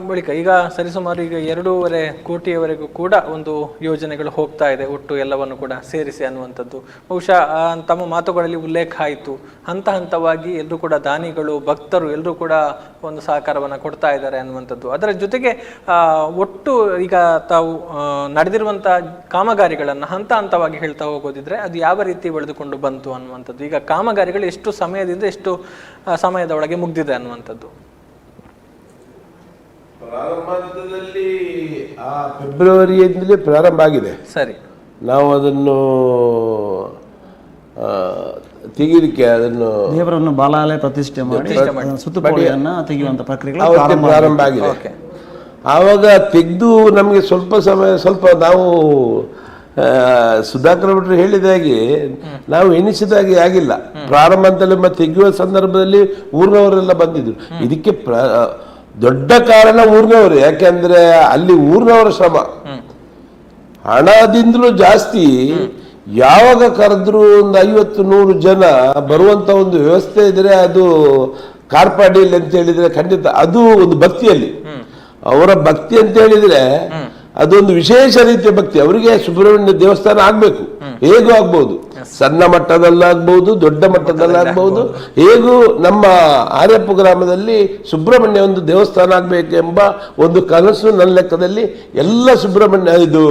ಬಳಿಕ ಈಗ ಸರಿಸುಮಾರು ಈಗ 2.5 ಕೋಟಿಯವರೆಗೂ ಕೂಡ ಒಂದು ಯೋಜನೆಗಳು ಹೋಗ್ತಾ ಇದೆ, ಒಟ್ಟು ಎಲ್ಲವನ್ನು ಕೂಡ ಸೇರಿಸಿ ಅನ್ನುವಂಥದ್ದು. ಬಹುಶಃ ತಮ್ಮ ಮಾತುಗಳಲ್ಲಿ ಉಲ್ಲೇಖ ಆಯಿತು, ಹಂತ ಹಂತವಾಗಿ ಎಲ್ಲರೂ ಕೂಡ ದಾನಿಗಳು, ಭಕ್ತರು ಎಲ್ಲರೂ ಕೂಡ ಒಂದು ಸಹಕಾರವನ್ನು ಕೊಡ್ತಾ ಇದ್ದಾರೆ ಅನ್ನುವಂಥದ್ದು. ಅದರ ಜೊತೆಗೆ ಒಟ್ಟು ಈಗ ತಾವು ನಡೆದಿರುವಂಥ ಕಾಮಗಾರಿಗಳನ್ನು ಹಂತ ಹಂತವಾಗಿ ಹೇಳ್ತಾ ಹೋಗೋದಿದ್ರೆ ಅದು ಯಾವ ರೀತಿ ಬೆಳೆದುಕೊಂಡು ಬಂತು ಅನ್ನುವಂಥದ್ದು. ಈಗ ಕಾಮಗಾರಿಗಳು ಎಷ್ಟು ಸಮಯದಿಂದ ಎಷ್ಟು ಸಮಯದ ಒಳಗೆ ಮುಗ್ದಿದೆ ಅನ್ನುವಂಥದ್ದು. ಪ್ರಾರಂಭದಲ್ಲಿ ಆ ಫೆಬ್ರವರಿಯಿಂದಲೇ ಪ್ರಾರಂಭ ಆಗಿದೆ. ಸರಿ, ನಾವು ಅದನ್ನು ತೆಗೀಲಿಕ್ಕೆ ಅದನ್ನು ದೇವರನ್ನು ಬಾಲಾಲಯ ಪ್ರತಿಷ್ಠೆ ಮಾಡಿ ಸುತ್ತುಪಡಿಯನ್ನ ತೆಗೆಯುವಂತ ಪ್ರಕ್ರಿಯೆ ಪ್ರಾರಂಭ ಆಗಿದೆ. ಆವಾಗ ತೆಗೆದು ನಮಗೆ ಸ್ವಲ್ಪ ನಾವು ಸುಧಾಕರ್ ಭಟ್ರು ಹೇಳಿದಾಗೆ ನಾವು ಎನಿಸಿದಾಗೆ ಆಗಿಲ್ಲ. ಪ್ರಾರಂಭ ಅಂತಲೇ ತೆಗೆಯುವ ಸಂದರ್ಭದಲ್ಲಿ ಊರಿನವರೆಲ್ಲ ಬಂದಿದ್ರು. ಇದಕ್ಕೆ ದೊಡ್ಡ ಕಾರಣ ಊರಿನವರು, ಯಾಕೆಂದ್ರೆ ಅಲ್ಲಿ ಊರಿನವರ ಶ್ರಮ ಹಣದಿಂದಲೂ ಜಾಸ್ತಿ. ಯಾವಾಗ ಕರೆದ್ರು ಒಂದು 50-100 ಜನ ಬರುವಂತ ಒಂದು ವ್ಯವಸ್ಥೆ ಇದ್ರೆ ಅದು ಕಾರ್ಪಾಡಿಯಲ್ಲಿ ಅಂತ ಹೇಳಿದ್ರೆ ಖಂಡಿತ ಅದು ಒಂದು ಭಕ್ತಿಯಲ್ಲಿ ಅವರ ಭಕ್ತಿ ಅಂತ ಹೇಳಿದ್ರೆ ಅದೊಂದು ವಿಶೇಷ ರೀತಿಯ ಭಕ್ತಿ. ಅವರಿಗೆ ಸುಬ್ರಹ್ಮಣ್ಯ ದೇವಸ್ಥಾನ ಆಗ್ಬೇಕು, ಹೇಗೂ ಆಗ್ಬಹುದು, ಸಣ್ಣ ಮಟ್ಟದಲ್ಲಾಗ್ಬಹುದು, ದೊಡ್ಡ ಮಟ್ಟದಲ್ಲಾಗ್ಬಹುದು. ಹೇಗೂ ನಮ್ಮ ಆರ್ಯಪ್ಪ ಗ್ರಾಮದಲ್ಲಿ ಸುಬ್ರಹ್ಮಣ್ಯ ಒಂದು ದೇವಸ್ಥಾನ ಆಗ್ಬೇಕೆಂಬ ಒಂದು ಕನಸು ನನ್ನ ಲೆಕ್ಕದಲ್ಲಿ ಎಲ್ಲ ಸುಬ್ರಹ್ಮಣ್ಯ ಇದು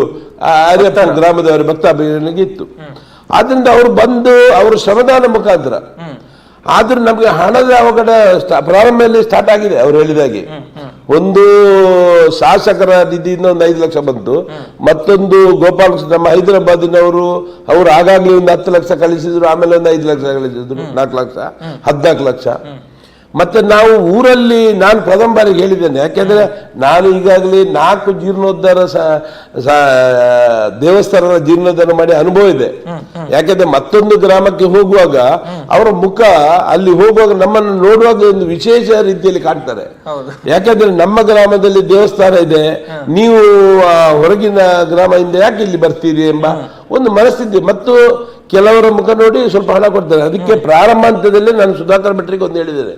ಆರ್ಯಪ್ಪ ಗ್ರಾಮದವರ ಭಕ್ತಾಭಿಮಾನಿಗೆ ಇತ್ತು. ಆದ್ರಿಂದ ಅವರು ಬಂದು ಅವರು ಶ್ರಮದಾನ ಮುಖಾಂತರ ಆದ್ರೂ ನಮಗೆ ಹಣದ ಅವಘಡ ಪ್ರಾರಂಭದಲ್ಲಿ ಸ್ಟಾರ್ಟ್ ಆಗಿದೆ. ಅವ್ರು ಹೇಳಿದಾಗೆ ಒಂದು ಶಾಸಕರ ನಿಧಿಯಿಂದ ಒಂದು 5 ಲಕ್ಷ ಬಂತು, ಮತ್ತೊಂದು ಗೋಪಾಲಕೃಷ್ಣ ನಮ್ಮ ಹೈದರಾಬಾದಿನವರು ಅವರು ಆಗಾಗ್ಲೇ ಒಂದು 10 ಲಕ್ಷ ಕಳಿಸಿದ್ರು, ಆಮೇಲೆ ಒಂದು 5 ಲಕ್ಷ ಕಳಿಸಿದ್ರು, 4 ಲಕ್ಷ 14 ಲಕ್ಷ. ಮತ್ತೆ ನಾವು ಊರಲ್ಲಿ ನಾನು ಪ್ರಥಮ ಬಾರಿಗೆ ಹೇಳಿದ್ದೇನೆ, ಯಾಕೆಂದ್ರೆ ನಾನು ಈಗಾಗಲೇ 4 ಜೀರ್ಣೋದ್ಧಾರ ದೇವಸ್ಥಾನದ ಜೀರ್ಣೋದ್ಧಾರ ಮಾಡಿ ಅನುಭವ ಇದೆ. ಯಾಕೆಂದ್ರೆ ಮತ್ತೊಂದು ಗ್ರಾಮಕ್ಕೆ ಹೋಗುವಾಗ ಅವರ ಮುಖ ಅಲ್ಲಿ ಹೋಗುವಾಗ ನಮ್ಮನ್ನು ನೋಡುವಾಗ ಒಂದು ವಿಶೇಷ ರೀತಿಯಲ್ಲಿ ಕಾಣ್ತಾರೆ. ಯಾಕೆಂದ್ರೆ ನಮ್ಮ ಗ್ರಾಮದಲ್ಲಿ ದೇವಸ್ಥಾನ ಇದೆ, ನೀವು ಹೊರಗಿನ ಗ್ರಾಮದಿಂದ ಯಾಕೆ ಇಲ್ಲಿ ಬರ್ತೀರಿ ಎಂಬ ಒಂದು ಮನಸ್ಥಿತಿ. ಮತ್ತು ಕೆಲವರ ಮುಖ ನೋಡಿ ಸ್ವಲ್ಪ ಹಣ ಕೊಡ್ತಾರೆ. ಅದಕ್ಕೆ ಪ್ರಾರಂಭ ಹಂತದಲ್ಲಿ ನಾನು ಸುಧಾಕರ್ ಭಟ್ರಿಗೆ ಒಂದು ಹೇಳಿದ್ದೇನೆ,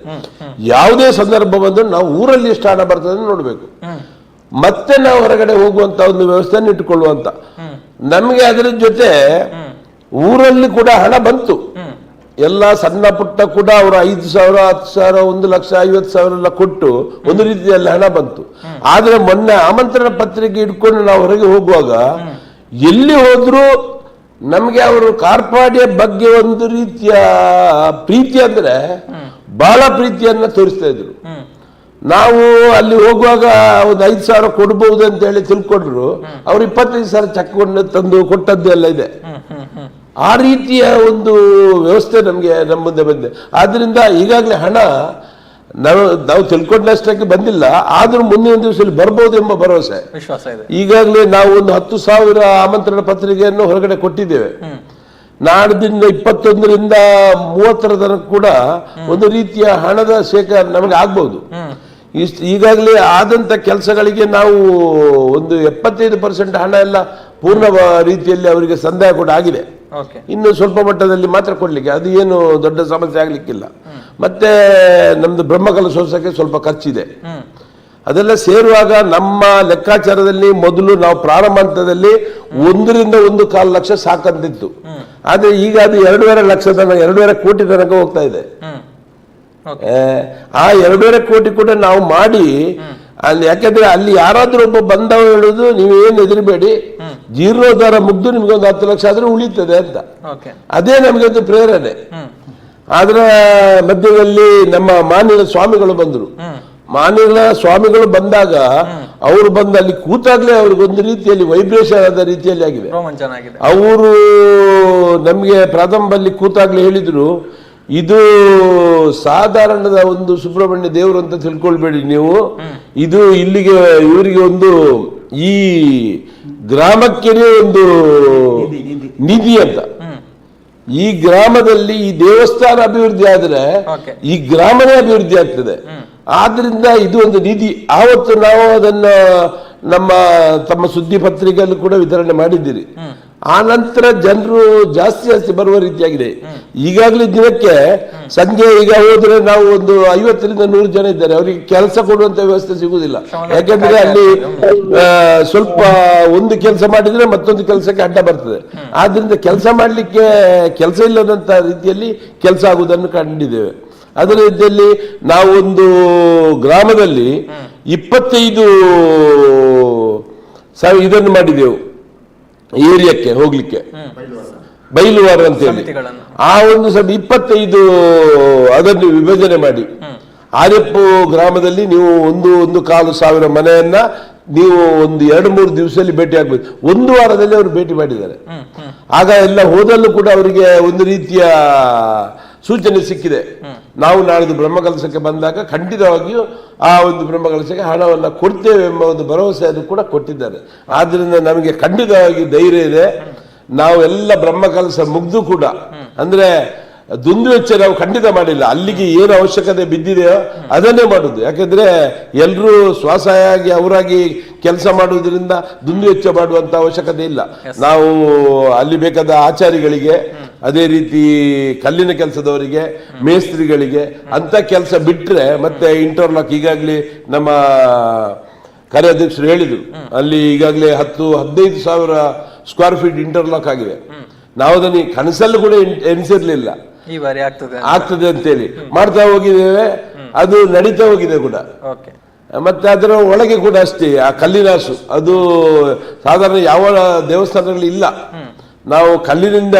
ಯಾವುದೇ ಸಂದರ್ಭ ಬಂದು ನಾವು ಊರಲ್ಲಿ ಎಷ್ಟು ಹಣ ಬರ್ತದೆ ನೋಡ್ಬೇಕು, ಮತ್ತೆ ನಾವು ಹೊರಗಡೆ ಹೋಗುವಂತ ಒಂದು ವ್ಯವಸ್ಥೆಯನ್ನು ಇಟ್ಟುಕೊಳ್ಳುವಂತ. ನಮಗೆ ಅದರ ಜೊತೆ ಊರಲ್ಲಿ ಕೂಡ ಹಣ ಬಂತು. ಎಲ್ಲ ಸಣ್ಣ ಪುಟ್ಟ ಕೂಡ ಅವರು 5,000, 10,000, 1,50,000 ಎಲ್ಲ ಕೊಟ್ಟು ಒಂದು ರೀತಿಯಲ್ಲಿ ಹಣ ಬಂತು. ಆದ್ರೆ ಮೊನ್ನೆ ಆಮಂತ್ರಣ ಪತ್ರಿಕೆ ಇಟ್ಕೊಂಡು ನಾವು ಹೊರಗೆ ಹೋಗುವಾಗ ಎಲ್ಲಿ ಹೋದ್ರು ನಮ್ಗೆ ಅವರು ಕಾರ್ಪಾಡಿಯ ಬಗ್ಗೆ ಒಂದು ರೀತಿಯ ಪ್ರೀತಿ ಅಂದ್ರೆ ಬಹಳ ಪ್ರೀತಿಯನ್ನ ತೋರಿಸ್ತಾ ಇದ್ರು. ನಾವು ಅಲ್ಲಿ ಹೋಗುವಾಗ ಒಂದು 5,000 ಕೊಡ್ಬಹುದು ಅಂತ ಹೇಳಿ ತಿಳ್ಕೊಂಡ್ರು, ಅವ್ರು 25,000 ಚೆಕ್ ತಂದು ಕೊಟ್ಟದ್ದು ಎಲ್ಲ ಇದೆ. ಆ ರೀತಿಯ ಒಂದು ವ್ಯವಸ್ಥೆ ನಮ್ಗೆ ನಮ್ಮ ಮುಂದೆ ಬಂದಿದೆ. ಆದ್ರಿಂದ ಈಗಾಗಲೇ ಹಣ ನಾವು ತಿಳ್ಕೊಂಡಷ್ಟಕ್ಕೆ ಬಂದಿಲ್ಲ, ಆದ್ರೂ ಮುಂದಿನ ದಿವಸದಲ್ಲಿ ಬರ್ಬೋದು ಎಂಬ ಭರವಸೆ, ವಿಶ್ವಾಸ ಇದೆ. ಈಗಾಗಲೇ ನಾವು ಒಂದು 10,000 ಆಮಂತ್ರಣ ಪತ್ರಿಕೆಯನ್ನು ಹೊರಗಡೆ ಕೊಟ್ಟಿದ್ದೇವೆ. ನಾಡಿದಿಂದ 21ರಿಂದ 30ರ ತನಕ ಕೂಡ ಒಂದು ರೀತಿಯ ಹಣದ ಶೇಖರಣೆ ನಮಗೆ ಆಗ್ಬಹುದು. ಈಗಾಗಲೇ ಆದಂತ ಕೆಲಸಗಳಿಗೆ ನಾವು ಒಂದು 75% ಹಣ ಎಲ್ಲ ಪೂರ್ಣ ರೀತಿಯಲ್ಲಿ ಅವರಿಗೆ ಸಂದಾಯ ಕೂಡ ಆಗಿದೆ. ಇನ್ನು ಸ್ವಲ್ಪ ಮಟ್ಟದಲ್ಲಿ ಮಾತ್ರ ಕೊಡ್ಲಿಕ್ಕೆ, ಅದು ಏನು ದೊಡ್ಡ ಸಮಸ್ಯೆ ಆಗ್ಲಿಕ್ಕಿಲ್ಲ. ಮತ್ತೆ ನಮ್ದು ಬ್ರಹ್ಮಕಲಶೋತ್ಸವಕ್ಕೆ ಸ್ವಲ್ಪ ಖರ್ಚಿದೆ. ಅದೆಲ್ಲ ಸೇರುವಾಗ ನಮ್ಮ ಲೆಕ್ಕಾಚಾರದಲ್ಲಿ ಮೊದಲು ನಾವು ಪ್ರಾರಂಭ ಹಂತದಲ್ಲಿ 1.5 ಲಕ್ಷ ಸಾಕಂತಿತ್ತು. ಆದ್ರೆ ಈಗ ಅದು 2.5 ಲಕ್ಷ ತನಕ 2.5 ಕೋಟಿ ತನಕ ಹೋಗ್ತಾ ಇದೆ. ಆ 2.5 ಕೋಟಿ ಕೂಡ ನಾವು ಮಾಡಿ ಅಲ್ಲಿ, ಯಾಕಂದ್ರೆ ಅಲ್ಲಿ ಯಾರಾದ್ರೂ ಒಬ್ಬ ಬಂದವ ಹೇಳುದು ನೀವೇನು ಹೆದರಬೇಡಿ, ಜೀರ್ಣೋದ್ಧಾರ ಮುಗ್ದು ನಿಮ್ಗೆ ಒಂದು 10 ಲಕ್ಷ ಆದ್ರೂ ಉಳಿತದೆ ಅಂತ. ಅದೇ ನಮಗೆ ಒಂದು ಪ್ರೇರಣೆ. ಅದರ ಮಧ್ಯದಲ್ಲಿ ನಮ್ಮ ಮಾನ್ಯ ಸ್ವಾಮಿಗಳು ಬಂದರು. ಮಾನ್ಯ ಸ್ವಾಮಿಗಳು ಬಂದಾಗ ಅವರು ಬಂದು ಅಲ್ಲಿ ಕೂತಾಗ್ಲೇ ಅವ್ರಿಗೊಂದು ರೀತಿಯಲ್ಲಿ ವೈಬ್ರೇಷನ್ ಆದ ರೀತಿಯಲ್ಲಿ ಆಗಿದೆ. ಅವರು ನಮಗೆ ಪ್ರಾರಂಭದಲ್ಲಿ ಕೂತಾಗ್ಲೇ ಹೇಳಿದ್ರು, ಇದು ಸಾಧಾರಣದ ಒಂದು ಸುಬ್ರಹ್ಮಣ್ಯ ದೇವರು ಅಂತ ತಿಳ್ಕೊಳ್ಬೇಡಿ ನೀವು, ಇದು ಇಲ್ಲಿಗೆ ಇವರಿಗೆ ಒಂದು ಈ ಗ್ರಾಮಕ್ಕೆ ಒಂದು ನಿಧಿ ಅಂತ. ಈ ಗ್ರಾಮದಲ್ಲಿ ಈ ದೇವಸ್ಥಾನ ಅಭಿವೃದ್ಧಿ ಆದ್ರೆ ಈ ಗ್ರಾಮನೇ ಅಭಿವೃದ್ಧಿ ಆಗ್ತದೆ. ಆದ್ರಿಂದ ಇದು ಒಂದು ನಿಧಿ. ಆವತ್ತು ನಾವು ಅದನ್ನ ತಮ್ಮ ಸುದ್ದಿ ಪತ್ರಿಕೆಯಲ್ಲೂ ಕೂಡ ವಿತರಣೆ ಮಾಡಿದ್ದೀರಿ. ಆ ನಂತರ ಜನರು ಜಾಸ್ತಿ ಬರುವ ರೀತಿಯಾಗಿದೆ. ಈಗಾಗಲೇ ದಿನಕ್ಕೆ ಸಂಜೆ ಈಗ ಹೋದ್ರೆ ನಾವು ಒಂದು 50ರಿಂದ 100 ಜನ ಇದ್ದಾರೆ. ಅವರಿಗೆ ಕೆಲಸ ಕೊಡುವಂತ ವ್ಯವಸ್ಥೆ ಸಿಗುವುದಿಲ್ಲ. ಯಾಕಂದ್ರೆ ಅಲ್ಲಿ ಸ್ವಲ್ಪ ಒಂದು ಕೆಲಸ ಮಾಡಿದ್ರೆ ಮತ್ತೊಂದು ಕೆಲಸಕ್ಕೆ ಅಡ್ಡ ಬರ್ತದೆ. ಆದ್ರಿಂದ ಕೆಲಸ ಮಾಡ್ಲಿಕ್ಕೆ ಕೆಲಸ ಇಲ್ಲದಂತ ರೀತಿಯಲ್ಲಿ ಕೆಲಸ ಆಗುವುದನ್ನು ಕಂಡಿದ್ದೇವೆ. ಅದರ ರೀತಿಯಲ್ಲಿ ನಾವೊಂದು ಗ್ರಾಮದಲ್ಲಿ 25 ಇದನ್ನು ಮಾಡಿದೆವು, ಏರಿಯಾಕ್ಕೆ ಹೋಗ್ಲಿಕ್ಕೆ ಬೈಲುವಾರ ಅಂತ ಹೇಳಿ. ಆ ಒಂದು 25 ಅದನ್ನು ವಿಭಜನೆ ಮಾಡಿ ಆರ್ಯಪ್ಪು ಗ್ರಾಮದಲ್ಲಿ ನೀವು 1,500 ಮನೆಯನ್ನ ನೀವು ಒಂದು 2-3 ದಿವಸದಲ್ಲಿ ಭೇಟಿ ಆಗ್ಬೇಕು. 1 ವಾರದಲ್ಲಿ ಅವರು ಭೇಟಿ ಮಾಡಿದ್ದಾರೆ. ಆಗ ಎಲ್ಲ ಹೋದಲ್ಲೂ ಕೂಡ ಅವರಿಗೆ ಒಂದು ರೀತಿಯ ಸೂಚನೆ ಸಿಕ್ಕಿದೆ. ನಾವು ನಾಳಿದ್ದು ಬ್ರಹ್ಮಕಲಶಕ್ಕೆ ಬಂದಾಗ ಖಂಡಿತವಾಗಿಯೂ ಆ ಒಂದು ಬ್ರಹ್ಮಕಲಶಕ್ಕೆ ಹಣವನ್ನು ಕೊಡ್ತೇವೆ ಎಂಬ ಒಂದು ಭರವಸೆಯನ್ನು ಕೂಡ ಕೊಟ್ಟಿದ್ದಾರೆ. ಆದ್ರಿಂದ ನಮಗೆ ಖಂಡಿತವಾಗಿ ಧೈರ್ಯ ಇದೆ. ನಾವೆಲ್ಲ ಬ್ರಹ್ಮಕಲಶ ಮುಗ್ದು ಕೂಡ ಅಂದ್ರೆ ದುಂದು ವೆಚ್ಚ ನಾವು ಖಂಡಿತ ಮಾಡಿಲ್ಲ. ಅಲ್ಲಿಗೆ ಏನು ಅವಶ್ಯಕತೆ ಬಿದ್ದಿದೆಯೋ ಅದನ್ನೇ ಮಾಡುದು. ಯಾಕಂದ್ರೆ ಎಲ್ಲರೂ ಸ್ವಸಹಾಯಾಗಿ ಅವರಾಗಿ ಕೆಲಸ ಮಾಡುವುದರಿಂದ ದುಂದು ವೆಚ್ಚ ಮಾಡುವಂತ ಅವಶ್ಯಕತೆ ಇಲ್ಲ. ನಾವು ಅಲ್ಲಿ ಬೇಕಾದ ಆಚಾರಿಗಳಿಗೆ, ಅದೇ ರೀತಿ ಕಲ್ಲಿನ ಕೆಲಸದವರಿಗೆ, ಮೇಸ್ತ್ರಿಗಳಿಗೆ ಅಂತ ಕೆಲಸ ಬಿಟ್ರೆ ಮತ್ತೆ ಇಂಟರ್ಲಾಕ್ ಈಗಾಗಲೇ ನಮ್ಮ ಕಾರ್ಯಾಧ್ಯಕ್ಷರು ಹೇಳಿದ್ರು, ಅಲ್ಲಿ ಈಗಾಗಲೇ 10-15 ಸಾವಿರ ಸ್ಕ್ವೇರ್ ಫೀಟ್ ಇಂಟರ್ಲಾಕ್ ಆಗಿದೆ. ನಾವು ಅದನ್ನು ಕನಸಲ್ಲೂ ಕೂಡ ಎನಿಸಿರ್ಲಿಲ್ಲ ಆಗ್ತದೆ ಅಂತೇಳಿ ಮಾಡ್ತಾ ಹೋಗಿದ್ದೇವೆ. ಅದು ನಡೀತಾ ಹೋಗಿದೆ ಕೂಡ. ಮತ್ತೆ ಅದರ ಒಳಗೆ ಕೂಡ ಅಷ್ಟೇ ಆ ಕಲ್ಲಿನಾಸು ಅದು ಸಾಧಾರಣ ಯಾವ ದೇವಸ್ಥಾನಗಳಲ್ಲಿ ಇಲ್ಲ. ನಾವು ಕಲ್ಲಿನಿಂದ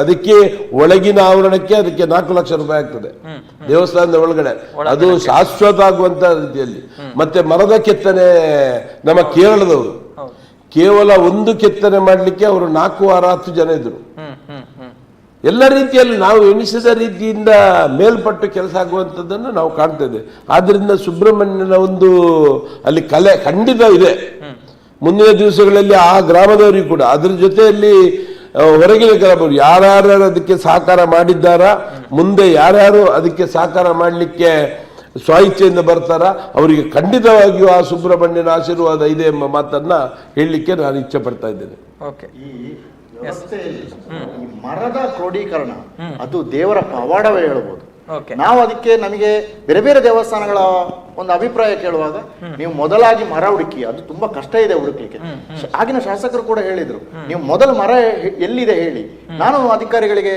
ಅದಕ್ಕೆ ಒಳಗಿನ ಆವರಣಕ್ಕೆ ಅದಕ್ಕೆ 4 ಲಕ್ಷ ರೂಪಾಯಿ ಆಗ್ತದೆ ದೇವಸ್ಥಾನದ ಒಳಗಡೆ. ಅದು ಶಾಶ್ವತ ಆಗುವಂತ ರೀತಿಯಲ್ಲಿ. ಮತ್ತೆ ಮರದ ಕೆತ್ತನೆ ನಮ್ಮ ಕೇರಳದವರು ಕೇವಲ ಒಂದು ಕೆತ್ತನೆ ಮಾಡ್ಲಿಕ್ಕೆ ಅವರು 4 ವಾರ 10 ಜನ ಇದ್ರು. ಎಲ್ಲ ರೀತಿಯಲ್ಲಿ ನಾವು ಎಣಿಸಿದ ರೀತಿಯಿಂದ ಮೇಲ್ಪಟ್ಟು ಕೆಲಸ ಆಗುವಂಥದ್ದನ್ನು ನಾವು ಕಾಣ್ತೇವೆ. ಆದ್ರಿಂದ ಸುಬ್ರಹ್ಮಣ್ಯನ ಒಂದು ಅಲ್ಲಿ ಕಲೆ ಖಂಡಿತ ಇದೆ. ಮುಂದಿನ ದಿವಸಗಳಲ್ಲಿ ಆ ಗ್ರಾಮದವರಿಗೂ ಕೂಡ ಅದ್ರ ಜೊತೆಯಲ್ಲಿ ಹೊರಗಿನ ಗ್ರಾಮವರು ಯಾರ್ಯಾರು ಅದಕ್ಕೆ ಸಹಕಾರ ಮಾಡಿದ್ದಾರಾ, ಮುಂದೆ ಯಾರ್ಯಾರು ಅದಕ್ಕೆ ಸಹಕಾರ ಮಾಡಲಿಕ್ಕೆ ಸ್ವಇಚ್ಛೆಯಿಂದ ಬರ್ತಾರ ಅವರಿಗೆ ಖಂಡಿತವಾಗಿಯೂ ಆ ಸುಬ್ರಹ್ಮಣ್ಯನ ಆಶೀರ್ವಾದ ಇದೆ ಎಂಬ ಮಾತನ್ನ ಹೇಳಲಿಕ್ಕೆ ನಾನು ಇಚ್ಛೆ ಪಡ್ತಾ ಇದ್ದೇನೆ. ಈ ವ್ಯವಸ್ಥೆಯಲ್ಲಿ ಈ ಮರದ ಕ್ರೋಢೀಕರಣ ಅದು ದೇವರ ಪವಾಡವೇ ಹೇಳ್ಬೋದು. ನಾವು ಅದಕ್ಕೆ ನಮಗೆ ಬೇರೆ ಬೇರೆ ದೇವಸ್ಥಾನಗಳ ಒಂದು ಅಭಿಪ್ರಾಯ ಕೇಳುವಾಗ ನೀವು ಮೊದಲಾಗಿ ಮರ ಹುಡುಕಿ, ಅದು ತುಂಬಾ ಕಷ್ಟ ಇದೆ ಹುಡುಕ್ಲಿಕ್ಕೆ. ಆಗಿನ ಶಾಸಕರು ಕೂಡ ಹೇಳಿದ್ರು, ನೀವು ಮೊದಲು ಮರ ಎಲ್ಲಿದೆ ಹೇಳಿ, ನಾನು ಅಧಿಕಾರಿಗಳಿಗೆ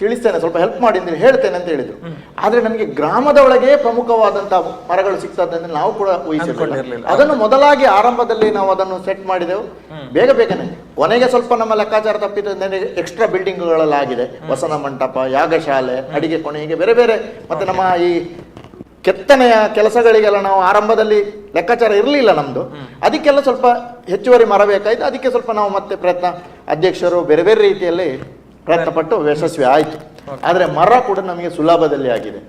ತಿಳಿಸ್ತೇನೆ, ಸ್ವಲ್ಪ ಹೆಲ್ಪ್ ಮಾಡಿ ಅಂತ ಹೇಳ್ತೇನೆ ಅಂತ ಹೇಳಿದ್ರು. ಆದ್ರೆ ನಮಗೆ ಗ್ರಾಮದ ಒಳಗೆ ಪ್ರಮುಖವಾದಂತಹ ಮರಗಳು ಸಿಗ್ತದೆ ಅಂತ ನಾವು ಕೂಡ ಊಹಿಸಿರಲಿಲ್ಲ. ಅದನ್ನು ಮೊದಲಾಗಿ ಆರಂಭದಲ್ಲಿ ನಾವು ಅದನ್ನು ಸೆಟ್ ಮಾಡಿದೆವು ಬೇಗನೆ. ಕೊನೆಗೆ ಸ್ವಲ್ಪ ನಮ್ಮ ಲೆಕ್ಕಾಚಾರ ತಪ್ಪಿದ್ರೆ ಎಕ್ಸ್ಟ್ರಾ ಬಿಲ್ಡಿಂಗ್ಗಳೆಲ್ಲ ಆಗಿದೆ, ವಸನ ಮಂಟಪ, ಯಾಗಶಾಲೆ, ಅಡಿಗೆ ಕೋಣೆ, ಹೀಗೆ ಬೇರೆ ಬೇರೆ. ಮತ್ತೆ ನಮ್ಮ ಈ ಕೆತ್ತನೆಯ ಕೆಲಸಗಳಿಗೆಲ್ಲ ನಾವು ಆರಂಭದಲ್ಲಿ ಲೆಕ್ಕಾಚಾರ ಇರಲಿಲ್ಲ ನಮ್ದು. ಅದಕ್ಕೆಲ್ಲ ಸ್ವಲ್ಪ ಹೆಚ್ಚುವರಿ ಮರ ಬೇಕಾಯ್ತು. ಅದಕ್ಕೆ ಸ್ವಲ್ಪ ನಾವು ಮತ್ತೆ ಪ್ರಯತ್ನ, ಅಧ್ಯಕ್ಷರು ಬೇರೆ ಬೇರೆ ರೀತಿಯಲ್ಲಿ ಪ್ರಯತ್ನ ಪಟ್ಟು ಯಶಸ್ವಿ ಆಯ್ತು. ಆದ್ರೆ ಮರ ಕೂಡ ನಮಗೆ ಸುಲಭದಲ್ಲಿ ಆಗಿದೆ.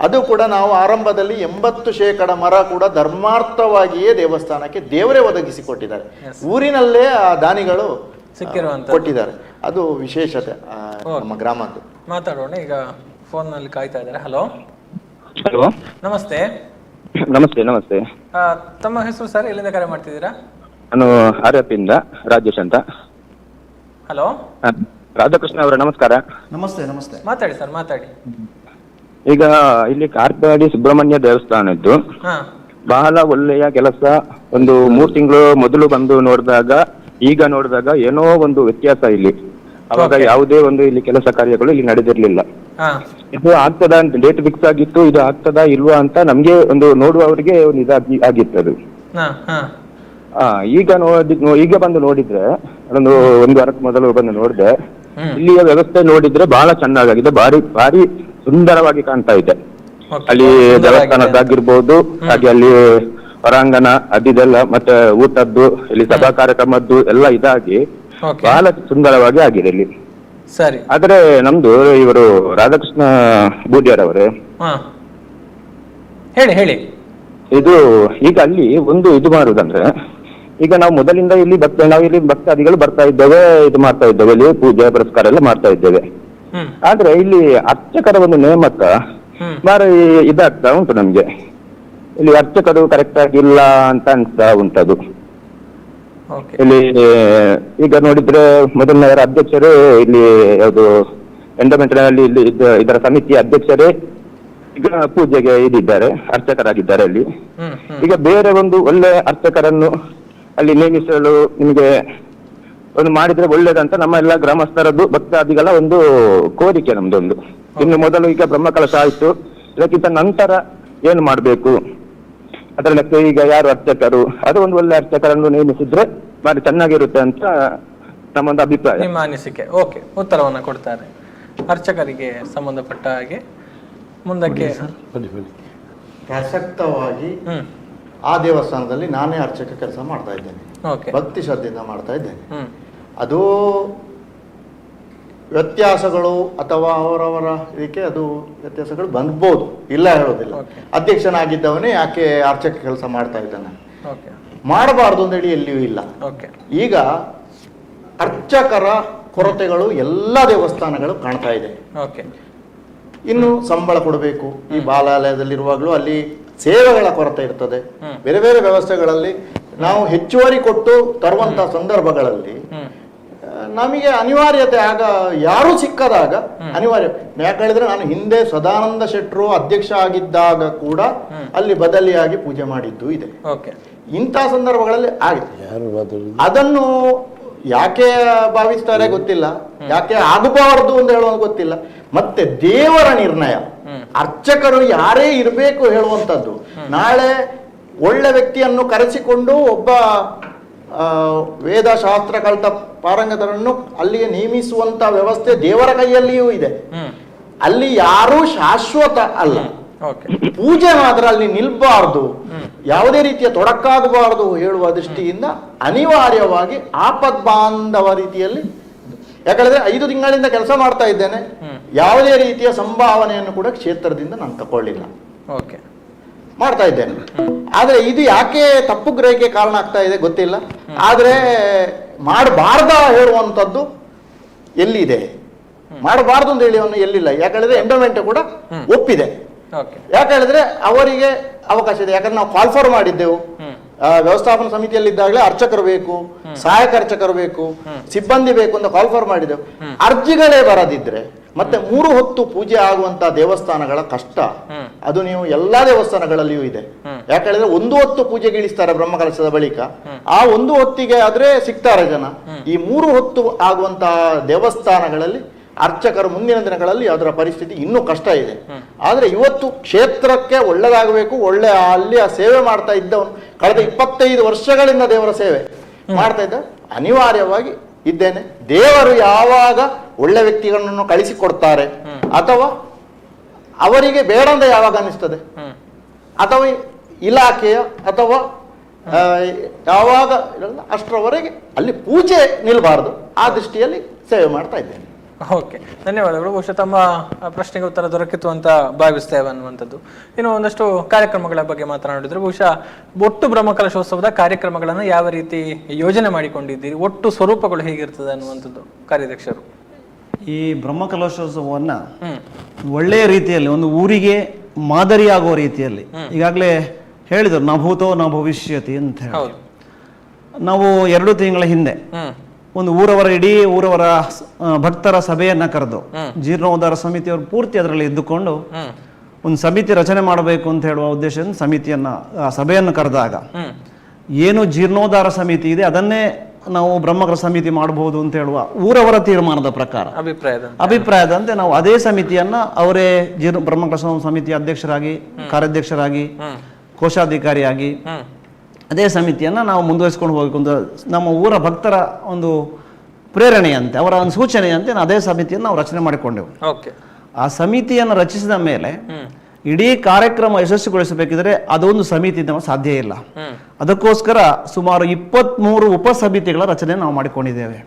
ಅದು ಕೂಡ ನಾವು ಆರಂಭದಲ್ಲಿ 80% ಮರ ಕೂಡ ಧರ್ಮಾರ್ಥವಾಗಿಯೇ ದೇವಸ್ಥಾನಕ್ಕೆ ದೇವರೇ ಒದಗಿಸಿಕೊಟ್ಟಿದ್ದಾರೆ. ಊರಿನಲ್ಲೇ ಆ ದಾನಿಗಳು ಕೊಟ್ಟಿದ್ದಾರೆ. ಅದು ವಿಶೇಷತೆ ನಮ್ಮ ಗ್ರಾಮದ್ದು. ಮಾತಾಡೋಣ ಈಗ. ಫೋನ್ ನಲ್ಲಿ ಕಾಯ್ತಾ ಇದ್ದಾರೆ. ಹಲೋ ಹಲೋ, ನಮಸ್ತೆ. ನಮಸ್ತೆ. ತಮ್ಮ ಹೆಸರು ಸರ್, ಎಲ್ಲಿಂದ ಕರೆ ಮಾಡ್ತಿದ್ದೀರಾ? ನಾನು ಆರ್ಯಪ್ಪಿಂದ ರಾಜೇಶ್ ಅಂತ. ಹಲೋ, ರಾಧಾಕೃಷ್ಣ ಅವರ ನಮಸ್ಕಾರ. ನಮಸ್ತೆ. ಮಾತಾಡಿ ಸರ್, ಮಾತಾಡಿ. ಈಗ ಇಲ್ಲಿ ಕಾರ್ಪಾಡಿ ಸುಬ್ರಹ್ಮಣ್ಯ ದೇವಸ್ಥಾನದ್ದು ಬಹಳ ಒಳ್ಳೆಯ ಕೆಲಸ. ಒಂದು 3 ತಿಂಗಳು ಮೊದಲು ಬಂದು ನೋಡಿದಾಗ ಈಗ ನೋಡಿದಾಗ ಏನೋ ಒಂದು ವ್ಯತ್ಯಾಸ ಇಲ್ಲಿ. ಅವಾಗ ಯಾವುದೇ ಒಂದು ಇಲ್ಲಿ ಕೆಲಸ ಕಾರ್ಯಗಳು ಇಲ್ಲಿ ನಡೆದಿರ್ಲಿಲ್ಲ. ಇದು ಆಗ್ತದ ಅಂತ ಡೇಟ್ ಫಿಕ್ಸ್ ಆಗಿತ್ತು, ಇದು ಆಗ್ತದಾ ಇಲ್ವಾ ಅಂತ ನಮ್ಗೆ ಒಂದು ನೋಡುವವರಿಗೆ ಒಂದು ಆಗಿತ್ತು ಅದು. ಈಗ ಬಂದು ನೋಡಿದ್ರೆ ಒಂದು ವಾರಕ್ಕೆ ಮೊದಲು ಬಂದು ನೋಡಿದ್ರೆ ಇಲ್ಲಿಯ ವ್ಯವಸ್ಥೆ ನೋಡಿದ್ರೆ ಬಹಳ ಚೆನ್ನಾಗಿದೆ, ಭಾರಿ ಸುಂದರವಾಗಿ ಕಾಣ್ತಾ ಇದೆ. ಅಲ್ಲಿ ದೇವಸ್ಥಾನದ್ದಾಗಿರ್ಬೋದು, ಹಾಗೆ ಅಲ್ಲಿ ಹೊರಾಂಗಣ ಅದಿದೆಲ್ಲ, ಮತ್ತೆ ಊಟದ್ದು, ಇಲ್ಲಿ ಸಭಾ ಕಾರ್ಯಕ್ರಮದ್ದು ಎಲ್ಲ ಇದಾಗಿ ಬಹಳ ಸುಂದರವಾಗಿ ಆಗಿದೆ ಇಲ್ಲಿ. ಸರಿ. ಆದ್ರೆ ನಮ್ದು ಇವರು ರಾಧಾಕೃಷ್ಣ ಬೂದಿಯಾರ್ ಅವರೇ ಹೇಳಿ ಇದು ಈಗ ಅಲ್ಲಿ ಒಂದು ಇದು ಮಾಡುದಂದ್ರೆ, ಈಗ ನಾವು ಮೊದಲಿಂದ ಇಲ್ಲಿ ನಾವಿಲ್ಲಿ ಭಕ್ತಾದಿಗಳು ಬರ್ತಾ ಇದ್ದೇವೆ, ಇದು ಮಾಡ್ತಾ ಇದ್ದೇವೆ, ಇಲ್ಲಿ ಪೂಜೆ ಪುರಸ್ಕಾರ ಎಲ್ಲ ಮಾಡ್ತಾ ಇದ್ದೇವೆ. ಆದ್ರೆ ಇಲ್ಲಿ ಅರ್ಚಕರ ಒಂದು ನೇಮಕ ಬಾರಿ ಇದಾಗ್ತಾ ಉಂಟು ನಮ್ಗೆ. ಇಲ್ಲಿ ಅರ್ಚಕರು ಕರೆಕ್ಟ್ ಆಗಿ ಇಲ್ಲ ಅಂತ ಅನ್ಸ್ತಾ ಉಂಟದು. ಇಲ್ಲಿ ಈಗ ನೋಡಿದ್ರೆ ಮೊದಲನೆಯವರ ಅಧ್ಯಕ್ಷರು ಇಲ್ಲಿ ಯಾವುದು ಎಂಡೋಮೆಂಟ್ನಲ್ಲಿ ಇಲ್ಲಿ ಇದರ ಸಮಿತಿಯ ಅಧ್ಯಕ್ಷರೇ ಈಗ ಪೂಜೆಗೆ ಇದ್ದಾರೆ, ಅರ್ಚಕರಾಗಿದ್ದಾರೆ ಅಲ್ಲಿ. ಈಗ ಬೇರೆ ಒಂದು ಒಳ್ಳೆ ಅರ್ಚಕರನ್ನು ಅಲ್ಲಿ ನೇಮಿಸಲು ನಿಮಗೆ ಒಂದು ಮಾಡಿದ್ರೆ ಒಳ್ಳೇದಂತ ನಮ್ಮ ಎಲ್ಲ ಗ್ರಾಮಸ್ಥರದ್ದು ಭಕ್ತಾದಿಗಳ ಒಂದು ಕೋರಿಕೆ ನಮ್ದೊಂದು. ಇನ್ನು ಮೊದಲು ಈಗ ಬ್ರಹ್ಮಕಲಶ ಆಯ್ತು, ಇದಕ್ಕಿಂತ ನಂತರ ಏನು ಮಾಡಬೇಕು ಅದರ ಲೆಕ್ಕ ಈಗ ಯಾರು ಅರ್ಚಕರು, ಅದು ಒಂದು ಒಳ್ಳೆ ಅರ್ಚಕರನ್ನು ನೇಮಿಸಿದ್ರೆ ಬಾರಿ ಚೆನ್ನಾಗಿರುತ್ತೆ ಅಂತ ನಮ್ಮೊಂದು ಅಭಿಪ್ರಾಯ. ನಿಮ್ಮ ಅನಿಸಿಕೆ. ಓಕೆ, ಉತ್ತರವನ್ನ ಕೊಡ್ತಾರೆ. ಅರ್ಚಕರಿಗೆ ಸಂಬಂಧಪಟ್ಟ ಹಾಗೆ ಮುಂದಕ್ಕೆ ಪ್ರಸಕ್ತವಾಗಿ ಆ ದೇವಸ್ಥಾನದಲ್ಲಿ ನಾನೇ ಅರ್ಚಕ ಕೆಲಸ ಮಾಡ್ತಾ ಇದ್ದೇನೆ, ಭಕ್ತಿ ಶ್ರದ್ಧೆಯಿಂದ ಮಾಡ್ತಾ ಇದ್ದೇನೆ. ಅದು ವ್ಯತ್ಯಾಸಗಳು ಅಥವಾ ಅವರವರ ಇದಕ್ಕೆ ಅದು ವ್ಯತ್ಯಾಸಗಳು ಬಂದ್ಬೋದು, ಇಲ್ಲ ಹೇಳೋದಿಲ್ಲ. ಅಧ್ಯಕ್ಷನಾಗಿದ್ದವನೇ ಯಾಕೆ ಅರ್ಚಕ ಕೆಲಸ ಮಾಡ್ತಾ ಇದ್ದಾನೆ, ಮಾಡಬಾರ್ದು ಅಂತೇಳಿ ಎಲ್ಲಿಯೂ ಇಲ್ಲ. ಈಗ ಅರ್ಚಕರ ಕೊರತೆಗಳು ಎಲ್ಲ ದೇವಸ್ಥಾನಗಳು ಕಾಣ್ತಾ ಇದೆ. ಇನ್ನು ಸಂಬಳ ಕೊಡಬೇಕು. ಈ ಬಾಲಾಲಯದಲ್ಲಿರುವಾಗಲೂ ಅಲ್ಲಿ ಸೇವೆಗಳ ಕೊರತೆ ಇರ್ತದೆ. ಬೇರೆ ಬೇರೆ ವ್ಯವಸ್ಥೆಗಳಲ್ಲಿ ನಾವು ಹೆಚ್ಚುವರಿ ಕೊಟ್ಟು ತರುವಂತಹ ಸಂದರ್ಭಗಳಲ್ಲಿ ನಮಗೆ ಅನಿವಾರ್ಯತೆ ಆಗ ಯಾರು ಸಿಕ್ಕದಾಗ ಅನಿವಾರ್ಯ. ಯಾಕೆ ಹೇಳಿದ್ರೆ ನಾನು ಹಿಂದೆ ಸದಾನಂದ ಶೆಟ್ರು ಅಧ್ಯಕ್ಷ ಆಗಿದ್ದಾಗ ಕೂಡ ಅಲ್ಲಿ ಬದಲಿಯಾಗಿ ಪೂಜೆ ಮಾಡಿದ್ದು ಇದೆ. ಇಂಥ ಸಂದರ್ಭಗಳಲ್ಲಿ ಆಗಿದೆ. ಅದನ್ನು ಯಾಕೆ ಭಾವಿಸ್ತಾರೆ ಗೊತ್ತಿಲ್ಲ, ಯಾಕೆ ಆಗಬಾರದು ಅಂತ ಹೇಳೋದು ಗೊತ್ತಿಲ್ಲ. ಮತ್ತೆ ದೇವರ ನಿರ್ಣಯ, ಅರ್ಚಕರು ಯಾರೇ ಇರಬೇಕು ಹೇಳುವಂಥದ್ದು. ನಾಳೆ ಒಳ್ಳೆ ವ್ಯಕ್ತಿಯನ್ನು ಕರೆಸಿಕೊಂಡು ಒಬ್ಬ ವೇದಶಾಸ್ತ್ರ ಕಲಿತ ಪಾರಂಗತರನ್ನು ಅಲ್ಲಿಗೆ ನೇಮಿಸುವಂತ ವ್ಯವಸ್ಥೆ ದೇವರ ಕೈಯಲ್ಲಿಯೂ ಇದೆ. ಅಲ್ಲಿ ಯಾರೂ ಶಾಶ್ವತ ಅಲ್ಲ. ಪೂಜೆ ಮಾತ್ರ ಅಲ್ಲಿ ನಿಲ್ಬಾರ್ದು, ಯಾವುದೇ ರೀತಿಯ ತೊಡಕಾಗಬಾರದು ಹೇಳುವ ದೃಷ್ಟಿಯಿಂದ ಅನಿವಾರ್ಯವಾಗಿ ಆಪದ್ಬಾಂಧವ ರೀತಿಯಲ್ಲಿ, ಯಾಕಂದ್ರೆ 5 ತಿಂಗಳಿಂದ ಕೆಲಸ ಮಾಡ್ತಾ ಇದ್ದೇನೆ, ಯಾವುದೇ ರೀತಿಯ ಸಂಭಾವನೆಯನ್ನು ಕೂಡ ಕ್ಷೇತ್ರದಿಂದ ನಾನು ತಗೊಳ್ಳಿಲ್ಲ, ಮಾಡ್ತಾ ಇದ್ದೇನೆ. ಆದ್ರೆ ಇದು ಯಾಕೆ ತಪ್ಪು ಗ್ರಹಿಕೆ ಕಾರಣ ಆಗ್ತಾ ಇದೆ ಗೊತ್ತಿಲ್ಲ. ಆದ್ರೆ ಮಾಡಬಾರ್ದ ಹೇಳುವಂಥದ್ದು ಎಲ್ಲಿದೆ, ಮಾಡಬಾರ್ದು ಅಂತ ಹೇಳಿ ಎಲ್ಲಿಲ್ಲ. ಯಾಕಂದ್ರೆ ಎಂಡೋಮೆಂಟ್ ಕೂಡ ಒಪ್ಪಿದೆ. ಯಾಕೆ ಹೇಳಿದ್ರೆ ಅವರಿಗೆ ಅವಕಾಶ ಇದೆ. ಯಾಕಂದ್ರೆ ನಾವು ಕಾಲ್ಫರ್ ಮಾಡಿದ್ದೆವು, ವ್ಯವಸ್ಥಾಪನಾ ಸಮಿತಿಯಲ್ಲಿದ್ದಾಗಲೇ ಅರ್ಚಕರು ಬೇಕು, ಸಹಾಯಕ ಅರ್ಚಕರು ಬೇಕು, ಸಿಬ್ಬಂದಿ ಬೇಕು ಅಂತ ಕಾಲ್ಫರ್ ಮಾಡಿದೆವು. ಅರ್ಜಿಗಳೇ ಬರದಿದ್ರೆ ಮತ್ತೆ 3 ಹೊತ್ತು ಪೂಜೆ ಆಗುವಂತ ದೇವಸ್ಥಾನಗಳ ಕಷ್ಟ ಅದು ನೀವು ಎಲ್ಲಾ ದೇವಸ್ಥಾನಗಳಲ್ಲಿಯೂ ಇದೆ. ಯಾಕೆ ಹೇಳಿದ್ರೆ 1 ಹೊತ್ತು ಪೂಜೆಗೆ ಇಳಿಸ್ತಾರೆ ಬ್ರಹ್ಮಕಲಶದ ಬಳಿಕ, ಆ 1 ಹೊತ್ತಿಗೆ ಆದ್ರೆ ಸಿಗ್ತಾರೆ ಜನ. ಈ 3 ಹೊತ್ತು ಆಗುವಂತ ದೇವಸ್ಥಾನಗಳಲ್ಲಿ ಅರ್ಚಕರು ಮುಂದಿನ ದಿನಗಳಲ್ಲಿ ಅದರ ಪರಿಸ್ಥಿತಿ ಇನ್ನೂ ಕಷ್ಟ ಇದೆ. ಆದ್ರೆ ಇವತ್ತು ಕ್ಷೇತ್ರಕ್ಕೆ ಒಳ್ಳೆದಾಗಬೇಕು, ಒಳ್ಳೆ ಅಲ್ಲಿ ಆ ಸೇವೆ ಮಾಡ್ತಾ ಇದ್ದವನು ಕಳೆದ 25 ವರ್ಷಗಳಿಂದ ದೇವರ ಸೇವೆ ಮಾಡ್ತಾ ಇದ್ದ, ಅನಿವಾರ್ಯವಾಗಿ ಇದ್ದೇನೆ. ದೇವರು ಯಾವಾಗ ಒಳ್ಳೆ ವ್ಯಕ್ತಿಗಳನ್ನು ಕಳಿಸಿಕೊಡ್ತಾರೆ ಅಥವಾ ಅವರಿಗೆ ಬೇಡ ಅಂತ ಯಾವಾಗ ಅನಿಸ್ತದೆ, ಅಥವಾ ಇಲಾಖೆಯ ಅಥವಾ ಯಾವಾಗ ಅಷ್ಟರವರೆಗೆ ಅಲ್ಲಿ ಪೂಜೆ ನಿಲ್ಬಾರ್ದು, ಆ ದೃಷ್ಟಿಯಲ್ಲಿ ಸೇವೆ ಮಾಡ್ತಾ ಇದ್ದೇನೆ. ಓಕೆ, ಧನ್ಯವಾದಗಳು. ಬಹುಶಃ ತಮ್ಮ ಪ್ರಶ್ನೆಗೆ ಉತ್ತರ ದೊರಕಿತು ಅಂತ ಭಾವಿಸ್ತೇವೆ ಅನ್ನುವಂಥದ್ದು. ಇನ್ನು ಒಂದಷ್ಟು ಕಾರ್ಯಕ್ರಮಗಳ ಬಗ್ಗೆ ಮಾತನಾಡಿದ್ರೆ, ಬಹುಶಃ ಒಟ್ಟು ಬ್ರಹ್ಮಕಲಶೋತ್ಸವದ ಕಾರ್ಯಕ್ರಮಗಳನ್ನು ಯಾವ ರೀತಿ ಯೋಜನೆ ಮಾಡಿಕೊಂಡಿದ್ದೀರಿ, ಒಟ್ಟು ಸ್ವರೂಪಗಳು ಹೇಗಿರ್ತದೆ ಅನ್ನುವಂಥದ್ದು ಕಾರ್ಯಾಧ್ಯಕ್ಷರು? ಈ ಬ್ರಹ್ಮಕಲಶೋತ್ಸವವನ್ನ ಒಳ್ಳೆಯ ರೀತಿಯಲ್ಲಿ ಒಂದು ಊರಿಗೆ ಮಾದರಿಯಾಗುವ ರೀತಿಯಲ್ಲಿ ಈಗಾಗಲೇ ಹೇಳಿದರು, ನ ಭೂತೋ ನ ಭವಿಷ್ಯತಿ ಅಂತ ಹೇಳಿ. ನಾವು 2 ತಿಂಗಳ ಹಿಂದೆ ಒಂದು ಇಡೀ ಊರವರ ಭಕ್ತರ ಸಭೆಯನ್ನ ಕರೆದು ಜೀರ್ಣೋದ್ಧಾರ ಸಮಿತಿಯವರು ಪೂರ್ತಿ ಅದರಲ್ಲಿ ಇದ್ದುಕೊಂಡು ಒಂದು ಸಮಿತಿ ರಚನೆ ಮಾಡಬೇಕು ಅಂತ ಹೇಳುವ ಉದ್ದೇಶದಿಂದ ಸಭೆಯನ್ನು ಕರೆದಾಗ ಏನು ಜೀರ್ಣೋದ್ಧಾರ ಸಮಿತಿ ಇದೆ ಅದನ್ನೇ ನಾವು ಬ್ರಹ್ಮಕಲಶ ಸಮಿತಿ ಮಾಡಬಹುದು ಅಂತ ಹೇಳುವ ಊರವರ ತೀರ್ಮಾನದ ಪ್ರಕಾರ ಅಭಿಪ್ರಾಯದಂತೆ ನಾವು ಅದೇ ಸಮಿತಿಯನ್ನ ಅವರೇ ಬ್ರಹ್ಮಕಲಶ ಸಮಿತಿ ಅಧ್ಯಕ್ಷರಾಗಿ, ಕಾರ್ಯಾಧ್ಯಕ್ಷರಾಗಿ, ಕೋಶಾಧಿಕಾರಿಯಾಗಿ ಅದೇ ಸಮಿತಿಯನ್ನ ನಾವು ಮುಂದುವರಿಸಿಕೊಂಡು ಹೋಗಬೇಕು ಅಂತ ನಮ್ಮ ಊರ ಭಕ್ತರ ಒಂದು ಪ್ರೇರಣೆಯಂತೆ, ಅವರ ಒಂದು ಸೂಚನೆಯಂತೆ ಅದೇ ಸಮಿತಿಯನ್ನು ನಾವು ರಚನೆ ಮಾಡಿಕೊಂಡೆವು. ಆ ಸಮಿತಿಯನ್ನು ರಚಿಸಿದ ಮೇಲೆ ಇಡೀ ಕಾರ್ಯಕ್ರಮ ಯಶಸ್ವಿಗೊಳಿಸಬೇಕಿದ್ರೆ ಅದೊಂದು ಸಮಿತಿ ಸಾಧ್ಯ ಇಲ್ಲ. ಅದಕ್ಕೋಸ್ಕರ ಸುಮಾರು 23 ಉಪ ಸಮಿತಿಗಳ ರಚನೆ ನಾವು ಮಾಡಿಕೊಂಡಿದ್ದೇವೆ.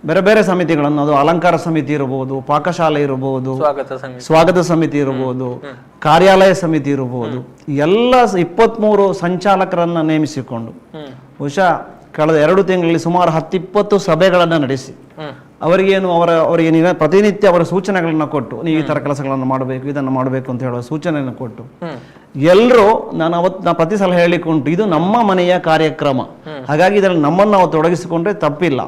ಬೇರೆ ಬೇರೆ ಸಮಿತಿಗಳನ್ನು, ಅದು ಅಲಂಕಾರ ಸಮಿತಿ ಇರಬಹುದು, ಪಾಕಶಾಲೆ ಇರಬಹುದು, ಸ್ವಾಗತ ಸಮಿತಿ ಇರಬಹುದು, ಕಾರ್ಯಾಲಯ ಸಮಿತಿ ಇರಬಹುದು, ಎಲ್ಲ 23 ಸಂಚಾಲಕರನ್ನ ನೇಮಿಸಿಕೊಂಡು ಬಹುಶಃ ಕಳೆದ 2 ತಿಂಗಳಲ್ಲಿ ಸುಮಾರು 10-20 ಸಭೆಗಳನ್ನು ನಡೆಸಿ ಅವರಿಗೆ ಪ್ರತಿನಿತ್ಯ ಅವರ ಸೂಚನೆಗಳನ್ನ ಕೊಟ್ಟು ನೀವು ಈ ತರ ಕೆಲಸಗಳನ್ನು ಮಾಡಬೇಕು, ಇದನ್ನು ಮಾಡಬೇಕು ಅಂತ ಹೇಳುವ ಸೂಚನೆಯನ್ನು ಕೊಟ್ಟು ಎಲ್ಲರೂ ನಾ ಪ್ರತಿ ಸಲ ಹೇಳಿಕೊಂಡು ಇದು ನಮ್ಮ ಮನೆಯ ಕಾರ್ಯಕ್ರಮ, ಹಾಗಾಗಿ ಇದರಲ್ಲಿ ನಮ್ಮನ್ನು ನಾವು ತೊಡಗಿಸಿಕೊಂಡ್ರೆ ತಪ್ಪಿಲ್ಲ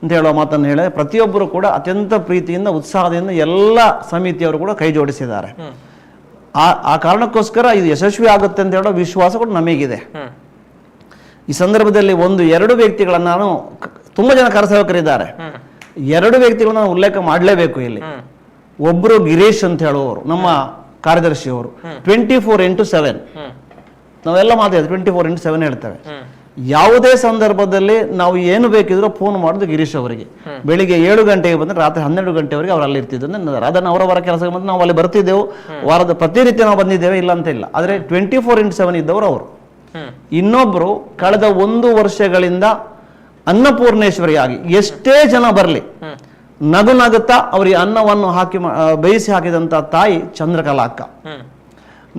ಅಂತ ಹೇಳುವ ಮಾತನ್ನು ಹೇಳಿ ಪ್ರತಿಯೊಬ್ಬರು ಕೂಡ ಅತ್ಯಂತ ಪ್ರೀತಿಯಿಂದ ಉತ್ಸಾಹದಿಂದ ಎಲ್ಲ ಸಮಿತಿಯವರು ಕೂಡ ಕೈ ಜೋಡಿಸಿದ್ದಾರೆ. ಆ ಕಾರಣಕ್ಕೋಸ್ಕರ ಇದು ಯಶಸ್ವಿ ಆಗುತ್ತೆ ಅಂತ ಹೇಳೋ ವಿಶ್ವಾಸ ಕೂಡ ನಮಗಿದೆ. ಈ ಸಂದರ್ಭದಲ್ಲಿ 1-2 ವ್ಯಕ್ತಿಗಳನ್ನ ನಾನು ತುಂಬಾ ಜನ ಕರಸೇವಕರಿದ್ದಾರೆ, 2 ವ್ಯಕ್ತಿಗಳನ್ನ ನಾನು ಉಲ್ಲೇಖ ಮಾಡಲೇಬೇಕು ಇಲ್ಲಿ. ಒಬ್ರು ಗಿರೀಶ್ ಅಂತ ಹೇಳುವವರು ನಮ್ಮ ಕಾರ್ಯದರ್ಶಿಯವರು 24x7 ನಾವೆಲ್ಲ ಮಾತಾಡಿದ್ವಿ, 24x7 ಹೇಳ್ತೇವೆ. ಯಾವುದೇ ಸಂದರ್ಭದಲ್ಲಿ ನಾವು ಏನು ಬೇಕಿದ್ರು ಫೋನ್ ಮಾಡೋದು ಗಿರೀಶ್ ಅವರಿಗೆ. ಬೆಳಿಗ್ಗೆ 7 ಗಂಟೆಗೆ ಬಂದ್ರೆ ರಾತ್ರಿ 12 ಗಂಟೆವರೆಗೆ ಅವ್ರು ಅಲ್ಲಿ ಇರ್ತಿದ್ರು. ಅದನ್ನು ಅವರವರ ಕೆಲಸ ಬಂದು ನಾವು ಅಲ್ಲಿ ಬರ್ತಿದ್ದೆವು, ವಾರದ ಪ್ರತಿನಿತ್ಯ ನಾವು ಬಂದಿದ್ದೇವೆ, ಇಲ್ಲ ಅಂತ ಇಲ್ಲ. ಆದ್ರೆ 24x7 ಇದ್ದವರು ಅವರು. ಇನ್ನೊಬ್ರು ಕಳೆದ 1 ವರ್ಷಗಳಿಂದ ಅನ್ನಪೂರ್ಣೇಶ್ವರಿಯಾಗಿ ಎಷ್ಟೇ ಜನ ಬರಲಿ ನಗು ನಗುತ್ತಾ ಅವರಿಗೆ ಅನ್ನವನ್ನು ಹಾಕಿ ಬೇಯಿಸಿ ಹಾಕಿದಂತ ತಾಯಿ ಚಂದ್ರಕಲಾ ಅಕ್ಕ.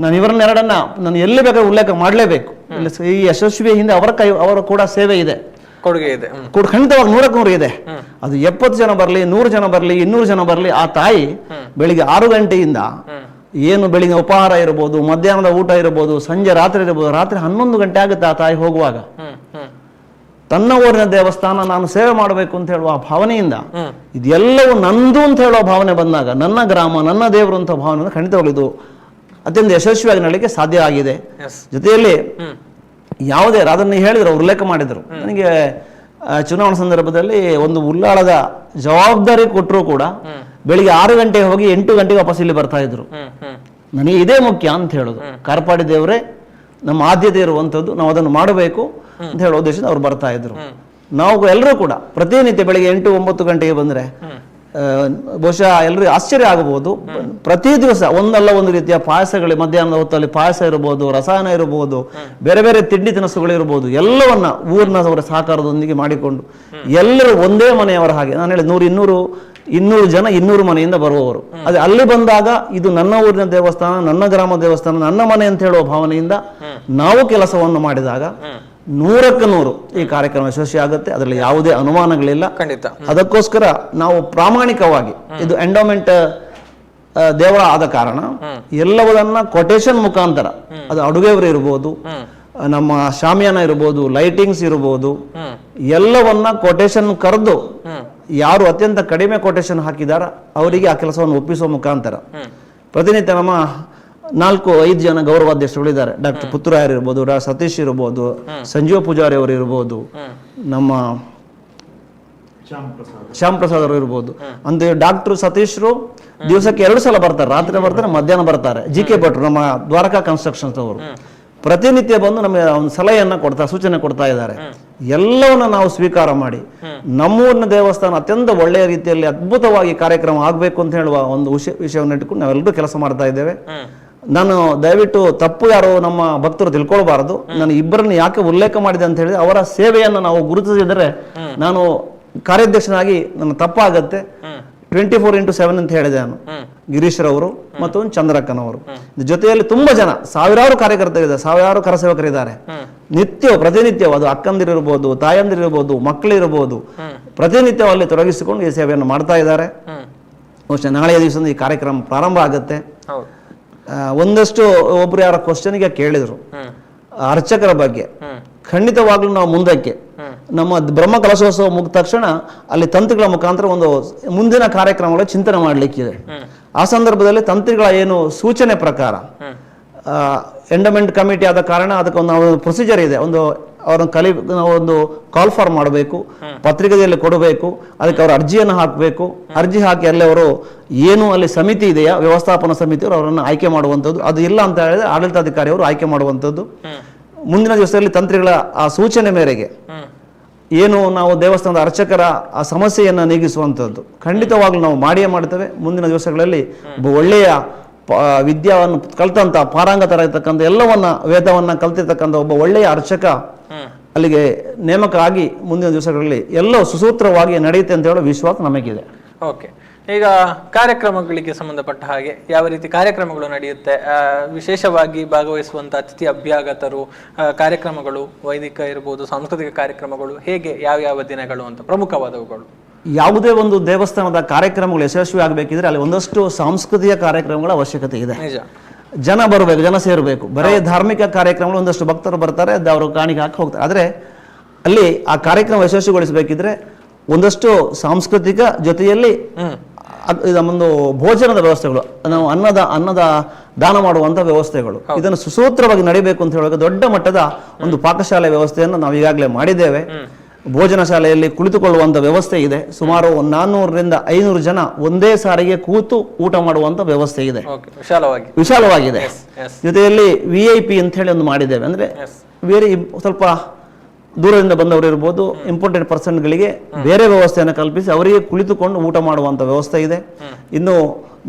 ನಾನು ಇವರನ್ನೆರಡನ್ನ ನಾನು ಎಲ್ಲಿ ಬೇಕಾದ್ರೂ ಉಲ್ಲೇಖ ಮಾಡಲೇಬೇಕು. ಈ ಯಶಸ್ವಿ ಹಿಂದೆ ಅವರ ಕೂಡ ಸೇವೆ ಇದೆ, ಕೊಡುಗೆ ಇದೆ, ಖಂಡಿತವಾಗಿ 100% ಇದೆ. ಅದು 70 ಜನ ಬರಲಿ, 100 ಜನ ಬರಲಿ, 200 ಜನ ಬರಲಿ, ಆ ತಾಯಿ ಬೆಳಿಗ್ಗೆ 6 ಗಂಟೆಯಿಂದ ಏನು ಬೆಳಿಗ್ಗೆ ಉಪಹಾರ ಇರಬಹುದು, ಮಧ್ಯಾಹ್ನದ ಊಟ ಇರಬಹುದು, ಸಂಜೆ ರಾತ್ರಿ ಇರಬಹುದು, ರಾತ್ರಿ 11 ಗಂಟೆ ಆಗುತ್ತೆ ಆ ತಾಯಿ ಹೋಗುವಾಗ. ತನ್ನ ಊರಿನ ದೇವಸ್ಥಾನ ನಾನು ಸೇವೆ ಮಾಡಬೇಕು ಅಂತ ಹೇಳುವ ಭಾವನೆಯಿಂದ ಇದೆಲ್ಲವೂ ನಂದು ಅಂತ ಹೇಳುವ ಭಾವನೆ ಬಂದಾಗ, ನನ್ನ ಗ್ರಾಮ ನನ್ನ ದೇವರು ಅಂತ ಭಾವನೆ ಖಂಡಿತವಾಗ್ಲೂ ಇದು ಅತ್ಯಂತ ಯಶಸ್ವಿಯಾಗಿ ನಡಲಿಕ್ಕೆ ಸಾಧ್ಯ ಆಗಿದೆ. ಜೊತೆಯಲ್ಲಿ ಯಾವುದೇ ಅದನ್ನು ಹೇಳಿದ್ರು, ಉಲ್ಲೇಖ ಮಾಡಿದ್ರು, ನನಗೆ ಚುನಾವಣಾ ಸಂದರ್ಭದಲ್ಲಿ ಒಂದು ಉಲ್ಲಾಳದ ಜವಾಬ್ದಾರಿ ಕೊಟ್ಟರು ಕೂಡ ಬೆಳಿಗ್ಗೆ 6 ಗಂಟೆಗೆ ಹೋಗಿ 8 ಗಂಟೆಗೆ ವಾಪಸ್ ಇಲ್ಲಿ ಬರ್ತಾ ಇದ್ರು. ನನಗೆ ಇದೇ ಮುಖ್ಯ ಅಂತ ಹೇಳುದು, ಕಾರಪಾಡಿ ದೇವರೇ ನಮ್ಮ ಆದ್ಯತೆ ಇರುವಂಥದ್ದು, ನಾವು ಅದನ್ನು ಮಾಡಬೇಕು ಅಂತ ಹೇಳೋ ಉದ್ದೇಶದಿಂದ ಅವ್ರು ಬರ್ತಾ ಇದ್ರು. ನಾವು ಎಲ್ಲರೂ ಕೂಡ ಪ್ರತಿನಿತ್ಯ ಬೆಳಿಗ್ಗೆ 8-9 ಗಂಟೆಗೆ ಬಂದ್ರೆ ಬಹುಶಃ ಎಲ್ಲರಿಗೂ ಆಶ್ಚರ್ಯ ಆಗಬಹುದು. ಪ್ರತಿ ದಿವಸ ಒಂದಲ್ಲ ಒಂದು ರೀತಿಯ ಪಾಯಸಗಳು, ಮಧ್ಯಾಹ್ನದ ಹೊತ್ತಲ್ಲಿ ಪಾಯಸ ಇರಬಹುದು, ರಸಾಯನ ಇರಬಹುದು, ಬೇರೆ ಬೇರೆ ತಿಂಡಿ ತಿನಿಸುಗಳು ಇರಬಹುದು, ಎಲ್ಲವನ್ನ ಊರಿನವರ ಸಹಕಾರದೊಂದಿಗೆ ಮಾಡಿಕೊಂಡು ಎಲ್ಲರೂ ಒಂದೇ ಮನೆಯವರ ಹಾಗೆ. ನಾನು ಹೇಳಿ 100-200 ಜನ 200 ಮನೆಯಿಂದ ಬರುವವರು. ಅದೇ ಅಲ್ಲಿ ಬಂದಾಗ ಇದು ನನ್ನ ಊರಿನ ದೇವಸ್ಥಾನ, ನನ್ನ ಗ್ರಾಮ ದೇವಸ್ಥಾನ, ನನ್ನ ಮನೆ ಅಂತ ಹೇಳುವ ಭಾವನೆಯಿಂದ ನಾವು ಕೆಲಸವನ್ನು ಮಾಡಿದಾಗ 100ಕ್ಕೆ 100 ಈ ಕಾರ್ಯಕ್ರಮ ಯಶಸ್ವಿ ಆಗುತ್ತೆ, ಅದರಲ್ಲಿ ಯಾವುದೇ ಅನುಮಾನಗಳಿಲ್ಲ. ಖಂಡಿತ. ಅದಕ್ಕೋಸ್ಕರ ನಾವು ಪ್ರಾಮಾಣಿಕವಾಗಿ ಇದು ಎಂಡೋಮೆಂಟ್ ದೇವರ ಆದ ಕಾರಣ ಎಲ್ಲವನ್ನ ಕೊಟೇಶನ್ ಮುಖಾಂತರ, ಅದು ಅಡುಗೆಯವರು ಇರ್ಬೋದು, ನಮ್ಮ ಶಾಮಿಯಾನ ಇರ್ಬೋದು, ಲೈಟಿಂಗ್ಸ್ ಇರ್ಬೋದು, ಎಲ್ಲವನ್ನ ಕೊಟೇಶನ್ ಕರೆದು ಯಾರು ಅತ್ಯಂತ ಕಡಿಮೆ ಕೊಟೇಶನ್ ಹಾಕಿದಾರ ಅವರಿಗೆ ಆ ಕೆಲಸವನ್ನು ಒಪ್ಪಿಸುವ ಮುಖಾಂತರ ಪ್ರತಿನಿತ್ಯ ನಮ್ಮ 4-5 ಜನ ಗೌರವಾಧ್ಯಕ್ಷರುಗಳಿದ್ದಾರೆ. ಡಾಕ್ಟರ್ ಪುತ್ತೂರಾಯರ್ ಇರ್ಬೋದು, ಡಾಕ್ಟರ್ ಸತೀಶ್ ಇರ್ಬೋದು, ಸಂಜೀವ ಪೂಜಾರಿ ಅವರು ಇರ್ಬೋದು, ನಮ್ಮ ಶ್ಯಾಮ್ ಪ್ರಸಾದ್ ಅವರು ಇರ್ಬೋದು. ಅಂದ್ರೆ ಡಾಕ್ಟರ್ ಸತೀಶ್ರು ದಿವಸಕ್ಕೆ 2 ಸಲ ಬರ್ತಾರೆ, ರಾತ್ರಿ ಬರ್ತಾರೆ, ಮಧ್ಯಾಹ್ನ ಬರ್ತಾರೆ. ಜಿ.ಕೆ. ಭಟ್ರು ನಮ್ಮ ದ್ವಾರಕಾ ಕನ್ಸ್ಟ್ರಕ್ಷನ್ಸ್ ಅವರು ಪ್ರತಿನಿತ್ಯ ಬಂದು ನಮಗೆ ಒಂದು ಸಲಹೆಯನ್ನ ಕೊಡ್ತಾ, ಸೂಚನೆ ಕೊಡ್ತಾ ಇದ್ದಾರೆ. ಎಲ್ಲವನ್ನ ನಾವು ಸ್ವೀಕಾರ ಮಾಡಿ ನಮ್ಮೂರಿನ ದೇವಸ್ಥಾನ ಅತ್ಯಂತ ಒಳ್ಳೆಯ ರೀತಿಯಲ್ಲಿ ಅದ್ಭುತವಾಗಿ ಕಾರ್ಯಕ್ರಮ ಆಗಬೇಕು ಅಂತ ಹೇಳುವ ಒಂದು ವಿಷಯವನ್ನು ಇಟ್ಟುಕೊಂಡು ನಾವೆಲ್ಲರೂ ಕೆಲಸ ಮಾಡ್ತಾ ಇದ್ದೇವೆ. ನಾನು ದಯವಿಟ್ಟು ತಪ್ಪು ಯಾರು ನಮ್ಮ ಭಕ್ತರು ತಿಳ್ಕೊಳ್ಬಾರದು. ನಾನು ಇಬ್ಬರನ್ನು ಯಾಕೆ ಉಲ್ಲೇಖ ಮಾಡಿದೆ ಅಂತ ಹೇಳಿದ್ರೆ ಅವರ ಸೇವೆಯನ್ನು ನಾವು ಗುರುತಿಸಿದರೆ ನಾನು ಕಾರ್ಯಾಧ್ಯಕ್ಷನಾಗಿ ನನ್ನ ತಪ್ಪಾಗತ್ತೆ. 24x7 ಅಂತ ಹೇಳಿದೆ ನಾನು. ಗಿರೀಶ್ರವರು ಮತ್ತು ಚಂದ್ರಕ್ಕನವರು ಜೊತೆಯಲ್ಲಿ ತುಂಬಾ ಜನ, ಸಾವಿರಾರು ಕಾರ್ಯಕರ್ತರಿದ್ದಾರೆ, ಸಾವಿರಾರು ಕರಸೇವಕರಿದ್ದಾರೆ. ನಿತ್ಯ ಪ್ರತಿನಿತ್ಯ ಅದು ಅಕ್ಕಂದಿರಿರ್ಬೋದು, ತಾಯಂದಿರಿರ್ಬೋದು, ಮಕ್ಕಳಿರ್ಬೋದು, ಪ್ರತಿನಿತ್ಯ ಅಲ್ಲಿ ತೊಡಗಿಸಿಕೊಂಡು ಈ ಸೇವೆಯನ್ನು ಮಾಡ್ತಾ ಇದ್ದಾರೆ. ಬಹುಶಃ ನಾಳೆಯ ದಿವಸದಿಂದ ಈ ಕಾರ್ಯಕ್ರಮ ಪ್ರಾರಂಭ ಆಗುತ್ತೆ. ಒಂದಷ್ಟು ಒಬ್ರು ಯಾರ ಕ್ವಶನ್ಗೆ ಕೇಳಿದ್ರು ಅರ್ಚಕರ ಬಗ್ಗೆ. ಖಂಡಿತವಾಗ್ಲೂ ನಾವು ಮುಂದಕ್ಕೆ ನಮ್ಮ ಬ್ರಹ್ಮ ಕಲಶೋತ್ಸವ ಮುಗಿದ ತಕ್ಷಣ ಅಲ್ಲಿ ತಂತ್ರಗಳ ಮುಖಾಂತರ ಒಂದು ಮುಂದಿನ ಕಾರ್ಯಕ್ರಮಗಳ ಚಿಂತನೆ ಮಾಡ್ಲಿಕ್ಕಿದೆ. ಆ ಸಂದರ್ಭದಲ್ಲಿ ತಂತ್ರಿಗಳ ಏನು ಸೂಚನೆ ಪ್ರಕಾರ ಎಂಡಮೆಂಟ್ ಕಮಿಟಿ ಆದ ಕಾರಣ ಅದಕ್ಕೆ ಒಂದು ಪ್ರೊಸೀಜರ್ ಇದೆ. ಅವ್ರನ್ನ ಒಂದು ಕಾಲ್ ಫಾರ್ ಮಾಡಬೇಕು, ಪತ್ರಿಕೆಯಲ್ಲಿ ಕೊಡಬೇಕು, ಅದಕ್ಕೆ ಅವರು ಅರ್ಜಿಯನ್ನು ಹಾಕಬೇಕು. ಅರ್ಜಿ ಹಾಕಿ ಅಲ್ಲಿ ಅವರು ಏನು ಅಲ್ಲಿ ಸಮಿತಿ ಇದೆಯಾ, ವ್ಯವಸ್ಥಾಪನಾ ಸಮಿತಿಯವರು ಅವರನ್ನು ಆಯ್ಕೆ ಮಾಡುವಂಥದ್ದು. ಅದು ಇಲ್ಲ ಅಂತ ಹೇಳಿದ್ರೆ ಆಡಳಿತಾಧಿಕಾರಿ ಅವರು ಆಯ್ಕೆ ಮಾಡುವಂಥದ್ದು. ಮುಂದಿನ ದಿವಸದಲ್ಲಿ ತಂತ್ರಿಗಳ ಆ ಸೂಚನೆ ಮೇರೆಗೆ ಏನು ನಾವು ದೇವಸ್ಥಾನದ ಅರ್ಚಕರ ಆ ಸಮಸ್ಯೆಯನ್ನು ನೀಗಿಸುವಂಥದ್ದು ಖಂಡಿತವಾಗ್ಲೂ ನಾವು ಮಾಡಿಯೇ ಮಾಡ್ತೇವೆ. ಮುಂದಿನ ದಿವಸಗಳಲ್ಲಿ ಒಬ್ಬ ಒಳ್ಳೆಯ ವಿದ್ಯಾವನ್ನು ಕಲ್ತಂತ ಪಾರಂಗತರಾಗಿರ್ತಕ್ಕಂಥ ಎಲ್ಲವನ್ನ ವೇದವನ್ನ ಕಲ್ತಿರ್ತಕ್ಕಂಥ ಒಬ್ಬ ಒಳ್ಳೆಯ ಅರ್ಚಕ ಅಲ್ಲಿಗೆ ನೇಮಕ ಆಗಿ ಮುಂದಿನ ದಿವಸಗಳಲ್ಲಿ ಎಲ್ಲವೂ ಸುಸೂತ್ರವಾಗಿ ನಡೆಯುತ್ತೆ ಅಂತ ಹೇಳೋ ವಿಶ್ವಾಸ ನಮಗಿದೆ. ಓಕೆ, ಈಗ ಕಾರ್ಯಕ್ರಮಗಳಿಗೆ ಸಂಬಂಧಪಟ್ಟ ಹಾಗೆ ಯಾವ ರೀತಿ ಕಾರ್ಯಕ್ರಮಗಳು ನಡೆಯುತ್ತೆ, ವಿಶೇಷವಾಗಿ ಭಾಗವಹಿಸುವಂತ ಅತಿಥಿ ಅಭ್ಯಾಗತರು, ಕಾರ್ಯಕ್ರಮಗಳು ವೈದಿಕ ಇರ್ಬೋದು, ಸಾಂಸ್ಕೃತಿಕ ಕಾರ್ಯಕ್ರಮಗಳು ಹೇಗೆ, ಯಾವ ದಿನಗಳು ಅಂತ ಪ್ರಮುಖವಾದವುಗಳು? ಯಾವುದೇ ಒಂದು ದೇವಸ್ಥಾನದ ಕಾರ್ಯಕ್ರಮಗಳು ಯಶಸ್ವಿ ಆಗಬೇಕಿದ್ರೆ ಅಲ್ಲಿ ಒಂದಷ್ಟು ಸಾಂಸ್ಕೃತಿಕ ಕಾರ್ಯಕ್ರಮಗಳ ಅವಶ್ಯಕತೆ ಇದೆ. ನಿಜ, ಜನ ಬರಬೇಕು, ಜನ ಸೇರಬೇಕು. ಬರೀ ಧಾರ್ಮಿಕ ಕಾರ್ಯಕ್ರಮಗಳು ಒಂದಷ್ಟು ಭಕ್ತರು ಬರ್ತಾರೆ, ಅವರು ಕಾಣಿಕೆ ಹಾಕಿ ಹೋಗ್ತಾರೆ. ಆದರೆ ಅಲ್ಲಿ ಆ ಕಾರ್ಯಕ್ರಮ ಯಶಸ್ವಿಗೊಳಿಸಬೇಕಿದ್ರೆ ಒಂದಷ್ಟು ಸಾಂಸ್ಕೃತಿಕ ಜೊತೆಯಲ್ಲಿ ಒಂದು ಭೋಜನದ ವ್ಯವಸ್ಥೆಗಳು, ನಾವು ಅನ್ನದ ದಾನ ಮಾಡುವಂತ ವ್ಯವಸ್ಥೆಗಳು, ಇದನ್ನು ಸುಸೂತ್ರವಾಗಿ ನಡೀಬೇಕು ಅಂತ ಹೇಳುವಾಗ ದೊಡ್ಡ ಮಟ್ಟದ ಒಂದು ಪಾಕಶಾಲೆ ವ್ಯವಸ್ಥೆಯನ್ನು ನಾವು ಈಗಾಗಲೇ ಮಾಡಿದ್ದೇವೆ. ಭೋಜನ ಶಾಲೆಯಲ್ಲಿ ಕುಳಿತುಕೊಳ್ಳುವಂತ ವ್ಯವಸ್ಥೆ ಇದೆ. ಸುಮಾರು 400ರಿಂದ 500 ಜನ ಒಂದೇ ಸಾರಿಗೆ ಕೂತು ಊಟ ಮಾಡುವಂತ ವ್ಯವಸ್ಥೆ ಇದೆ, ವಿಶಾಲವಾಗಿದೆ. ಜೊತೆಯಲ್ಲಿ VIP ಅಂತ ಹೇಳಿ ಒಂದು ಮಾಡಿದ್ದೇವೆ. ಅಂದ್ರೆ ಬೇರೆ ಸ್ವಲ್ಪ ದೂರದಿಂದ ಬಂದವರು ಇರ್ಬೋದು, ಇಂಪಾರ್ಟೆಂಟ್ ಪರ್ಸನ್ಗಳಿಗೆ ಬೇರೆ ವ್ಯವಸ್ಥೆಯನ್ನು ಕಲ್ಪಿಸಿ ಅವರಿಗೆ ಕುಳಿತುಕೊಂಡು ಊಟ ಮಾಡುವಂತ ವ್ಯವಸ್ಥೆ ಇದೆ. ಇನ್ನು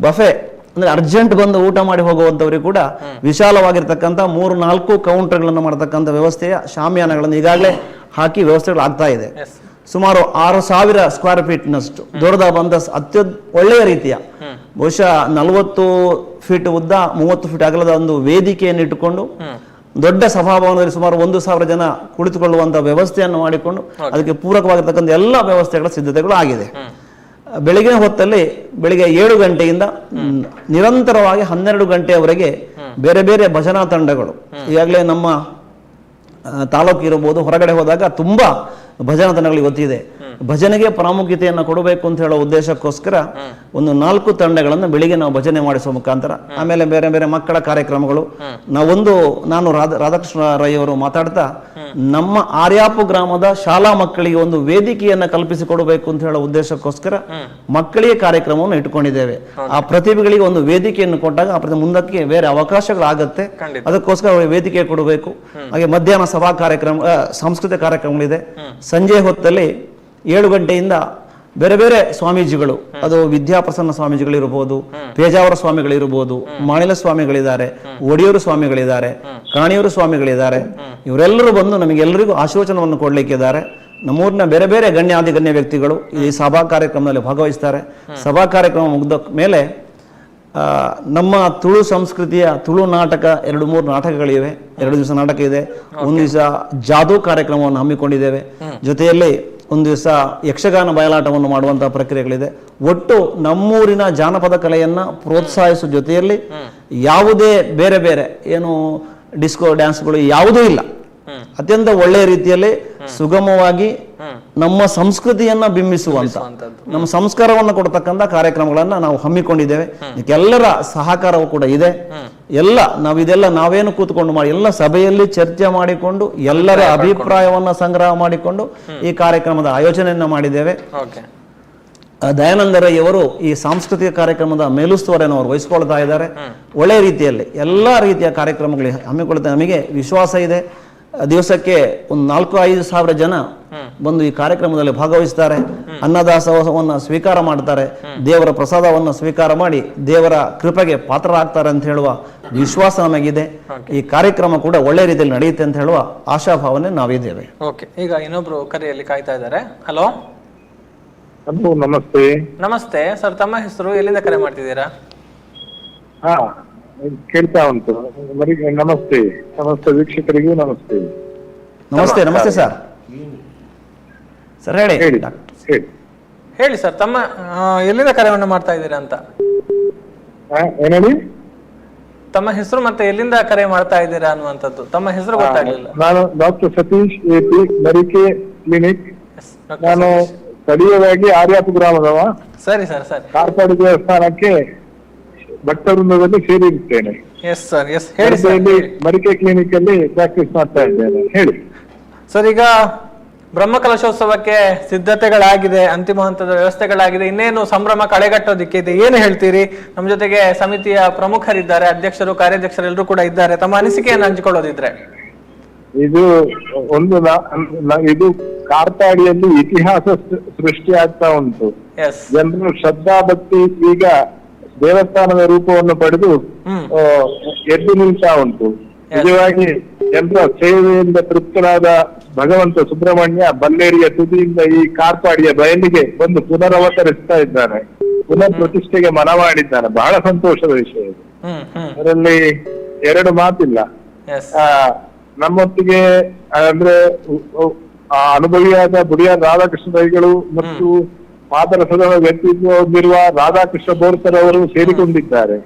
ಬಫೆ ಅಂದ್ರೆ ಅರ್ಜೆಂಟ್ ಬಂದು ಊಟ ಮಾಡಿ ಹೋಗುವಂತವರಿಗೆ ಕೂಡ ವಿಶಾಲವಾಗಿರ್ತಕ್ಕಂಥ 3-4 ಕೌಂಟರ್ಗಳನ್ನು ಮಾಡತಕ್ಕಂಥ ವ್ಯವಸ್ಥೆಯ ಶಾಮಿಯಾನಗಳನ್ನು ಈಗಾಗಲೇ ಹಾಕಿ ವ್ಯವಸ್ಥೆಗಳು ಆಗ್ತಾ ಇದೆ. ಸುಮಾರು 6,000 ಸ್ಕ್ವೇರ್ ಫೀಟ್ನಷ್ಟು ದೊಡ್ಡದ ಬಂದ ಒಳ್ಳೆಯ ರೀತಿಯ ಬಹುಶಃ 40 ಫೀಟ್ ಉದ್ದ 30 ಫೀಟ್ ಅಗಲದ ಒಂದು ವೇದಿಕೆಯನ್ನು ಇಟ್ಟುಕೊಂಡು ದೊಡ್ಡ ಸಭಾಭವನದಲ್ಲಿ ಸುಮಾರು 1,000 ಜನ ಕುಳಿತುಕೊಳ್ಳುವಂತಹ ವ್ಯವಸ್ಥೆಯನ್ನು ಮಾಡಿಕೊಂಡು ಅದಕ್ಕೆ ಪೂರಕವಾಗಿರ್ತಕ್ಕಂಥ ಎಲ್ಲ ವ್ಯವಸ್ಥೆಗಳ ಸಿದ್ಧತೆಗಳು ಆಗಿದೆ. ಬೆಳಗಿನ ಹೊತ್ತಲ್ಲಿ ಬೆಳಿಗ್ಗೆ 7 ಗಂಟೆಯಿಂದ ನಿರಂತರವಾಗಿ 12 ಗಂಟೆಯವರೆಗೆ ಬೇರೆ ಬೇರೆ ಭಜನಾ ತಂಡಗಳು, ಈಗಾಗಲೇ ನಮ್ಮ ತಾಲೂಕು ಇರಬಹುದು, ಹೊರಗಡೆ ಹೋದಾಗ ತುಂಬಾ ಭಜನಾ ತಂಡಗಳು ಇವತ್ತಿದೆ. ಭಜನೆಗೆ ಪ್ರಾಮುಖ್ಯತೆಯನ್ನು ಕೊಡಬೇಕು ಅಂತ ಹೇಳೋ ಉದ್ದೇಶಕ್ಕೋಸ್ಕರ ಒಂದು 4 ತಂಡಗಳನ್ನು ಬೆಳಿಗ್ಗೆ ನಾವು ಭಜನೆ ಮಾಡಿಸುವ ಮುಖಾಂತರ, ಆಮೇಲೆ ಬೇರೆ ಬೇರೆ ಮಕ್ಕಳ ಕಾರ್ಯಕ್ರಮಗಳು. ನಾನು ರಾಧಾಕೃಷ್ಣ ರೈ ಅವರು ಮಾತಾಡ್ತಾ ನಮ್ಮ ಆರ್ಯಾಪು ಗ್ರಾಮದ ಶಾಲಾ ಮಕ್ಕಳಿಗೆ ಒಂದು ವೇದಿಕೆಯನ್ನು ಕಲ್ಪಿಸಿಕೊಡಬೇಕು ಅಂತ ಹೇಳೋ ಉದ್ದೇಶಕ್ಕೋಸ್ಕರ ಮಕ್ಕಳಿಗೆ ಕಾರ್ಯಕ್ರಮವನ್ನು ಇಟ್ಕೊಂಡಿದ್ದೇವೆ. ಆ ಪ್ರತಿಭೆಗಳಿಗೆ ಒಂದು ವೇದಿಕೆಯನ್ನು ಕೊಟ್ಟಾಗ ಮುಂದಕ್ಕೆ ಬೇರೆ ಅವಕಾಶಗಳಾಗತ್ತೆ. ಅದಕ್ಕೋಸ್ಕರ ವೇದಿಕೆ ಕೊಡಬೇಕು. ಹಾಗೆ ಮಧ್ಯಾಹ್ನ ಸಭಾ ಕಾರ್ಯಕ್ರಮ, ಸಾಂಸ್ಕೃತಿಕ ಕಾರ್ಯಕ್ರಮಗಳಿದೆ. ಸಂಜೆ ಹೊತ್ತಲ್ಲಿ 7 ಗಂಟೆಯಿಂದ ಬೇರೆ ಬೇರೆ ಸ್ವಾಮೀಜಿಗಳು, ಅದು ವಿದ್ಯಾಪ್ರಸನ್ನ ಸ್ವಾಮೀಜಿಗಳಿರ್ಬೋದು, ಪೇಜಾವರ ಸ್ವಾಮಿಗಳಿರ್ಬೋದು, ಮಾಣಿಲ ಸ್ವಾಮಿಗಳಿದ್ದಾರೆ, ಒಡಿಯೂರು ಸ್ವಾಮಿಗಳಿದ್ದಾರೆ, ಕಾಣಿಯೂರು ಸ್ವಾಮಿಗಳಿದ್ದಾರೆ. ಇವರೆಲ್ಲರೂ ಬಂದು ನಮಗೆಲ್ಲರಿಗೂ ಆಶೀರ್ವಚನವನ್ನು ಕೊಡ್ಲಿಕ್ಕಿದ್ದಾರೆ. ನಮ್ಮೂರಿನ ಬೇರೆ ಬೇರೆ ಗಣ್ಯ ವ್ಯಕ್ತಿಗಳು ಈ ಸಭಾ ಕಾರ್ಯಕ್ರಮದಲ್ಲಿ ಭಾಗವಹಿಸ್ತಾರೆ. ಸಭಾ ಕಾರ್ಯಕ್ರಮ ಮುಗಿದ ಮೇಲೆ ನಮ್ಮ ತುಳು ಸಂಸ್ಕೃತಿಯ ತುಳು ನಾಟಕ 2-3 ನಾಟಕಗಳಿವೆ. 2 ದಿವಸ ನಾಟಕ ಇದೆ. ಒಂದು ದಿವಸ ಜಾದೂ ಕಾರ್ಯಕ್ರಮವನ್ನು ಹಮ್ಮಿಕೊಂಡಿದ್ದೇವೆ. ಜೊತೆಯಲ್ಲಿ ಒಂದು ದಿವಸ ಯಕ್ಷಗಾನ ಬಯಲಾಟವನ್ನು ಮಾಡುವಂತಹ ಪ್ರಕ್ರಿಯೆಗಳಿದೆ. ಒಟ್ಟು ನಮ್ಮೂರಿನ ಜಾನಪದ ಕಲೆಯನ್ನ ಪ್ರೋತ್ಸಾಹಿಸುವ ಜೊತೆಯಲ್ಲಿ ಯಾವುದೇ ಬೇರೆ ಬೇರೆ ಏನು ಡಿಸ್ಕೋ ಡ್ಯಾನ್ಸ್ಗಳು ಯಾವುದೂ ಇಲ್ಲ. ಅತ್ಯಂತ ಒಳ್ಳೆಯ ರೀತಿಯಲ್ಲಿ ಸುಗಮವಾಗಿ ನಮ್ಮ ಸಂಸ್ಕೃತಿಯನ್ನ ಬಿಂಬಿಸುವಂತ, ನಮ್ಮ ಸಂಸ್ಕಾರವನ್ನು ಕೊಡ್ತಕ್ಕಂಥ ಕಾರ್ಯಕ್ರಮಗಳನ್ನ ನಾವು ಹಮ್ಮಿಕೊಂಡಿದ್ದೇವೆ. ಎಲ್ಲರ ಸಹಕಾರವೂ ಕೂಡ ಇದೆ. ಇದೆಲ್ಲ ನಾವೇನು ಕೂತ್ಕೊಂಡು ಮಾಡಿ ಎಲ್ಲ ಸಭೆಯಲ್ಲಿ ಚರ್ಚೆ ಮಾಡಿಕೊಂಡು ಎಲ್ಲರ ಅಭಿಪ್ರಾಯವನ್ನ ಸಂಗ್ರಹ ಮಾಡಿಕೊಂಡು ಈ ಕಾರ್ಯಕ್ರಮದ ಆಯೋಜನೆಯನ್ನ ಮಾಡಿದ್ದೇವೆ. ದಯಾನಂದ ರೈ ಅವರು ಈ ಸಾಂಸ್ಕೃತಿಕ ಕಾರ್ಯಕ್ರಮದ ಮೇಲುಸ್ತುವಾರಿಯನ್ನು ಅವರು ವಹಿಸಿಕೊಳ್ತಾ ಇದ್ದಾರೆ. ಒಳ್ಳೆಯ ರೀತಿಯಲ್ಲಿ ಎಲ್ಲ ರೀತಿಯ ಕಾರ್ಯಕ್ರಮಗಳಿಗೆ ಹಮ್ಮಿಕೊಳ್ತಾ ನಮಗೆ ವಿಶ್ವಾಸ ಇದೆ. ದಿವಸಕ್ಕೆ ಒಂದು 4-5 ಸಾವಿರ ಜನ ಬಂದು ಈ ಕಾರ್ಯಕ್ರಮದಲ್ಲಿ ಭಾಗವಹಿಸ್ತಾರೆ. ಅನ್ನದಾಸೋಹವನ್ನು ಸ್ವೀಕಾರ ಮಾಡ್ತಾರೆ. ದೇವರ ಪ್ರಸಾದವನ್ನು ಸ್ವೀಕಾರ ಮಾಡಿ ದೇವರ ಕೃಪೆಗೆ ಪಾತ್ರರಾಗ್ತಾರೆ ಅಂತ ಹೇಳುವ ವಿಶ್ವಾಸ ನಮಗಿದೆ. ಈ ಕಾರ್ಯಕ್ರಮ ಕೂಡ ಒಳ್ಳೆ ರೀತಿಯಲ್ಲಿ ನಡೆಯುತ್ತೆ ಅಂತ ಹೇಳುವ ಆಶಾಭಾವನೆ ನಾವಿದ್ದೇವೆ. ಓಕೆ, ಈಗ ಇನ್ನೊಬ್ರು ಕರೆಯಲ್ಲಿ ಕಾಯ್ತಾ ಇದ್ದಾರೆ. ಹಲೋ ನಮಸ್ತೆ. ನಮಸ್ತೆ ಸರ್, ತಮ್ಮ ಹೆಸರು, ಎಲ್ಲಿಂದ ಕರೆ ಮಾಡ್ತಿದ್ದೀರಾ? ಹಾ, ಕೇಳ್ತಾ ಉಂಟು. ನಮಸ್ತೆ ಸಮಸ್ತ ವೀಕ್ಷಕರಿಗೂ ನಮಸ್ತೆ. ನಮಸ್ತೆ ಸರ್. ಸರ್ ಹೇಳಿ. ಹೇಳಿ ಸರ್, ತಮ್ಮ ಎಲ್ಲಿಂದ ಕರೆಯನ್ನು ಮಾಡ್ತಾ ಇದ್ದೀರಾ ಅಂತ? ಏನೇಳಿ? ತಮ್ಮ ಹೆಸರು ಮತ್ತೆ ಎಲ್ಲಿಂದ ಕರೆ ಮಾಡ್ತಾ ಇದ್ದೀರಾ ಅನ್ನುವಂಥದ್ದು. ತಮ್ಮ ಹೆಸರು ಗೊತ್ತಾಗ್ಲಿಲ್ಲ. ನಾನು doctor Satish AP, Marike clinic. ನಾನು ಸ್ಥಳೀಯವಾಗಿ ಆರ್ಯಾಪು ಗ್ರಾಮದವ. ಸರಿ ಸರ್. ಸರಿ, ಕಾರ್ಪಾಡಿ ದೇವಸ್ಥಾನಕ್ಕೆ ಭಕ್ತ ವೃಂದದಲ್ಲಿ ಸೇರಿರುತ್ತೇನೆ. ಎಸ್ ಸರ್, ಎಸ್ ಹೇಳಿ ಸರ್. ಸ್ಪರ್ಧೆಯಲ್ಲಿ ಮಡಿಕೆ ಕ್ಲಿನಿಕ್ ಅಲ್ಲಿ ಪ್ರಾಕ್ಟೀಸ್ ಮಾಡ್ತಾ ಇದ್ದೇನೆ. ಹೇಳಿ ಸರ್, ಈಗ ಬ್ರಹ್ಮಕಲಶೋತ್ಸವಕ್ಕೆ ಸಿದ್ಧತೆಗಳಾಗಿದೆ, ಅಂತಿಮ ಹಂತದ ವ್ಯವಸ್ಥೆಗಳಾಗಿದೆ, ಇನ್ನೇನು ಸಂಭ್ರಮ ಕಳೆಗಟ್ಟೋದಿಕ್ಕೆ ಇದೆ. ಏನು ಹೇಳ್ತೀರಿ? ನಮ್ಮ ಜೊತೆಗೆ ಸಮಿತಿಯ ಪ್ರಮುಖರಿದ್ದಾರೆ, ಅಧ್ಯಕ್ಷರು, ಕಾರ್ಯಾಧ್ಯಕ್ಷರು ಎಲ್ಲರೂ ಕೂಡ ಇದ್ದಾರೆ. ತಮ್ಮ ಅನಿಸಿಕೆಯನ್ನು ಹಂಚಿಕೊಳ್ಳೋದಿದ್ರೆ. ಇದು ಒಂದು ಇದು ಕಾರ್ತಾಡಿಯಲ್ಲಿ ಇತಿಹಾಸ ಸೃಷ್ಟಿ ಆಗ್ತಾ ಉಂಟು. ಎಸ್, ಜನರು ಶ್ರದ್ಧಾ ಭಕ್ತಿ ಈಗ ದೇವಸ್ಥಾನದ ರೂಪವನ್ನು ಪಡೆದು ಎದ್ದು ನಿಲ್ತಾ ಉಂಟು. ನಿಜವಾಗಿ ಜನರ ಸೇವೆಯಿಂದ ತೃಪ್ತರಾದ ಭಗವಂತ ಸುಬ್ರಹ್ಮಣ್ಯ ಬಲ್ಲೇರಿಯ ತುದಿಯಿಂದ ಈ ಕಾರ್ಪಾಡಿಯ ಬಯಲಿಗೆ ಬಂದು ಪುನರವತರಿಸ್ತಾ ಇದ್ದಾನೆ, ಪುನರ್ ಪ್ರತಿಷ್ಠೆಗೆ ಮನ ಮಾಡಿದ್ದಾನೆ. ಬಹಳ ಸಂತೋಷದ ವಿಷಯ ಇದು. ಅದರಲ್ಲಿ ಎರಡು ಮಾತಿಲ್ಲ. ನಮ್ಮೊಟ್ಟಿಗೆ ಅಂದ್ರೆ ಅನುಭವಿಯಾದ ಬುಡಿಯಾರ್ ರಾಧಾಕೃಷ್ಣ ರೈಗಳು ಮತ್ತು ಪಾದರಸದ ವ್ಯಕ್ತಿತ್ವ ಹೊಂದಿರುವ ರಾಧಾಕೃಷ್ಣ ಬೋರ್ಕರ್ ಅವರು ಸೇರಿಕೊಂಡಿದ್ದಾರೆ.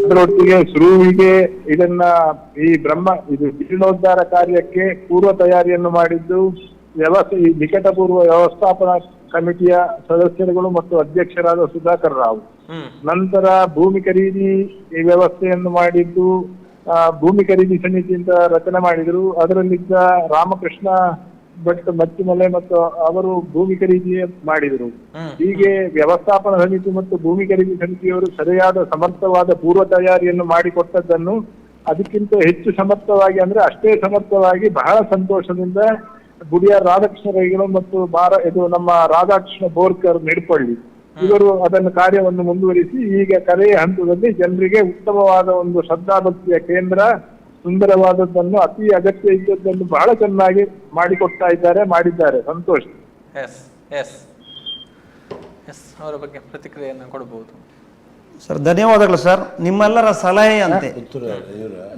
ಅದರೊಟ್ಟಿಗೆ ಶುರುವಿಗೆ ಇದನ್ನ ಇದು ಜೀರ್ಣೋದ್ಧಾರ ಕಾರ್ಯಕ್ಕೆ ಪೂರ್ವ ತಯಾರಿಯನ್ನು ಮಾಡಿದ್ದು ಈ ನಿಕಟಪೂರ್ವ ವ್ಯವಸ್ಥಾಪನಾ ಕಮಿಟಿಯ ಸದಸ್ಯರುಗಳು ಮತ್ತು ಅಧ್ಯಕ್ಷರಾದ ಸುಧಾಕರ್ ರಾವ್. ನಂತರ ಭೂಮಿ ಖರೀದಿ ಈ ವ್ಯವಸ್ಥೆಯನ್ನು ಮಾಡಿದ್ದು ಭೂಮಿ ಖರೀದಿ ಸಮಿತಿ ಅಂತ ರಚನೆ ಮಾಡಿದ್ರು. ಅದರಲ್ಲಿದ್ದ ರಾಮಕೃಷ್ಣ ಭಟ್ ಮಚ್ಚಿಮಲೆ ಮತ್ತು ಅವರು ಭೂಮಿ ಖರೀದಿ ಮಾಡಿದರು. ಹೀಗೆ ವ್ಯವಸ್ಥಾಪನಾ ಸಮಿತಿ ಮತ್ತು ಭೂಮಿ ಖರೀದಿ ಸಮಿತಿಯವರು ಸರಿಯಾದ ಸಮರ್ಥವಾದ ಪೂರ್ವ ತಯಾರಿಯನ್ನು ಮಾಡಿಕೊಟ್ಟದ್ದನ್ನು ಅದಕ್ಕಿಂತ ಹೆಚ್ಚು ಸಮರ್ಥವಾಗಿ ಅಂದ್ರೆ ಅಷ್ಟೇ ಸಮರ್ಥವಾಗಿ ಬಹಳ ಸಂತೋಷದಿಂದ ಬುಡಿಯಾರ್ ರಾಧಾಕೃಷ್ಣ ರೈಗಳು ಮತ್ತು ಇದು ನಮ್ಮ ರಾಧಾಕೃಷ್ಣ ಬೋರ್ಕರ್ ನಿಡ್ಪಳ್ಳಿ ಇವರು ಅದನ್ನು ಕಾರ್ಯವನ್ನು ಮುಂದುವರಿಸಿ ಈಗ ಕಲೆಯ ಹಂತದಲ್ಲಿ ಜನರಿಗೆ ಉತ್ತಮವಾದ ಒಂದು ಶ್ರದ್ಧಾಭಕ್ತಿಯ ಕೇಂದ್ರ, ಸುಂದರವಾದದ್ದನ್ನು ಅತಿ ಅಗತ್ಯ ಇದ್ದದ್ದನ್ನು ಬಹಳ ಚೆನ್ನಾಗಿ ಮಾಡಿದ್ದಾರೆ. ಸಂತೋಷ. ಅವರ ಬಗ್ಗೆ ಪ್ರತಿಕ್ರಿಯೆಯನ್ನು ಕೊಡಬಹುದು ಸರ್. ಧನ್ಯವಾದಗಳು ಸರ್. ನಿಮ್ಮೆಲ್ಲರ ಸಲಹೆಯಂತೆ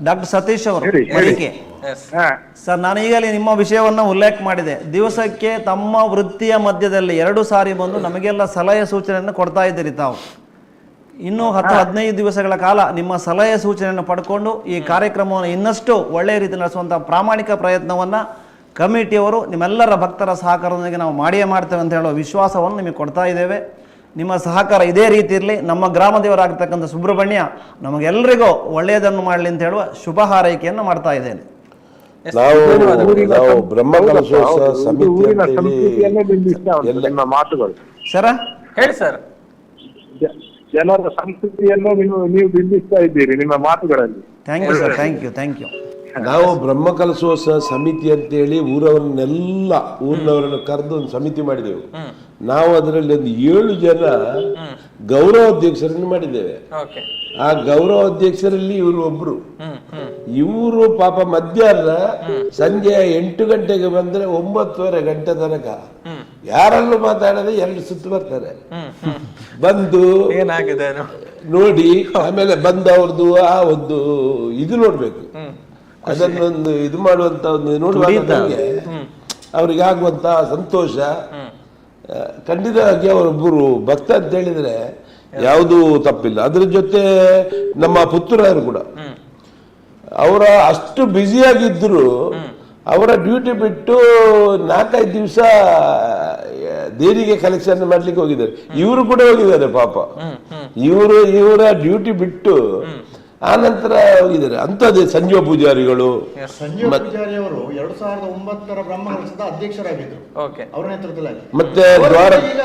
ಡಾಕ್ಟರ್ ಸತೀಶ್ ಅವರು ಮಡಿಕೆ ಸರ್, ನಾನು ಈಗಲೇ ನಿಮ್ಮ ವಿಷಯವನ್ನು ಉಲ್ಲೇಖ ಮಾಡಿದೆ. ದಿವಸಕ್ಕೆ ತಮ್ಮ ವೃತ್ತಿಯ ಮಧ್ಯದಲ್ಲಿ 2 ಸಾರಿ ಬಂದು ನಮಗೆಲ್ಲ ಸಲಹೆ ಸೂಚನೆಯನ್ನು ಕೊಡ್ತಾ ಇದ್ದೀರಿ ತಾವು. ಇನ್ನೂ 10-15 ದಿವಸಗಳ ಕಾಲ ನಿಮ್ಮ ಸಲಹೆ ಸೂಚನೆಯನ್ನು ಪಡ್ಕೊಂಡು ಈ ಕಾರ್ಯಕ್ರಮವನ್ನು ಇನ್ನಷ್ಟು ಒಳ್ಳೆಯ ರೀತಿ ನಡೆಸುವಂಥ ಪ್ರಾಮಾಣಿಕ ಪ್ರಯತ್ನವನ್ನು ಕಮಿಟಿಯವರು ನಿಮ್ಮೆಲ್ಲರ ಭಕ್ತರ ಸಹಕಾರದೊಂದಿಗೆ ನಾವು ಮಾಡಿಯೇ ಮಾಡ್ತೇವೆ ಅಂತ ಹೇಳುವ ವಿಶ್ವಾಸವನ್ನು ನಿಮಗೆ ಕೊಡ್ತಾ ಇದ್ದೇವೆ. ನಿಮ್ಮ ಸಹಕಾರ ಇದೇ ರೀತಿ ಇರಲಿ. ನಮ್ಮ ಗ್ರಾಮ ದೇವರಾಗತಕ್ಕಂಥ ಸುಬ್ರಹ್ಮಣ್ಯ ನಮಗೆಲ್ಲರಿಗೂ ಒಳ್ಳೆಯದನ್ನು ಮಾಡಲಿ ಅಂತ ಹೇಳುವ ಶುಭ ಹಾರೈಕೆಯನ್ನು ಮಾಡ್ತಾ ಇದ್ದೇನೆ. ನಾವು ಬ್ರಹ್ಮಕಲಶೋತ್ಸವ ಸಮಿತಿಯಲ್ಲಿ ಮಾತುಗಳು ಸರ ಹೇಳಿ ಸರ್. ಜನರ ಸಂಸ್ಕೃತಿಯನ್ನು ನೀವು ಬಿಂಬಿಸ್ತಾ ಇದ್ದೀರಿ ನಿಮ್ಮ ಮಾತುಗಳಲ್ಲಿ. Thank you sir, thank you. ನಾವು ಬ್ರಹ್ಮಕಲಶೋತ್ಸವ ಸಮಿತಿ ಅಂತೇಳಿ ಊರಿನವರನ್ನು ಕರೆದು ಒಂದು ಸಮಿತಿ ಮಾಡಿದೆವು. ನಾವು ಅದರಲ್ಲಿ ಒಂದು 7 ಜನ ಗೌರವ ಅಧ್ಯಕ್ಷರನ್ನು ಮಾಡಿದ್ದೇವೆ. ಆ ಗೌರವ ಅಧ್ಯಕ್ಷರಲ್ಲಿ ಇವರು ಒಬ್ರು. ಇವರು ಪಾಪ ಮಧ್ಯಾಹ್ನ ಸಂಜೆ 8 ಗಂಟೆಗೆ ಬಂದ್ರೆ 9:30 ಗಂಟೆ ತನಕ ಯಾರಲ್ಲೂ ಮಾತಾಡದೆ 2 ಸುತ್ತು ಬರ್ತಾರೆ. ಬಂದು ಏನಾಗಿದೆ ನೋಡಿ ಆಮೇಲೆ ಬಂದವ್ರದ್ದು ಆ ಒಂದು ಇದು ನೋಡ್ಬೇಕು, ಅದನ್ನೊಂದು ಇದು ಮಾಡುವಂತ ಒಂದು ನೋಡುವಾಗ ಅವ್ರಿಗೆ ಆಗುವಂತ ಸಂತೋಷ ಖಂಡಿತವಾಗಿ ಅವರೊಬ್ಬರು ಭಕ್ತ ಅಂತ ಹೇಳಿದ್ರೆ ಯಾವುದೂ ತಪ್ಪಿಲ್ಲ. ಅದ್ರ ಜೊತೆ ನಮ್ಮ ಪುತ್ರರು ಕೂಡ ಅವರ ಅಷ್ಟು ಬ್ಯುಸಿಯಾಗಿದ್ರು ಅವರ ಡ್ಯೂಟಿ ಬಿಟ್ಟು 4-5 ದಿವಸ ದೇರಿಗೆ ಕಲೆಕ್ಷನ್ ಮಾಡ್ಲಿಕ್ಕೆ ಹೋಗಿದ್ದಾರೆ. ಇವರು ಕೂಡ ಹೋಗಿದ್ದಾರೆ ಪಾಪ. ಇವರ ಡ್ಯೂಟಿ ಬಿಟ್ಟು ಆ ನಂತರ ಹೋಗಿದ್ದಾರೆ. ಅಂಥದ್ದೇ ಸಂಜೀವ ಪೂಜಾರಿಗಳು. ಸಂಜೀವ ಪೂಜಾರಿ ಅವರು 2009ರ ಬ್ರಹ್ಮಕಲಶದ ಅಧ್ಯಕ್ಷರಾಗಿದ್ರು. ಅವರ ನೇತೃತ್ವದಲ್ಲಿ ಮತ್ತೆ ದ್ವಾರ ಈಗ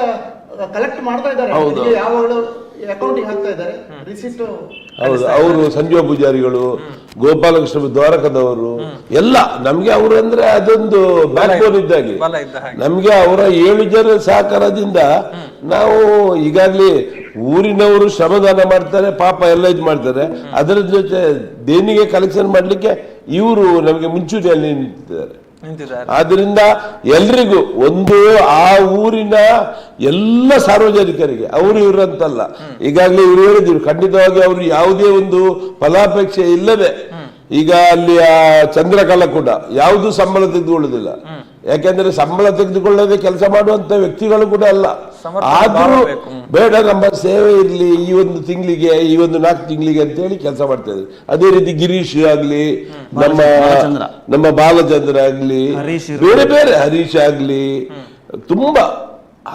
ಕಲೆಕ್ಟ್ ಮಾಡ್ತಾ ಇದ್ದಾರೆ. ಯಾವಾಗಲೂ ಅಕೌಂಟಿಗೆ ಹಾಕ್ತಾ ಇದ್ದಾರೆ ರಿಸಿಟ್. ಹೌದು, ಅವರು ಸಂಜೀವ ಪೂಜಾರಿಗಳು, ಗೋಪಾಲಕೃಷ್ಣ ದ್ವಾರಕದವರು ಎಲ್ಲ ನಮ್ಗೆ ಅವರು ಅಂದ್ರೆ ಅದೊಂದು ಬ್ಯಾಕ್ ಬೋನ್ ಇದ್ದಾಗೆ. ನಮ್ಗೆ ಅವರ 7 ಜನ ಸಹಕಾರದಿಂದ ನಾವು ಈಗಾಗ್ಲೇ ಊರಿನವರು ಶ್ರಮದಾನ ಮಾಡ್ತಾರೆ, ಪಾಪ ಎಲ್ಲ ಇದು ಮಾಡ್ತಾರೆ. ಅದರ ಜೊತೆ ದೇಣಿಗೆ ಕಲೆಕ್ಷನ್ ಮಾಡ್ಲಿಕ್ಕೆ ಇವರು ನಮಗೆ ಮುಂಚೂಣಿಯಲ್ಲಿ ನಿಂತಿದ್ದಾರೆ. ಆದ್ರಿಂದ ಎಲ್ರಿಗೂ ಆ ಊರಿನ ಎಲ್ಲ ಸಾರ್ವಜನಿಕರಿಗೆ ಅವರು ಇವರು ಅಂತಲ್ಲ, ಈಗಾಗಲೇ ಇವರು ಹೇಳಿದ್ರು ಖಂಡಿತವಾಗಿ ಅವರು ಯಾವುದೇ ಒಂದು ಫಲಾಪೇಕ್ಷೆ ಇಲ್ಲದೆ ಈಗ ಅಲ್ಲಿ ಆ ಚಂದ್ರಕಲಾ ಕೂಡ ಯಾವುದು ಸಂಬಳ ತೆಗೆದುಕೊಳ್ಳುವುದಿಲ್ಲ. ಯಾಕೆಂದ್ರೆ ಸಂಬಳ ತೆಗೆದುಕೊಳ್ಳದೆ ಕೆಲಸ ಮಾಡುವಂತ ವ್ಯಕ್ತಿಗಳು ಕೂಡ ಅಲ್ಲ. ಆದ್ರೂ ಬೇಡ ನಮ್ಮ ಸೇವೆ ಇರ್ಲಿ ಈ ಒಂದು ತಿಂಗಳಿಗೆ, ಈ ಒಂದು 4 ತಿಂಗಳಿಗೆ ಅಂತ ಹೇಳಿ ಕೆಲಸ ಮಾಡ್ತಾ ಇದ್ರು. ಅದೇ ರೀತಿ ಗಿರೀಶ್ ಆಗ್ಲಿ, ನಮ್ಮ ಬಾಲಚಂದ್ರ ಆಗ್ಲಿ, ಬೇರೆ ಹರೀಶ್ ಆಗ್ಲಿ, ತುಂಬಾ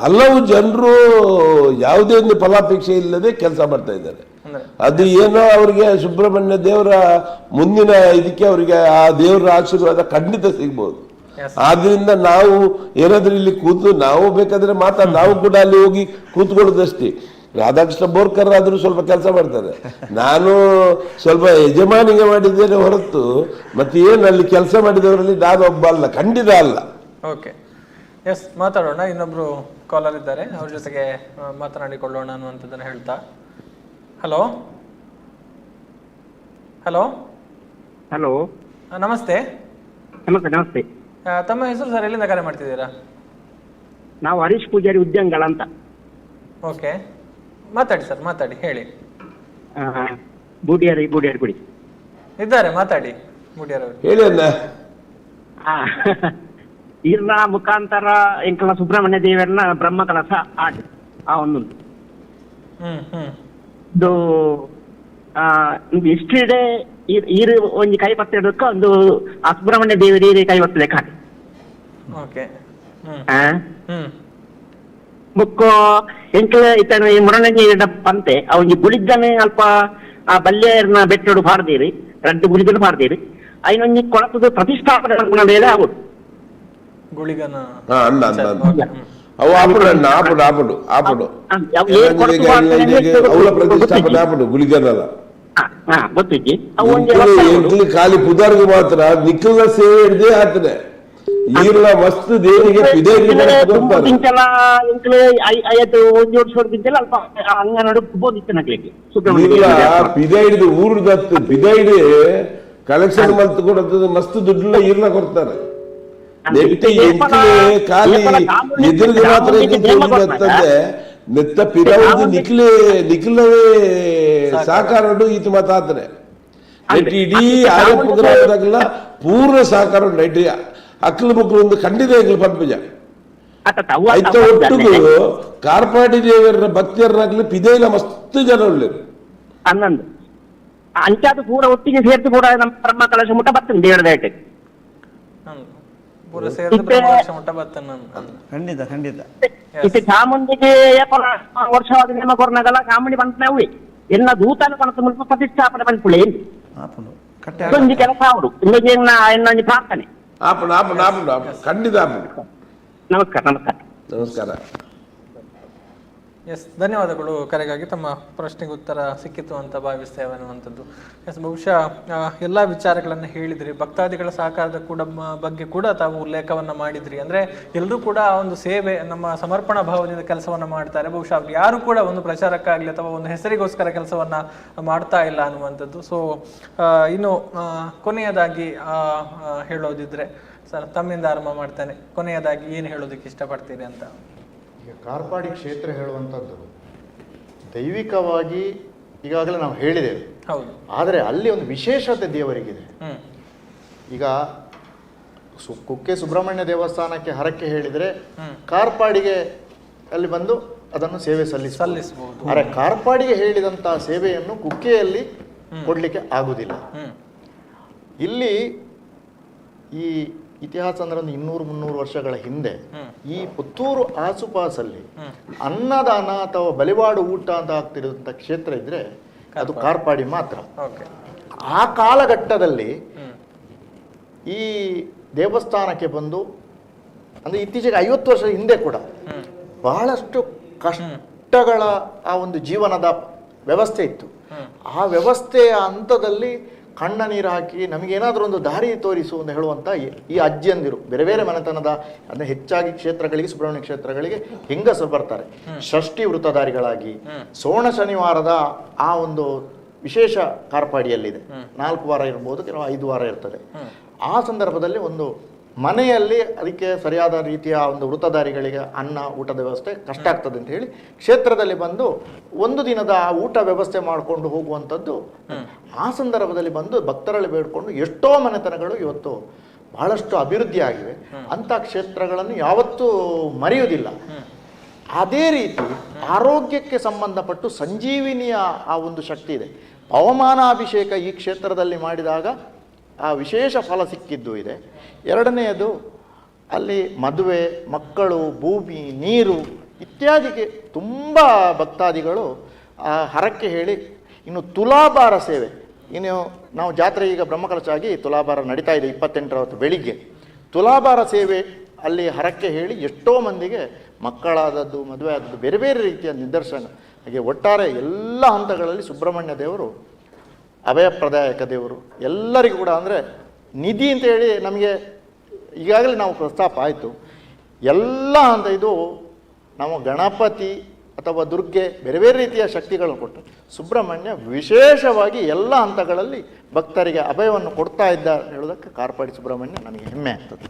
ಹಲವು ಜನರು ಯಾವುದೇ ಒಂದು ಫಲಾಪೇಕ್ಷೆ ಇಲ್ಲದೆ ಕೆಲಸ ಮಾಡ್ತಾ ಇದ್ದಾರೆ. ಅದು ಏನೋ ಅವ್ರಿಗೆ ಸುಬ್ರಹ್ಮಣ್ಯ ದೇವರ ಮುಂದಿನ ಇದಕ್ಕೆ ಅವರಿಗೆ ಆ ದೇವರ ಆಶೀರ್ವಾದ ಖಂಡಿತ ಸಿಗ್ಬೋದು. ಆದ್ರಿಂದ ನಾವು ಏನಾದ್ರೂ ಇಲ್ಲಿ ಕೂತು ನಾವು ಬೇಕಾದ್ರೆ ನಾವು ಕೂಡ ಅಲ್ಲಿ ಹೋಗಿ ಕೂತ್ಕೊಳ್ಳೋದಷ್ಟೇ. ರಾಧಾಕೃಷ್ಣ ಬೋರ್ಕರ್ ಆದ್ರೂ ಸ್ವಲ್ಪ ಕೆಲಸ ಮಾಡ್ತಾರೆ, ನಾನು ಸ್ವಲ್ಪ ಯಜಮಾನಿಗೆ ಮಾಡಿದ್ದೇನೆ ಹೊರತು ಮತ್ತೆ ಏನು ಅಲ್ಲಿ ಕೆಲಸ ಮಾಡಿದವರಲ್ಲಿ ನಾನು ಒಬ್ಬ ಅಲ್ಲ, ಖಂಡಿತ ಅಲ್ಲ. ಓಕೆ, ಎಸ್, ಮಾತಾಡೋಣ. ಇನ್ನೊಬ್ರು ಕಾಲರ್ ಇದ್ದಾರೆ, ಅವ್ರ ಜೊತೆಗೆ ಮಾತನಾಡಿಕೊಳ್ಳೋಣ ಅನ್ನುವಂಥದ್ದನ್ನು ಹೇಳ್ತಾ. ಹಲೋ ಹಲೋ ಹಲೋ, ನಮಸ್ತೆ. ನಮಸ್ತೆ. ನಮಸ್ತೆ. ತಮ್ಮ ಹೆಸರು ಸರ್, ಎಲ್ಲಿಂದ ಕರೆ ಮಾಡ್ತಿದ್ದೀರಾ? ನಾವು ಹರೀಶ್ ಪೂಜಾರಿ ಉದ್ಯಂಗಳ ಅಂತ. ಓಕೆ, ಮಾತಾಡಿ ಸರ್, ಮಾತಾಡಿ, ಹೇಳಿ. ಬೂಡಿಯಾರಿ ಕುಡಿ ಇದ್ದಾರೆ, ಮಾತಾಡಿ ಬೂಡಿಯಾರ್ ಅವರು. ಹೇಳಿ ಅಣ್ಣ. ಇರ್ನ ಮುಖಾಂತರ ಎಂಕಲ ಸುಬ್ರಹ್ಮಣ್ಯ ದೇವರನ್ನ ಬ್ರಹ್ಮ ಕಲಸ ಆಡಿ ಆ ಒಂದೊಂದು ಇದು ಎಷ್ಟೇ ಈರು ಒಂಜಿ ಕೈ ಬರ್ತದಕ್ಕ ಒಂದು ಆ ಸುಬ್ರಹ್ಮಣ್ಯ ದೇವರಿಗೆ ಕೈ ಬರ್ತದೆ ಕಾಡಿ. ಓಕೆ, ಮುಕ್ಕೋ ಎಂಕಲ ಇತನ ಮುರಣಿ ಪಂತೆ ಅವನಿಗೆ ಗುಳಿದ್ದನೆ ಅಲ್ಪ ಆ ಬಲ್ಯರ್ನ ಬೆಟ್ಟಡು ಪಾಡ್ದೀರಿ, ರಡ್ಡು ಗುಳಿಗನು ಪಾಡ್ದೀರಿ, ಐನೊಂಜಿ ಕೊಳತದ ಪ್ರತಿಷ್ಠಾಪನೆ ಗುಣ ಮೇಲೆ ಆಗುದು ಗುಳಿಗನ ಅವು ಆಪಡು ಅಣ್ಣ, ಆಪಡು ಅವಳ ಪ್ರತಿಷ್ಠಾಪನೆ ಆಪಡು ಗುಳಿಗನಲ್ಲ. ಗೊತ್ತಿಜ್ಜಿ ಖಾಲಿ ಪುದಾರ್ಗೆ ಮಾತ್ರ ನಿಖಿಲ್ನ ಸೇವೆ ಹಿಡ್ದೇ ಆಗ್ತದೆ. ಈರ್ಲ ಮಸ್ತ್ ದೇವರಿಗೆ ಪಿದ ಹಿಡಿದು ಊರ್ದತ್ತು ಪಿದ ಹಿಡಿ ಕಲೆಕ್ಷನ್ ಮಲ್ತ್ ಕೊಡತ್ತದ ಮಸ್ತ್ ದುಡ್ಡುಲ್ಲ ಈರ್ಲ ಕೊಡ್ತಾರೆ. ನೆಟ್ಟಿ ಖಾಲಿ ಎದುರಿಗೆ ಮಾತ್ರ ಬರ್ತದೆ. ನೆತ್ತ ಪಿರವುದು ನಿಖಿಲವೇ ಸಾಕಾರ ಈತ ಮಾತಾಡ್ತಾರೆ. ನೆಟ್ಟಿ ಇಡೀ ಆರೋಪದಾಗಲ್ಲ ಪೂರ್ಣ ಸಾಕಾರ ನೆಟ್ಟಿ ಅಕ್ಕಲ ಮಕ್ಕಳು ಒಂದು ಖಂಡಿತ ಪಂಪಜ ಆಯ್ತ. ಒಟ್ಟಿಗೂ ಕಾರ್ಪಾಡಿ ದೇವರ ಭಕ್ತಿಯರಾಗ್ಲಿ ಪಿದೇಲ ಮಸ್ತ್ ಜನ ಒಳ್ಳೆರು ಅನ್ನೊಂದು ಅಂಚಾದ ಪೂರ ಒಟ್ಟಿಗೆ ಸೇರ್ತು ಕೂಡ ನಮ್ಮ ಬ್ರಹ್ಮ ಕಲಶ ಮುಟ್ಟ ಬರ್ತದೆ ದೇವರ ದೇಟೆ ಖಂಡಿತ ಖಂಡಿತ. ಇತ್ತೆ ಚಾಮುಂಡಿಗೆ ವರ್ಷವಾದ ನೇಮ ಕೊರ್ನಾಗಲ್ಲ ಚಾಮುಂಡಿ ಬಂತನವಿ ಎಲ್ಲ ದೂತನ ಕನಸು ಮುಲ್ಪ ಪ್ರತಿಷ್ಠಾಪನೆ ಬಂದ್ಕೊಳ್ಳಿ ಒಂಜಿ ಕೆಲಸ ಅವರು ಇನ್ನೊಂದು ಪ್ರಾರ್ಥನೆ. ಖಂಡಿತ. ನಮಸ್ಕಾರ. ನಮಸ್ಕಾರ. ಎಸ್, ಧನ್ಯವಾದಗಳು ಕರೆಗಾಗಿ. ತಮ್ಮ ಪ್ರಶ್ನೆಗೆ ಉತ್ತರ ಸಿಕ್ಕಿತು ಅಂತ ಭಾವಿಸ್ತೇವೆ ಅನ್ನುವಂಥದ್ದು. ಎಸ್, ಬಹುಶಃ ಎಲ್ಲ ವಿಚಾರಗಳನ್ನು ಹೇಳಿದ್ರಿ. ಭಕ್ತಾದಿಗಳ ಸಹಕಾರದ ಕೂಡ ಬಗ್ಗೆ ಕೂಡ ತಾವು ಉಲ್ಲೇಖವನ್ನು ಮಾಡಿದ್ರಿ. ಅಂದರೆ ಎಲ್ಲರೂ ಕೂಡ ಒಂದು ಸೇವೆ, ನಮ್ಮ ಸಮರ್ಪಣಾ ಭಾವದಿಂದ ಕೆಲಸವನ್ನು ಮಾಡ್ತಾರೆ. ಬಹುಶಃ ಅವ್ರು ಯಾರು ಕೂಡ ಒಂದು ಪ್ರಚಾರಕ್ಕಾಗಲಿ ಅಥವಾ ಒಂದು ಹೆಸರಿಗೋಸ್ಕರ ಕೆಲಸವನ್ನು ಮಾಡ್ತಾ ಇಲ್ಲ ಅನ್ನುವಂಥದ್ದು. ಸೊ ಇನ್ನು ಕೊನೆಯದಾಗಿ ಹೇಳೋದಿದ್ರೆ ಸರ್, ತಮ್ಮಿಂದ ಆರಂಭ ಮಾಡ್ತಾನೆ. ಕೊನೆಯದಾಗಿ ಏನು ಹೇಳೋದಕ್ಕೆ ಇಷ್ಟಪಡ್ತೀರಿ ಅಂತ? ಈಗ ಕಾರ್ಪಾಡಿ ಕ್ಷೇತ್ರ ಹೇಳುವಂಥದ್ದು ದೈವಿಕವಾಗಿ ಈಗಾಗಲೇ ನಾವು ಹೇಳಿದ್ದೇವೆ. ಹೌದು. ಆದರೆ ಅಲ್ಲಿ ಒಂದು ವಿಶೇಷತೆ ದೇವರಿಗಿದೆ. ಈಗ ಕುಕ್ಕೆ ಸುಬ್ರಹ್ಮಣ್ಯ ದೇವಸ್ಥಾನಕ್ಕೆ ಹರಕೆ ಹೇಳಿದರೆ ಕಾರ್ಪಾಡಿಗೆ ಅಲ್ಲಿ ಬಂದು ಅದನ್ನು ಸೇವೆ ಸಲ್ಲಿಸಬಹುದು. ಆದರೆ ಕಾರ್ಪಾಡಿಗೆ ಹೇಳಿದಂತಹ ಸೇವೆಯನ್ನು ಕುಕ್ಕೆಯಲ್ಲಿ ಕೊಡ್ಲಿಕ್ಕೆ ಆಗುವುದಿಲ್ಲ. ಇಲ್ಲಿ ಈ ಇತಿಹಾಸ ಅಂದ್ರೆ ಒಂದು 200-300 ವರ್ಷಗಳ ಹಿಂದೆ ಈ ಪುತ್ತೂರು ಆಸುಪಾಸಲ್ಲಿ ಅನ್ನದಾನ ಅಥವಾ ಬಲಿವಾಡು ಊಟ ಅಂತ ಆಗ್ತಿರುವಂತ ಕ್ಷೇತ್ರ ಇದ್ರೆ ಅದು ಕಾರ್ಪಾಡಿ ಮಾತ್ರ. ಆ ಕಾಲಘಟ್ಟದಲ್ಲಿ ಈ ದೇವಸ್ಥಾನಕ್ಕೆ ಬಂದು ಅಂದ್ರೆ ಇತ್ತೀಚೆಗೆ 50 ವರ್ಷದ ಹಿಂದೆ ಕೂಡ ಬಹಳಷ್ಟು ಕಷ್ಟಗಳ ಆ ಒಂದು ಜೀವನದ ವ್ಯವಸ್ಥೆ ಇತ್ತು. ಆ ವ್ಯವಸ್ಥೆಯ ಹಂತದಲ್ಲಿ ಕಣ್ಣ ನೀರು ಹಾಕಿ ನಮಗೇನಾದ್ರೂ ಒಂದು ದಾರಿ ತೋರಿಸು ಅಂತ ಹೇಳುವಂತ ಈ ಅಜ್ಜಿಯಂದಿರು ಬೇರೆ ಬೇರೆ ಮನೆತನದ ಅಂದ್ರೆ ಹೆಚ್ಚಾಗಿ ಕ್ಷೇತ್ರಗಳಿಗೆ, ಸುಬ್ರಹ್ಮಣ್ಯ ಕ್ಷೇತ್ರಗಳಿಗೆ ಹೆಂಗಸರು ಬರ್ತಾರೆ ಷಷ್ಠಿ ವೃತ್ತಧಾರಿಗಳಾಗಿ. ಸೋಣ ಶನಿವಾರದ ಆ ಒಂದು ವಿಶೇಷ ಕಾರ್ಪಾಡಿಯಲ್ಲಿದೆ. 4 ವಾರ ಇರ್ಬೋದು, ಕೆಲವು 5 ವಾರ ಇರ್ತದೆ. ಆ ಸಂದರ್ಭದಲ್ಲಿ ಒಂದು ಮನೆಯಲ್ಲಿ ಅದಕ್ಕೆ ಸರಿಯಾದ ರೀತಿಯ ಒಂದು ವೃತ್ತಧಾರಿಗಳಿಗೆ ಅನ್ನ ಊಟದ ವ್ಯವಸ್ಥೆ ಕಷ್ಟ ಆಗ್ತದೆ ಅಂತ ಹೇಳಿ ಕ್ಷೇತ್ರದಲ್ಲಿ ಬಂದು ಒಂದು ದಿನದ ಊಟ ವ್ಯವಸ್ಥೆ ಮಾಡಿಕೊಂಡು ಹೋಗುವಂಥದ್ದು. ಆ ಸಂದರ್ಭದಲ್ಲಿ ಬಂದು ಭಕ್ತರಲ್ಲಿ ಬೇಡ್ಕೊಂಡು ಎಷ್ಟೋ ಮನೆತನಗಳು ಇವತ್ತು ಬಹಳಷ್ಟು ಅಭಿವೃದ್ಧಿ ಆಗಿವೆ. ಅಂಥ ಕ್ಷೇತ್ರಗಳನ್ನು ಯಾವತ್ತೂ ಮರೆಯುವುದಿಲ್ಲ. ಅದೇ ರೀತಿ ಆರೋಗ್ಯಕ್ಕೆ ಸಂಬಂಧಪಟ್ಟು ಸಂಜೀವಿನಿಯ ಆ ಒಂದು ಶಕ್ತಿ ಇದೆ. ಪವಮಾನಾಭಿಷೇಕ ಈ ಕ್ಷೇತ್ರದಲ್ಲಿ ಮಾಡಿದಾಗ ಆ ವಿಶೇಷ ಫಲ ಸಿಕ್ಕಿದ್ದು ಇದೆ. ಎರಡನೆಯದು ಅಲ್ಲಿ ಮದುವೆ, ಮಕ್ಕಳು, ಭೂಮಿ, ನೀರು ಇತ್ಯಾದಿಗೆ ತುಂಬ ಭಕ್ತಾದಿಗಳು ಹರಕೆ ಹೇಳಿ ಇನ್ನು ತುಲಾಭಾರ ಸೇವೆ, ಇನ್ನು ನಾವು ಜಾತ್ರೆ ಈಗ ಬ್ರಹ್ಮಕಲಶ ಆಗಿ ತುಲಾಭಾರ ನಡೀತಾ ಇದೆ 28ರ ಬೆಳಿಗ್ಗೆ. ತುಲಾಭಾರ ಸೇವೆ ಅಲ್ಲಿ ಹರಕೆ ಹೇಳಿ ಎಷ್ಟೋ ಮಂದಿಗೆ ಮಕ್ಕಳಾದದ್ದು, ಮದುವೆ ಆದದ್ದು, ಬೇರೆ ಬೇರೆ ರೀತಿಯ ನಿದರ್ಶನ. ಹಾಗೆ ಒಟ್ಟಾರೆ ಎಲ್ಲ ಹಂತಗಳಲ್ಲಿ ಸುಬ್ರಹ್ಮಣ್ಯ ದೇವರು ಅಭಯಪ್ರದಾಯಕ ದೇವರು. ಎಲ್ಲರಿಗೂ ಕೂಡ ಅಂದರೆ ನಿಧಿ ಅಂತ ಹೇಳಿ ನಮಗೆ ಈಗಾಗಲೇ ನಾವು ಪ್ರಸ್ತಾಪ ಆಯಿತು. ಎಲ್ಲ ಹಂತ ಇದು ನಾವು ಗಣಪತಿ ಅಥವಾ ದುರ್ಗೆ ಬೇರೆ ಬೇರೆ ರೀತಿಯ ಶಕ್ತಿಗಳನ್ನು ಕೊಟ್ಟು ಸುಬ್ರಹ್ಮಣ್ಯ ವಿಶೇಷವಾಗಿ ಎಲ್ಲ ಹಂತಗಳಲ್ಲಿ ಭಕ್ತರಿಗೆ ಅಭಯವನ್ನು ಕೊಡ್ತಾ ಇದ್ದ ಹೇಳೋದಕ್ಕೆ ಕಾರ್ಪಾಡಿ ಸುಬ್ರಹ್ಮಣ್ಯ ನನಗೆ ಹೆಮ್ಮೆ ಆಗ್ತದೆ.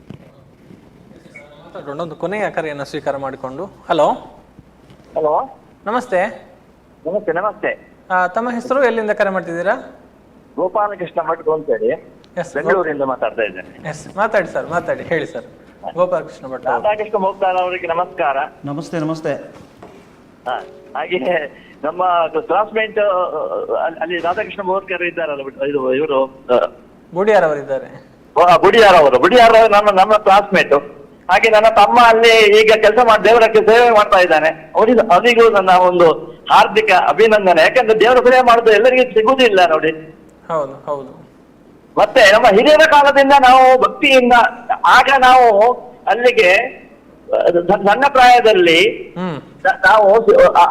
ಒಂದು ಕೊನೆಯ ಕರೆಯನ್ನು ಸ್ವೀಕಾರ ಮಾಡಿಕೊಂಡು, ಹಲೋ ಹಲೋ, ನಮಸ್ತೆ. ನಮಸ್ತೆ. ನಮಸ್ತೆ. ತಮ್ಮ ಹೆಸರು, ಎಲ್ಲಿಂದ ಕರೆ ಮಾಡ್ತಿದ್ದೀರಾ? ಗೋಪಾಲಕೃಷ್ಣ ಭಟ್ ಅಂತೇಳಿ ಬೆಂಗಳೂರಿಂದ ಮಾತಾಡ್ತಾ ಇದ್ದೇನೆ. ಎಸ್, ಮಾತಾಡಿ ಸರ್, ಮಾತಾಡಿ, ಹೇಳಿ ಸರ್. ಗೋಪಾಲಕೃಷ್ಣ ಭಟ್. ರಾಧಾಕೃಷ್ಣ ಮೋಕ್ತಾರ್ ಅವರಿಗೆ ನಮಸ್ಕಾರ. ನಮಸ್ತೆ. ನಮಸ್ತೆ. ಹಾಗೆ ನಮ್ಮ ಕ್ಲಾಸ್ಮೇಟ್ ಅಲ್ಲಿ ರಾಧಾಕೃಷ್ಣ ಮೋರ್ಕರ್ ಇದ್ದಾರಲ್ಲ, ಇವರು ಬುಡಿಯಾರ್ ಅವರಿದ್ದಾರೆ. ಬುಡಿಯಾರ್ ಅವರು ನಮ್ಮ ಕ್ಲಾಸ್ಮೇಟ್. ಹಾಗೆ ನನ್ನ ತಮ್ಮ ಅಲ್ಲಿ ಈಗ ಕೆಲಸ ಮಾಡಿ ದೇವರಕ್ಕೆ ಸೇವೆ ಮಾಡ್ತಾ ಇದ್ದಾನೆ. ಅವರಿಗೂ ನನ್ನ ಒಂದು ಹಾರ್ದಿಕ ಅಭಿನಂದನೆ. ಯಾಕಂದ್ರೆ ದೇವರ ಸೇವೆ ಮಾಡೋದು ಎಲ್ಲರಿಗೂ ಸಿಗುವುದಿಲ್ಲ ನೋಡಿ. ಹೌದು ಹೌದು. ಮತ್ತೆ ನಮ್ಮ ಹಿರಿಯರ ಕಾಲದಿಂದ ನಾವು ಭಕ್ತಿಯಿಂದ, ಆಗ ನಾವು ಅಲ್ಲಿಗೆ ಸಣ್ಣ ಪ್ರಾಯದಲ್ಲಿ ನಾವು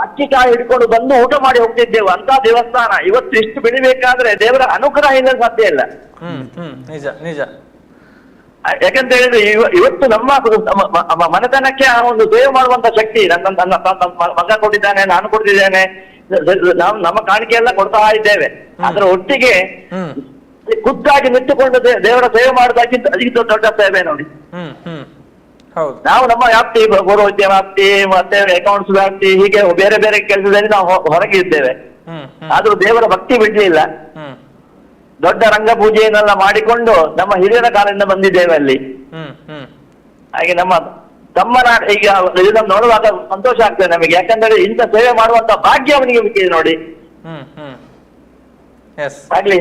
ಅಕ್ಕಿ ಕಾಯಿ ಹಿಡ್ಕೊಂಡು ಬಂದು ಊಟ ಮಾಡಿ ಹೋಗ್ತಿದ್ದೆವು. ಅಂತ ದೇವಸ್ಥಾನ ಇವತ್ತು ಇಷ್ಟು ಬೆಳಿಬೇಕಾದ್ರೆ ದೇವರ ಅನುಗ್ರಹ ಇಲ್ಲ, ಸಾಧ್ಯ ಇಲ್ಲ. ನಿಜ ನಿಜ. ಯಾಕಂತ ಹೇಳಿದ್ರೆ ಇವತ್ತು ನಮ್ಮ ಮನೆತನಕ್ಕೆ ಆ ಒಂದು ಸೇವೆ ಮಾಡುವಂತ ಶಕ್ತಿ ನನ್ನ ಮಗ ಕೊಟ್ಟಿದ್ದಾನೆ, ನಾನು ಕೊಡ್ತಿದ್ದೇನೆ, ನಾವು ನಮ್ಮ ಕಾಣಿಕೆ ಎಲ್ಲ ಕೊಡ್ತಾ ಇದ್ದೇವೆ. ಅದರ ಒಟ್ಟಿಗೆ ಖುದ್ದಾಗಿ ನಿಂತುಕೊಂಡು ದೇವರ ಸೇವೆ ಮಾಡೋದಕ್ಕಿಂತ ಅದಕ್ಕಿಂತ ದೊಡ್ಡ ಸೇವೆ ನೋಡಿ. ನಾವು ನಮ್ಮ ವ್ಯಾಪ್ತಿ, ಪೌರೋಹಿತ್ಯ ವ್ಯಾಪ್ತಿ, ಮತ್ತೆ ಅಕೌಂಟ್ಸ್ ವ್ಯಾಪ್ತಿ, ಹೀಗೆ ಬೇರೆ ಬೇರೆ ಕೆಲಸದಲ್ಲಿ ನಾವು ಹೊರಗೆ ಇದ್ದೇವೆ. ಆದ್ರೂ ದೇವರ ಭಕ್ತಿ ಬಿಡ್ಲಿಲ್ಲ. ದೊಡ್ಡ ರಂಗ ಪೂಜೆಯನ್ನೆಲ್ಲ ಮಾಡಿಕೊಂಡು ನಮ್ಮ ಹಿರಿಯರ ಕಾಲದಿಂದ ಬಂದಿದ್ದೇವೆ ಅಲ್ಲಿ. ಹಾಗೆ ನಮ್ಮ ತಮ್ಮನ ಈಗ ಇದನ್ನು ನೋಡುವಾಗ ಸಂತೋಷ ಆಗ್ತದೆ ನಮಗೆ. ಯಾಕಂದ್ರೆ ಇಂಥ ಸೇವೆ ಮಾಡುವಂತ ಭಾಗ್ಯ ಅವನಿಗೆ ಬಿಟ್ಟಿದೆ ನೋಡಿ. ಆಗ್ಲಿ,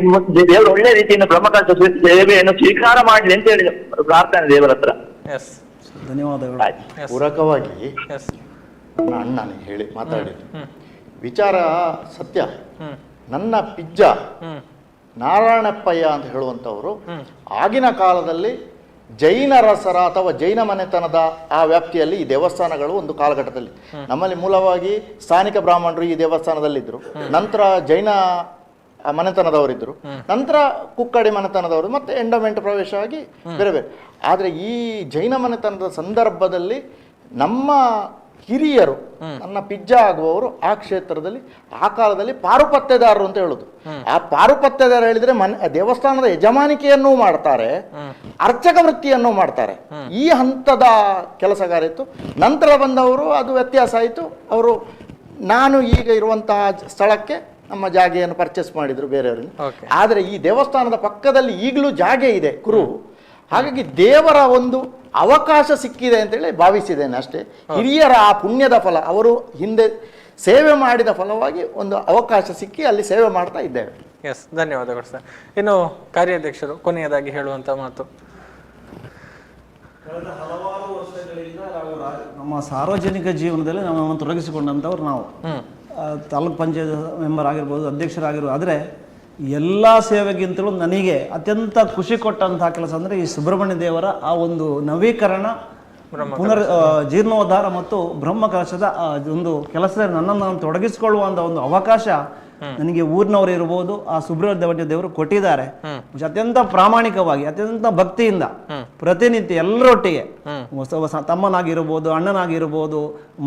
ದೇವರು ಒಳ್ಳೆ ರೀತಿಯಿಂದ ಬ್ರಹ್ಮಕಲಶ ಸೇವೆಯನ್ನು ಸ್ವೀಕಾರ ಮಾಡಲಿ ಅಂತ ಹೇಳಿ ಪ್ರಾರ್ಥನೆ ದೇವರ ಹತ್ರ. ಧನ್ಯವಾದಗಳು. ಪೂರಕವಾಗಿ ನನ್ನ ಅಣ್ಣನಿಗೆ ಹೇಳಿ ಮಾತಾಡಿದ್ರು ವಿಚಾರ ಸತ್ಯ. ನನ್ನ ಪಿಜ್ಜ ನಾರಾಯಣಪ್ಪಯ್ಯ ಅಂತ ಹೇಳುವಂಥವರು ಆಗಿನ ಕಾಲದಲ್ಲಿ ಜೈನ ರಸರ ಅಥವಾ ಜೈನ ಮನೆತನದ ಆ ವ್ಯಾಪ್ತಿಯಲ್ಲಿ ಈ ದೇವಸ್ಥಾನಗಳು ಒಂದು ಕಾಲಘಟ್ಟದಲ್ಲಿ, ನಮ್ಮಲ್ಲಿ ಮೂಲವಾಗಿ ಸ್ಥಾನಿಕ ಬ್ರಾಹ್ಮಣರು ಈ ದೇವಸ್ಥಾನದಲ್ಲಿದ್ದರು. ನಂತರ ಜೈನ ಮನೆತನದವರಿದ್ದರು, ನಂತರ ಕುಕ್ಕಡಿ ಮನೆತನದವರು, ಮತ್ತೆ ಎಂಡಮೆಂಟ್ ಪ್ರವೇಶ ಆಗಿ ಬೇರೆ ಬೇರೆ. ಆದರೆ ಈ ಜೈನ ಮನೆತನದ ಸಂದರ್ಭದಲ್ಲಿ ನಮ್ಮ ಹಿರಿಯರು, ನನ್ನ ಪಿಜ್ಜ ಆಗುವವರು ಆ ಕ್ಷೇತ್ರದಲ್ಲಿ ಆ ಕಾಲದಲ್ಲಿ ಪಾರುಪತ್ಯದಾರರು ಅಂತ ಹೇಳುದು. ಆ ಪಾರುಪತ್ಯದಾರ ಹೇಳಿದ್ರೆ ದೇವಸ್ಥಾನದ ಯಜಮಾನಿಕೆಯನ್ನೂ ಮಾಡ್ತಾರೆ, ಅರ್ಚಕ ವೃತ್ತಿಯನ್ನು ಮಾಡ್ತಾರೆ. ಈ ಹಂತದ ಕೆಲಸಗಾರ ಇತ್ತು. ನಂತರ ಬಂದವರು ಅದು ವ್ಯತ್ಯಾಸ ಆಯಿತು. ಅವರು ನಾನು ಈಗ ಇರುವಂತಹ ಸ್ಥಳಕ್ಕೆ ನಮ್ಮ ಜಾಗೆಯನ್ನು ಪರ್ಚೇಸ್ ಮಾಡಿದ್ರು ಬೇರೆಯವರಿಗೆ. ಆದರೆ ಈ ದೇವಸ್ಥಾನದ ಪಕ್ಕದಲ್ಲಿ ಈಗಲೂ ಜಾಗೆ ಇದೆ ಕುರು. ಹಾಗಾಗಿ ದೇವರ ಒಂದು ಅವಕಾಶ ಸಿಕ್ಕಿದೆ ಅಂತೇಳಿ ಭಾವಿಸಿದ್ದೇನೆ ಅಷ್ಟೇ. ಹಿರಿಯರ ಆ ಪುಣ್ಯದ ಫಲ, ಅವರು ಹಿಂದೆ ಸೇವೆ ಮಾಡಿದ ಫಲವಾಗಿ ಒಂದು ಅವಕಾಶ ಸಿಕ್ಕಿ ಅಲ್ಲಿ ಸೇವೆ ಮಾಡ್ತಾ ಇದ್ದೇವೆ. ಎಸ್, ಧನ್ಯವಾದಗಳು ಸರ್. ಇನ್ನು ಕಾರ್ಯಾಧ್ಯಕ್ಷರು ಕೊನೆಯದಾಗಿ ಹೇಳುವಂತ ಮಾತು. ಕಳೆದ ಹಲವಾರು ವರ್ಷಗಳಿಂದ ನಾವು ನಮ್ಮ ಸಾರ್ವಜನಿಕ ಜೀವನದಲ್ಲಿ ನಮ್ಮನ್ನು ತೊಡಗಿಸಿಕೊಂಡಂಥವ್ರು ನಾವು. ತಾಲೂಕ್ ಪಂಚಾಯತ್ ಮೆಂಬರ್ ಆಗಿರ್ಬೋದು, ಅಧ್ಯಕ್ಷರಾಗಿರ್ಬೋದು. ಆದರೆ ಎಲ್ಲ ಸೇವೆಗಿಂತಲೂ ನನಗೆ ಅತ್ಯಂತ ಖುಷಿ ಕೊಟ್ಟಂತಹ ಕೆಲಸ ಅಂದರೆ ಈ ಸುಬ್ರಹ್ಮಣ್ಯ ದೇವರ ಆ ಒಂದು ನವೀಕರಣ, ಜೀರ್ಣೋದ್ಧಾರ ಮತ್ತು ಬ್ರಹ್ಮಕಲಶದ ಒಂದು ಕೆಲಸದಲ್ಲಿ ನನ್ನನ್ನು ನಾನು ತೊಡಗಿಸಿಕೊಳ್ಳುವಂಥ ಒಂದು ಅವಕಾಶ ನನಗೆ ಊರಿನವರು ಇರ್ಬೋದು, ಆ ಸುಬ್ರಹ್ಮಣ್ಯ ದೇವರು ಕೊಟ್ಟಿದ್ದಾರೆ. ಅತ್ಯಂತ ಪ್ರಾಮಾಣಿಕವಾಗಿ, ಅತ್ಯಂತ ಭಕ್ತಿಯಿಂದ ಪ್ರತಿನಿತ್ಯ ಎಲ್ಲರೊಟ್ಟಿಗೆ, ತಮ್ಮನಾಗಿರ್ಬೋದು, ಅಣ್ಣನಾಗಿರ್ಬೋದು,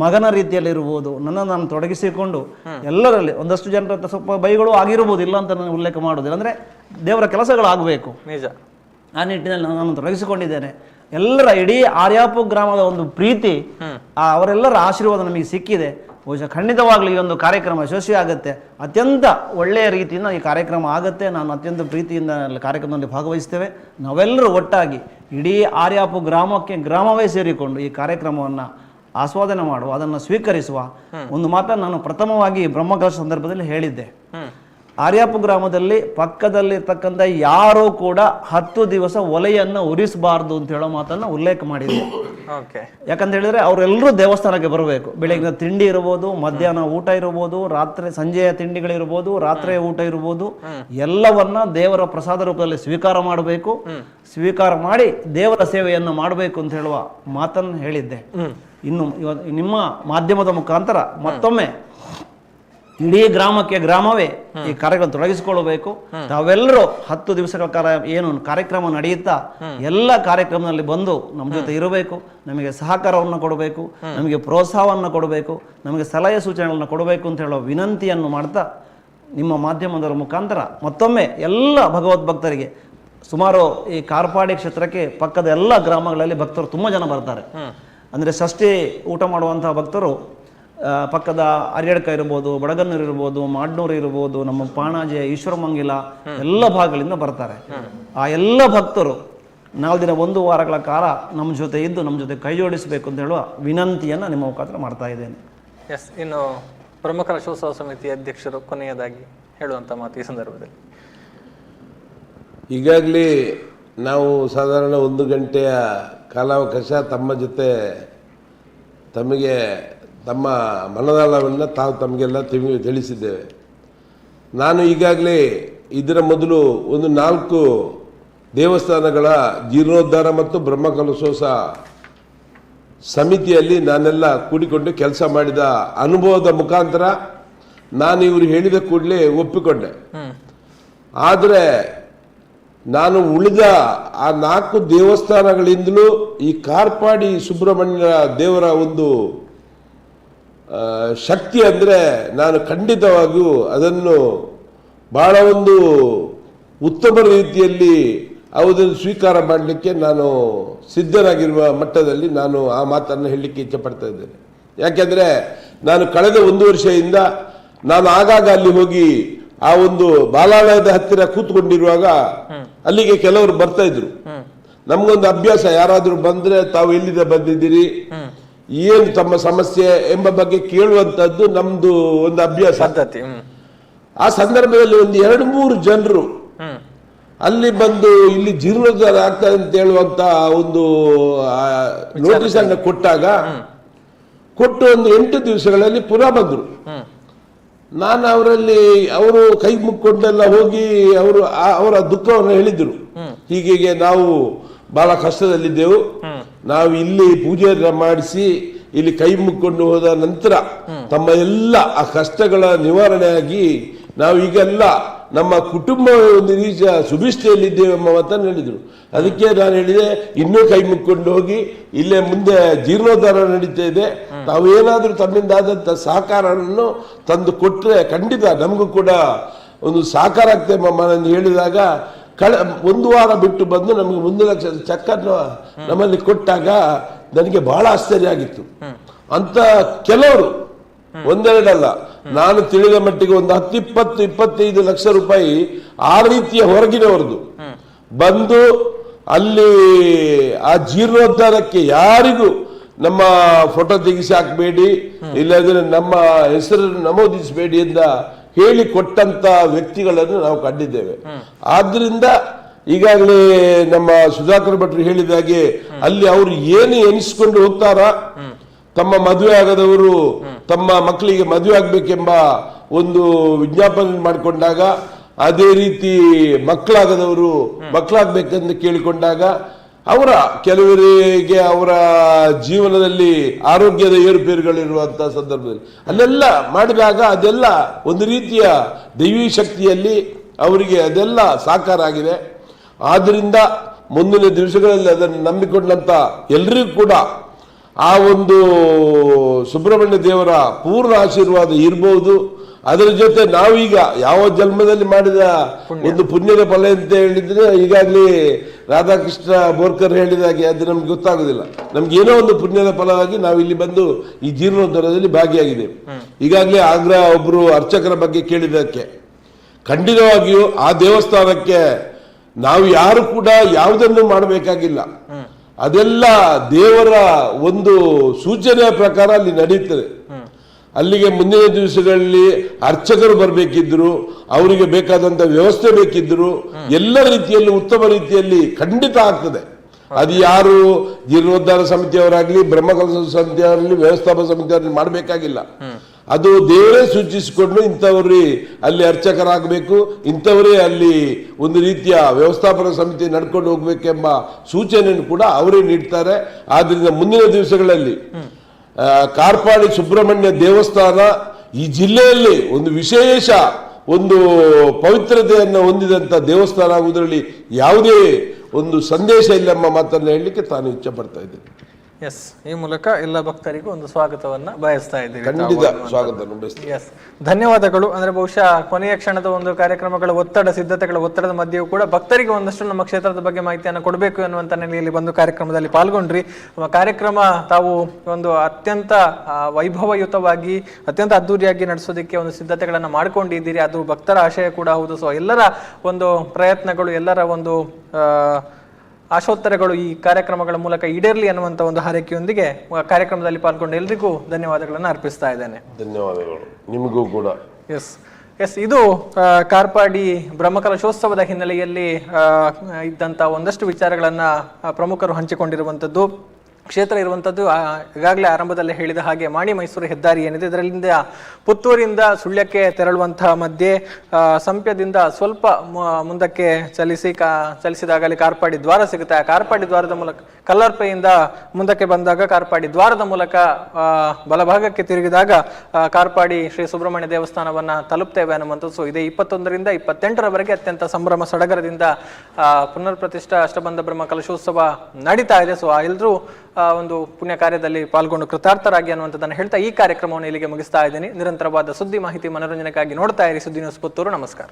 ಮಗನ ರೀತಿಯಲ್ಲಿರ್ಬೋದು, ನನ್ನನ್ನು ನಾನು ತೊಡಗಿಸಿಕೊಂಡು ಎಲ್ಲರಲ್ಲಿ ಒಂದಷ್ಟು ಜನರ ಸ್ವಲ್ಪ ಬೈಗಳು ಆಗಿರ್ಬೋದು, ಇಲ್ಲ ಅಂತ ನಾನು ಉಲ್ಲೇಖ ಮಾಡೋದಿಲ್ಲ. ಅಂದರೆ ದೇವರ ಕೆಲಸಗಳಾಗಬೇಕು, ನಿಜ. ಆ ನಿಟ್ಟಿನಲ್ಲಿ ನಾನು ತೊಡಗಿಸಿಕೊಂಡಿದ್ದೇನೆ. ಎಲ್ಲರ ಇಡೀ ಆರ್ಯಾಪು ಗ್ರಾಮದ ಒಂದು ಪ್ರೀತಿ, ಅವರೆಲ್ಲರ ಆಶೀರ್ವಾದ ನಮಗೆ ಸಿಕ್ಕಿದೆ. ಬಹುಶಃ ಖಂಡಿತವಾಗ್ಲೂ ಈ ಒಂದು ಕಾರ್ಯಕ್ರಮ ಯಶಸ್ವಿ ಆಗುತ್ತೆ. ಅತ್ಯಂತ ಒಳ್ಳೆಯ ರೀತಿಯಿಂದ ಈ ಕಾರ್ಯಕ್ರಮ ಆಗುತ್ತೆ. ನಾನು ಅತ್ಯಂತ ಪ್ರೀತಿಯಿಂದ ಕಾರ್ಯಕ್ರಮದಲ್ಲಿ ಭಾಗವಹಿಸ್ತೇವೆ. ನಾವೆಲ್ಲರೂ ಒಟ್ಟಾಗಿ ಇಡೀ ಆರ್ಯಾಪು ಗ್ರಾಮವೇ ಸೇರಿಕೊಂಡು ಈ ಕಾರ್ಯಕ್ರಮವನ್ನು ಆಸ್ವಾದನೆ ಮಾಡುವ, ಅದನ್ನು ಸ್ವೀಕರಿಸುವ ಒಂದು ಮಾತನ್ನು ನಾನು ಪ್ರಥಮವಾಗಿ ಬ್ರಹ್ಮಕಲಶ ಸಂದರ್ಭದಲ್ಲಿ ಹೇಳಿದ್ದೆ. ಆರ್ಯಾಪು ಗ್ರಾಮದಲ್ಲಿ ಪಕ್ಕದಲ್ಲಿರ್ತಕ್ಕಂಥ ಯಾರೂ ಕೂಡ 10 ದಿವಸ ಒಲೆಯನ್ನು ಉರಿಸಬಾರ್ದು ಅಂತ ಹೇಳೋ ಮಾತನ್ನು ಉಲ್ಲೇಖ ಮಾಡಿದ್ದೆ. ಓಕೆ. ಯಾಕಂತ ಹೇಳಿದ್ರೆ ಅವರೆಲ್ಲರೂ ದೇವಸ್ಥಾನಕ್ಕೆ ಬರಬೇಕು. ಬೆಳಗಿನ ತಿಂಡಿ ಇರ್ಬೋದು, ಮಧ್ಯಾಹ್ನ ಊಟ ಇರ್ಬೋದು, ರಾತ್ರಿ ಸಂಜೆಯ ತಿಂಡಿಗಳಿರ್ಬೋದು, ರಾತ್ರಿಯ ಊಟ ಇರ್ಬೋದು, ಎಲ್ಲವನ್ನ ದೇವರ ಪ್ರಸಾದ ರೂಪದಲ್ಲಿ ಸ್ವೀಕಾರ ಮಾಡಬೇಕು. ಸ್ವೀಕಾರ ಮಾಡಿ ದೇವರ ಸೇವೆಯನ್ನು ಮಾಡಬೇಕು ಅಂತ ಹೇಳುವ ಮಾತನ್ನು ಹೇಳಿದ್ದೆ. ಇನ್ನು ನಿಮ್ಮ ಮಾಧ್ಯಮದ ಮುಖಾಂತರ ಮತ್ತೊಮ್ಮೆ ಇಡೀ ಗ್ರಾಮವೇ ಈ ಕಾರ್ಯಕ್ರಮ ತೊಡಗಿಸಿಕೊಳ್ಳಬೇಕು. ತಾವೆಲ್ಲರೂ 10 ದಿವಸಗಳ ಕಾಲ ಏನು ಕಾರ್ಯಕ್ರಮ ನಡೆಯುತ್ತಾ ಎಲ್ಲ ಕಾರ್ಯಕ್ರಮದಲ್ಲಿ ಬಂದು ನಮ್ಮ ಜೊತೆ ಇರಬೇಕು, ನಮಗೆ ಸಹಕಾರವನ್ನು ಕೊಡಬೇಕು, ನಮಗೆ ಪ್ರೋತ್ಸಾಹವನ್ನು ಕೊಡಬೇಕು, ನಮಗೆ ಸಲಹೆ ಸೂಚನೆಗಳನ್ನು ಕೊಡಬೇಕು ಅಂತ ಹೇಳೋ ವಿನಂತಿಯನ್ನು ಮಾಡ್ತಾ ನಿಮ್ಮ ಮಾಧ್ಯಮದವರ ಮುಖಾಂತರ ಮತ್ತೊಮ್ಮೆ ಎಲ್ಲ ಭಗವದ್ಭಕ್ತರಿಗೆ, ಸುಮಾರು ಈ ಕಾರ್ಪಾಡಿ ಕ್ಷೇತ್ರಕ್ಕೆ ಪಕ್ಕದ ಎಲ್ಲ ಗ್ರಾಮಗಳಲ್ಲಿ ಭಕ್ತರು ತುಂಬ ಜನ ಬರ್ತಾರೆ. ಅಂದರೆ ಷಷ್ಠಿ ಊಟ ಮಾಡುವಂತಹ ಭಕ್ತರು ಪಕ್ಕದ ಅರ್ಯಡ್ಕ ಇರ್ಬೋದು, ಬಡಗನ್ನೂರು ಇರ್ಬೋದು, ಮಾಡ್ನೂರು ಇರ್ಬೋದು, ನಮ್ಮ ಪಾಣಾಜೆ, ಈಶ್ವರಮಂಗಿಲ ಎಲ್ಲ ಭಾಗಗಳಿಂದ ಬರ್ತಾರೆ. ಆ ಎಲ್ಲ ಭಕ್ತರು 4 ದಿನ 1 ವಾರಗಳ ಕಾಲ ನಮ್ಮ ಜೊತೆ ಇದ್ದು ನಮ್ಮ ಜೊತೆ ಕೈ ಜೋಡಿಸಬೇಕು ಅಂತ ಹೇಳುವ ವಿನಂತಿಯನ್ನು ನಿಮ್ಮ ಮುಖಾಂತರ ಮಾಡ್ತಾ ಇದ್ದೇನೆ. ಎಸ್, ಇನ್ನು ಪ್ರಮುಖ ರಥೋತ್ಸವ ಸಮಿತಿ ಅಧ್ಯಕ್ಷರು ಕೊನೆಯದಾಗಿ ಹೇಳುವಂಥ ಮಾತು ಈ ಸಂದರ್ಭದಲ್ಲಿ. ಈಗಾಗಲೇ ನಾವು ಸಾಧಾರಣ 1 ಗಂಟೆಯ ಕಾಲಾವಕಾಶ ತಮ್ಮ ಜೊತೆ ತಮಗೆ ತಮ್ಮ ಮನದಾಳವನ್ನು ತಮಗೆಲ್ಲ ತಿಳಿಸಿದ್ದೇವೆ. ನಾನು ಈಗಾಗಲೇ ಇದರ ಮೊದಲು ಒಂದು 4 ದೇವಸ್ಥಾನಗಳ ಜೀರ್ಣೋದ್ಧಾರ ಮತ್ತು ಬ್ರಹ್ಮಕಲಶೋತ್ಸವ ಸಮಿತಿಯಲ್ಲಿ ನಾನೆಲ್ಲ ಕೂಡಿಕೊಂಡು ಕೆಲಸ ಮಾಡಿದ ಅನುಭವದ ಮುಖಾಂತರ ನಾನು ಇವರು ಹೇಳಿದ ಕೂಡಲೇ ಒಪ್ಪಿಕೊಂಡೆ. ಆದರೆ ನಾನು ಉಳಿದ ಆ 4 ದೇವಸ್ಥಾನಗಳಿಂದಲೂ ಈ ಕಾರ್ಪಾಡಿ ಸುಬ್ರಹ್ಮಣ್ಯ ದೇವರ ಒಂದು ಶಕ್ತಿ ಅಂದರೆ ನಾನು ಖಂಡಿತವಾಗಿಯೂ ಅದನ್ನು ಬಹಳ ಒಂದು ಉತ್ತಮ ರೀತಿಯಲ್ಲಿ ಅದನ್ನು ಸ್ವೀಕಾರ ಮಾಡಲಿಕ್ಕೆ ನಾನು ಸಿದ್ಧನಾಗಿರುವ ಮಟ್ಟದಲ್ಲಿ ನಾನು ಆ ಮಾತನ್ನು ಹೇಳಲಿಕ್ಕೆ ಇಚ್ಛೆಪಡ್ತಾ ಇದ್ದೇನೆ. ಯಾಕೆಂದರೆ ನಾನು ಕಳೆದ 1 ವರ್ಷದಿಂದ ನಾನು ಆಗಾಗ ಅಲ್ಲಿ ಹೋಗಿ ಆ ಒಂದು ಬಾಲಾಲಯದ ಹತ್ತಿರ ಕೂತ್ಕೊಂಡಿರುವಾಗ ಅಲ್ಲಿಗೆ ಕೆಲವರು ಬರ್ತಾ ಇದ್ರು. ನಮಗೊಂದು ಅಭ್ಯಾಸ, ಯಾರಾದರೂ ಬಂದ್ರೆ ತಾವು ಎಲ್ಲಿಂದ ಬಂದಿದ್ದೀರಿ, ಏನು ತಮ್ಮ ಸಮಸ್ಯೆ ಎಂಬ ಬಗ್ಗೆ ಕೇಳುವಂತದ್ದು ನಮ್ದು ಒಂದು ಅಭ್ಯಾಸ. ಆ ಸಂದರ್ಭದಲ್ಲಿ ಒಂದು 2-3 ಜನರು ಅಲ್ಲಿ ಬಂದು ಇಲ್ಲಿ ಜೀರ್ಣೋದ್ಧಾರ ಆಗ್ತದೆ ಅಂತ ಹೇಳುವಂತ ಒಂದು ನೋಟಿಸ್ ಅನ್ನು ಕೊಟ್ಟು ಒಂದು 8 ದಿವಸಗಳಲ್ಲಿ ಪುನಃ ಬಂದರು. ನಾನು ಅವರು ಕೈ ಮುಕ್ಕೊಂಡೆಲ್ಲ ಹೋಗಿ ಅವರ ದುಃಖವನ್ನು ಹೇಳಿದ್ರು. ಹೀಗೆ ನಾವು ಬಹಳ ಕಷ್ಟದಲ್ಲಿದ್ದೆವು, ನಾವು ಇಲ್ಲಿ ಪೂಜೆಯನ್ನು ಮಾಡಿಸಿ ಇಲ್ಲಿ ಕೈ ಮುಕ್ಕೊಂಡು ಹೋದ ನಂತರ ತಮ್ಮ ಎಲ್ಲ ಆ ಕಷ್ಟಗಳ ನಿವಾರಣೆಯಾಗಿ ನಾವು ಈಗೆಲ್ಲ ನಮ್ಮ ಕುಟುಂಬ ಒಂದು ರೀತಿಯ ಸುಭಿಷ್ಠೆಯಲ್ಲಿದ್ದೇವೆ ಎಂಬ ಮಾತನ್ನು ಹೇಳಿದರು. ಅದಕ್ಕೆ ನಾನು ಹೇಳಿದೆ, ಇನ್ನೂ ಕೈ ಮುಕ್ಕೊಂಡು ಹೋಗಿ ಇಲ್ಲೇ ಮುಂದೆ ಜೀರ್ಣೋದ್ಧಾರ ನಡೀತಾ ಇದೆ, ತಾವು ಏನಾದರೂ ತಮ್ಮಿಂದ ಆದಂಥ ಸಹಕಾರವನ್ನು ತಂದು ಕೊಟ್ಟರೆ ಖಂಡಿತ ನಮಗೂ ಕೂಡ ಒಂದು ಸಹಕಾರ ಆಗ್ತದೆ ಎಂದು ಹೇಳಿದಾಗ 1 ವಾರ ಬಿಟ್ಟು ಬಂದು ನಮಗೆ 1 ಲಕ್ಷದ ಚೆಕ್ಕನ್ನು ನಮ್ಮಲ್ಲಿ ಕೊಟ್ಟಾಗ ನನಗೆ ಬಹಳ ಆಶ್ಚರ್ಯ ಆಗಿತ್ತು. ಅಂತ ಕೆಲವರು ಒಂದೆರಡಲ್ಲ, ನಾನು ತಿಳಿದ ಮಟ್ಟಿಗೆ ಒಂದು 10-20-25 ಲಕ್ಷ ರೂಪಾಯಿ ಆ ರೀತಿಯ ಹೊರಗಿನವರದು ಬಂದು ಅಲ್ಲಿ ಆ ಜೀರ್ಣೋದ್ಧಾರಕ್ಕೆ ಯಾರಿಗೂ ನಮ್ಮ ಫೋಟೋ ತೆಗಿಸಿ ಹಾಕಬೇಡಿ, ಇಲ್ಲದ್ರೆ ನಮ್ಮ ಹೆಸರನ್ನು ನಮೂದಿಸಬೇಡಿ ಎಂದ ಹೇಳಿ ಕೊಟ್ಟಂತ ವ್ಯಕ್ತಿಗಳನ್ನು ನಾವು ಕಂಡಿದ್ದೇವೆ. ಆದ್ರಿಂದ ಈಗಾಗಲೇ ನಮ್ಮ ಸುಧಾಕರ್ ಭಟ್ರು ಹೇಳಿದಾಗೆ ಅಲ್ಲಿ ಅವರು ಏನು ಎನಿಸ್ಕೊಂಡು ಹೋಗ್ತಾರ, ತಮ್ಮ ಮದುವೆ ಆಗದವರು ತಮ್ಮ ಮಕ್ಕಳಿಗೆ ಮದುವೆ ಆಗ್ಬೇಕೆಂಬ ಒಂದು ವಿಜ್ಞಾಪನೆ ಮಾಡಿಕೊಂಡಾಗ, ಅದೇ ರೀತಿ ಮಕ್ಕಳಾಗದವರು ಮಕ್ಕಳಾಗ್ಬೇಕೆಂದು ಕೇಳಿಕೊಂಡಾಗ ಕೆಲವರಿಗೆ ಅವರ ಜೀವನದಲ್ಲಿ ಆರೋಗ್ಯದ ಏರುಪೇರುಗಳಿರುವಂತಹ ಸಂದರ್ಭದಲ್ಲಿ ಅಲ್ಲೆಲ್ಲ ಮಾಡಿದಾಗ ಅದೆಲ್ಲ ಒಂದು ರೀತಿಯ ದೈವಿ ಶಕ್ತಿಯಲ್ಲಿ ಅವರಿಗೆ ಅದೆಲ್ಲ ಸಾಕಾರ ಆಗಿದೆ. ಆದ್ರಿಂದ ಮುಂದಿನ ದಿವಸಗಳಲ್ಲಿ ಅದನ್ನು ನಂಬಿಕೊಂಡಂತ ಎಲ್ಲರಿಗೂ ಕೂಡ ಆ ಒಂದು ಸುಬ್ರಹ್ಮಣ್ಯ ದೇವರ ಪೂರ್ಣ ಆಶೀರ್ವಾದ ಇರಬಹುದು. ಅದರ ಜೊತೆ ನಾವೀಗ ಯಾವ ಜನ್ಮದಲ್ಲಿ ಮಾಡಿದ ಒಂದು ಪುಣ್ಯದ ಫಲ ಅಂತ ಹೇಳಿದ್ರೆ, ಈಗಾಗಲೇ ರಾಧಾಕೃಷ್ಣ ಬೋರ್ಕರ್ ಹೇಳಿದಾಗೆ ಅದು ನಮ್ಗೆ ಗೊತ್ತಾಗೋದಿಲ್ಲ. ನಮ್ಗೆ ಏನೋ ಒಂದು ಪುಣ್ಯದ ಫಲವಾಗಿ ನಾವು ಇಲ್ಲಿ ಬಂದು ಈ ಜೀರ್ಣೋದ್ಧಾರದಲ್ಲಿ ಭಾಗಿಯಾಗಿದ್ದೇವೆ. ಈಗಾಗಲೇ ಆಗ್ರಾ ಒಬ್ರು ಅರ್ಚಕರ ಬಗ್ಗೆ ಕೇಳಿದ್ದಕ್ಕೆ ಖಂಡಿತವಾಗಿಯೂ ಆ ದೇವಸ್ಥಾನಕ್ಕೆ ನಾವು ಯಾರು ಕೂಡ ಯಾವುದನ್ನು ಮಾಡಬೇಕಾಗಿಲ್ಲ, ಅದೆಲ್ಲ ದೇವರ ಒಂದು ಸೂಚನೆಯ ಪ್ರಕಾರ ಅಲ್ಲಿ ನಡೆಯುತ್ತದೆ. ಅಲ್ಲಿಗೆ ಮುಂದಿನ ದಿವಸಗಳಲ್ಲಿ ಅರ್ಚಕರು ಬರಬೇಕಿದ್ರು, ಅವರಿಗೆ ಬೇಕಾದಂತ ವ್ಯವಸ್ಥೆ ಬೇಕಿದ್ರು, ಎಲ್ಲ ರೀತಿಯಲ್ಲಿ ಉತ್ತಮ ರೀತಿಯಲ್ಲಿ ಖಂಡಿತ ಆಗ್ತದೆ. ಅದು ಯಾರು ಜೀರ್ಣೋದ್ಧಾರ ಸಮಿತಿಯವರಾಗ್ಲಿ, ಬ್ರಹ್ಮಕಲಶ ಸಮಿತಿಯವರಾಗಲಿ, ವ್ಯವಸ್ಥಾಪಕ ಸಮಿತಿಯವರಲ್ಲಿ ಮಾಡಬೇಕಾಗಿಲ್ಲ. ಅದು ದೇವರೇ ಸೂಚಿಸಿಕೊಂಡು ಇಂಥವ್ರಿ ಅಲ್ಲಿ ಅರ್ಚಕರಾಗಬೇಕು, ಇಂಥವರೇ ಅಲ್ಲಿ ಒಂದು ರೀತಿಯ ವ್ಯವಸ್ಥಾಪನಾ ಸಮಿತಿ ನಡ್ಕೊಂಡು ಹೋಗ್ಬೇಕೆಂಬ ಸೂಚನೆಯನ್ನು ಕೂಡ ಅವರೇ ನೀಡ್ತಾರೆ. ಆದ್ರಿಂದ ಮುಂದಿನ ದಿವಸಗಳಲ್ಲಿ ಕಾರ್ಪಾಡಿ ಸುಬ್ರಹ್ಮಣ್ಯ ದೇವಸ್ಥಾನ ಈ ಜಿಲ್ಲೆಯಲ್ಲಿ ಒಂದು ವಿಶೇಷ ಒಂದು ಪವಿತ್ರತೆಯನ್ನು ಹೊಂದಿದಂಥ ದೇವಸ್ಥಾನ ಆಗುವುದರಲ್ಲಿ ಯಾವುದೇ ಒಂದು ಸಂದೇಶ ಇಲ್ಲ ಎಂಬ ಮಾತನ್ನು ಹೇಳಲಿಕ್ಕೆ ತಾನು ಇಚ್ಛೆ ಪಡ್ತಾ ಇದ್ದೇನೆ. ಎಸ್, ಈ ಮೂಲಕ ಎಲ್ಲ ಭಕ್ತರಿಗೂ ಒಂದು ಸ್ವಾಗತವನ್ನ ಬಯಸ್ತಾ ಇದ್ದೀವಿ. ಖಂಡಿತ ಸ್ವಾಗತ. ಎಸ್, ಧನ್ಯವಾದಗಳು. ಅಂದ್ರೆ ಬಹುಶಃ ಕೊನೆಯ ಕ್ಷಣದ ಒಂದು ಕಾರ್ಯಕ್ರಮಗಳ ಒತ್ತಡ, ಸಿದ್ಧತೆಗಳ ಒತ್ತಡದ ಮಧ್ಯೆಯೂ ಕೂಡ ಭಕ್ತರಿಗೆ ಒಂದಷ್ಟು ನಮ್ಮ ಕ್ಷೇತ್ರದ ಬಗ್ಗೆ ಮಾಹಿತಿಯನ್ನು ಕೊಡಬೇಕು ಎನ್ನುವಂತ ನೆಲೆಯಲ್ಲಿ ಬಂದು ಕಾರ್ಯಕ್ರಮದಲ್ಲಿ ಪಾಲ್ಗೊಂಡ್ರಿ. ಕಾರ್ಯಕ್ರಮ ತಾವು ಒಂದು ಅತ್ಯಂತ ವೈಭವಯುತವಾಗಿ, ಅತ್ಯಂತ ಅದ್ದೂರಿಯಾಗಿ ನಡೆಸೋದಕ್ಕೆ ಒಂದು ಸಿದ್ಧತೆಗಳನ್ನು ಮಾಡ್ಕೊಂಡಿದ್ದೀರಿ. ಅದು ಭಕ್ತರ ಆಶಯ ಕೂಡ ಹೌದು. ಸೊ ಎಲ್ಲರ ಒಂದು ಪ್ರಯತ್ನಗಳು, ಎಲ್ಲರ ಒಂದು ಆಶೋತ್ತರಗಳು ಈ ಕಾರ್ಯಕ್ರಮಗಳ ಮೂಲಕ ಈಡೇರಲಿ ಅನ್ನುವಂಥ ಒಂದು ಹಾರೈಕೆಯೊಂದಿಗೆ ಕಾರ್ಯಕ್ರಮದಲ್ಲಿ ಪಾಲ್ಗೊಂಡು ಎಲ್ರಿಗೂ ಧನ್ಯವಾದಗಳನ್ನು ಅರ್ಪಿಸ್ತಾ ಇದ್ದೇನೆ. ಧನ್ಯವಾದಗಳು ನಿಮಗೂ ಕೂಡ. ಎಸ್, ಇದು ಕಾರ್ಪಾಡಿ ಬ್ರಹ್ಮಕಲಶೋತ್ಸವದ ಹಿನ್ನೆಲೆಯಲ್ಲಿ ಇದ್ದಂಥ ಒಂದಷ್ಟು ವಿಚಾರಗಳನ್ನು ಪ್ರಮುಖರು ಹಂಚಿಕೊಂಡಿರುವಂಥದ್ದು. ಕ್ಷೇತ್ರ ಇರುವಂಥದ್ದು ಈಗಾಗಲೇ ಆರಂಭದಲ್ಲಿ ಹೇಳಿದ ಹಾಗೆ ಮಾಣಿ ಮೈಸೂರು ಹೆದ್ದಾರಿ ಏನಿದೆ, ಇದರಿಂದ ಪುತ್ತೂರಿಂದ ಸುಳ್ಯಕ್ಕೆ ತೆರಳುವಂತಹ ಮಧ್ಯೆ ಸಂಪ್ಯದಿಂದ ಸ್ವಲ್ಪ ಮುಂದಕ್ಕೆ ಚಲಿಸಿದಾಗಲೇ ಕಾರ್ಪಾಡಿ ದ್ವಾರ ಸಿಗುತ್ತೆ. ಆ ಕಾರ್ಪಾಡಿ ದ್ವಾರದ ಮೂಲಕ ಕಲ್ಲರ್ಪೆಯಿಂದ ಮುಂದಕ್ಕೆ ಬಂದಾಗ ಕಾರ್ಪಾಡಿ ದ್ವಾರದ ಮೂಲಕ ಬಲಭಾಗಕ್ಕೆ ತಿರುಗಿದಾಗ ಕಾರ್ಪಾಡಿ ಶ್ರೀ ಸುಬ್ರಹ್ಮಣ್ಯ ದೇವಸ್ಥಾನವನ್ನ ತಲುಪ್ತೇವೆ ಅನ್ನುವಂಥದ್ದು. ಸೊ ಇದೇ 21ರಿಂದ 28ರವರೆಗೆ ಅತ್ಯಂತ ಸಂಭ್ರಮ ಸಡಗರದಿಂದ ಪುನರ್ ಪ್ರತಿಷ್ಠಾ ಅಷ್ಟಬಂಧ ಬ್ರಹ್ಮ ಕಲಶೋತ್ಸವ ನಡೀತಾ ಇದೆ. ಸೊ ಎಲ್ಲರೂ ಒಂದು ಪುಣ್ಯ ಕಾರ್ಯದಲ್ಲಿ ಪಾಲ್ಗೊಂಡು ಕೃತಾರ್ಥರಾಗಿ ಅನ್ನುವಂಥದ್ದನ್ನು ಹೇಳ್ತಾ ಈ ಕಾರ್ಯಕ್ರಮವನ್ನು ಇಲ್ಲಿಗೆ ಮುಗಿಸ್ತಾ ಇದ್ದೀನಿ. ನಿರಂತರವಾದ ಸುದ್ದಿ, ಮಾಹಿತಿ, ಮನೋರಂಜನೆಗಾಗಿ ನೋಡ್ತಾ ಇರಿ ಸುದ್ದಿ ನ್ಯೂಸ್ ಪುತ್ತೂರು. ನಮಸ್ಕಾರ.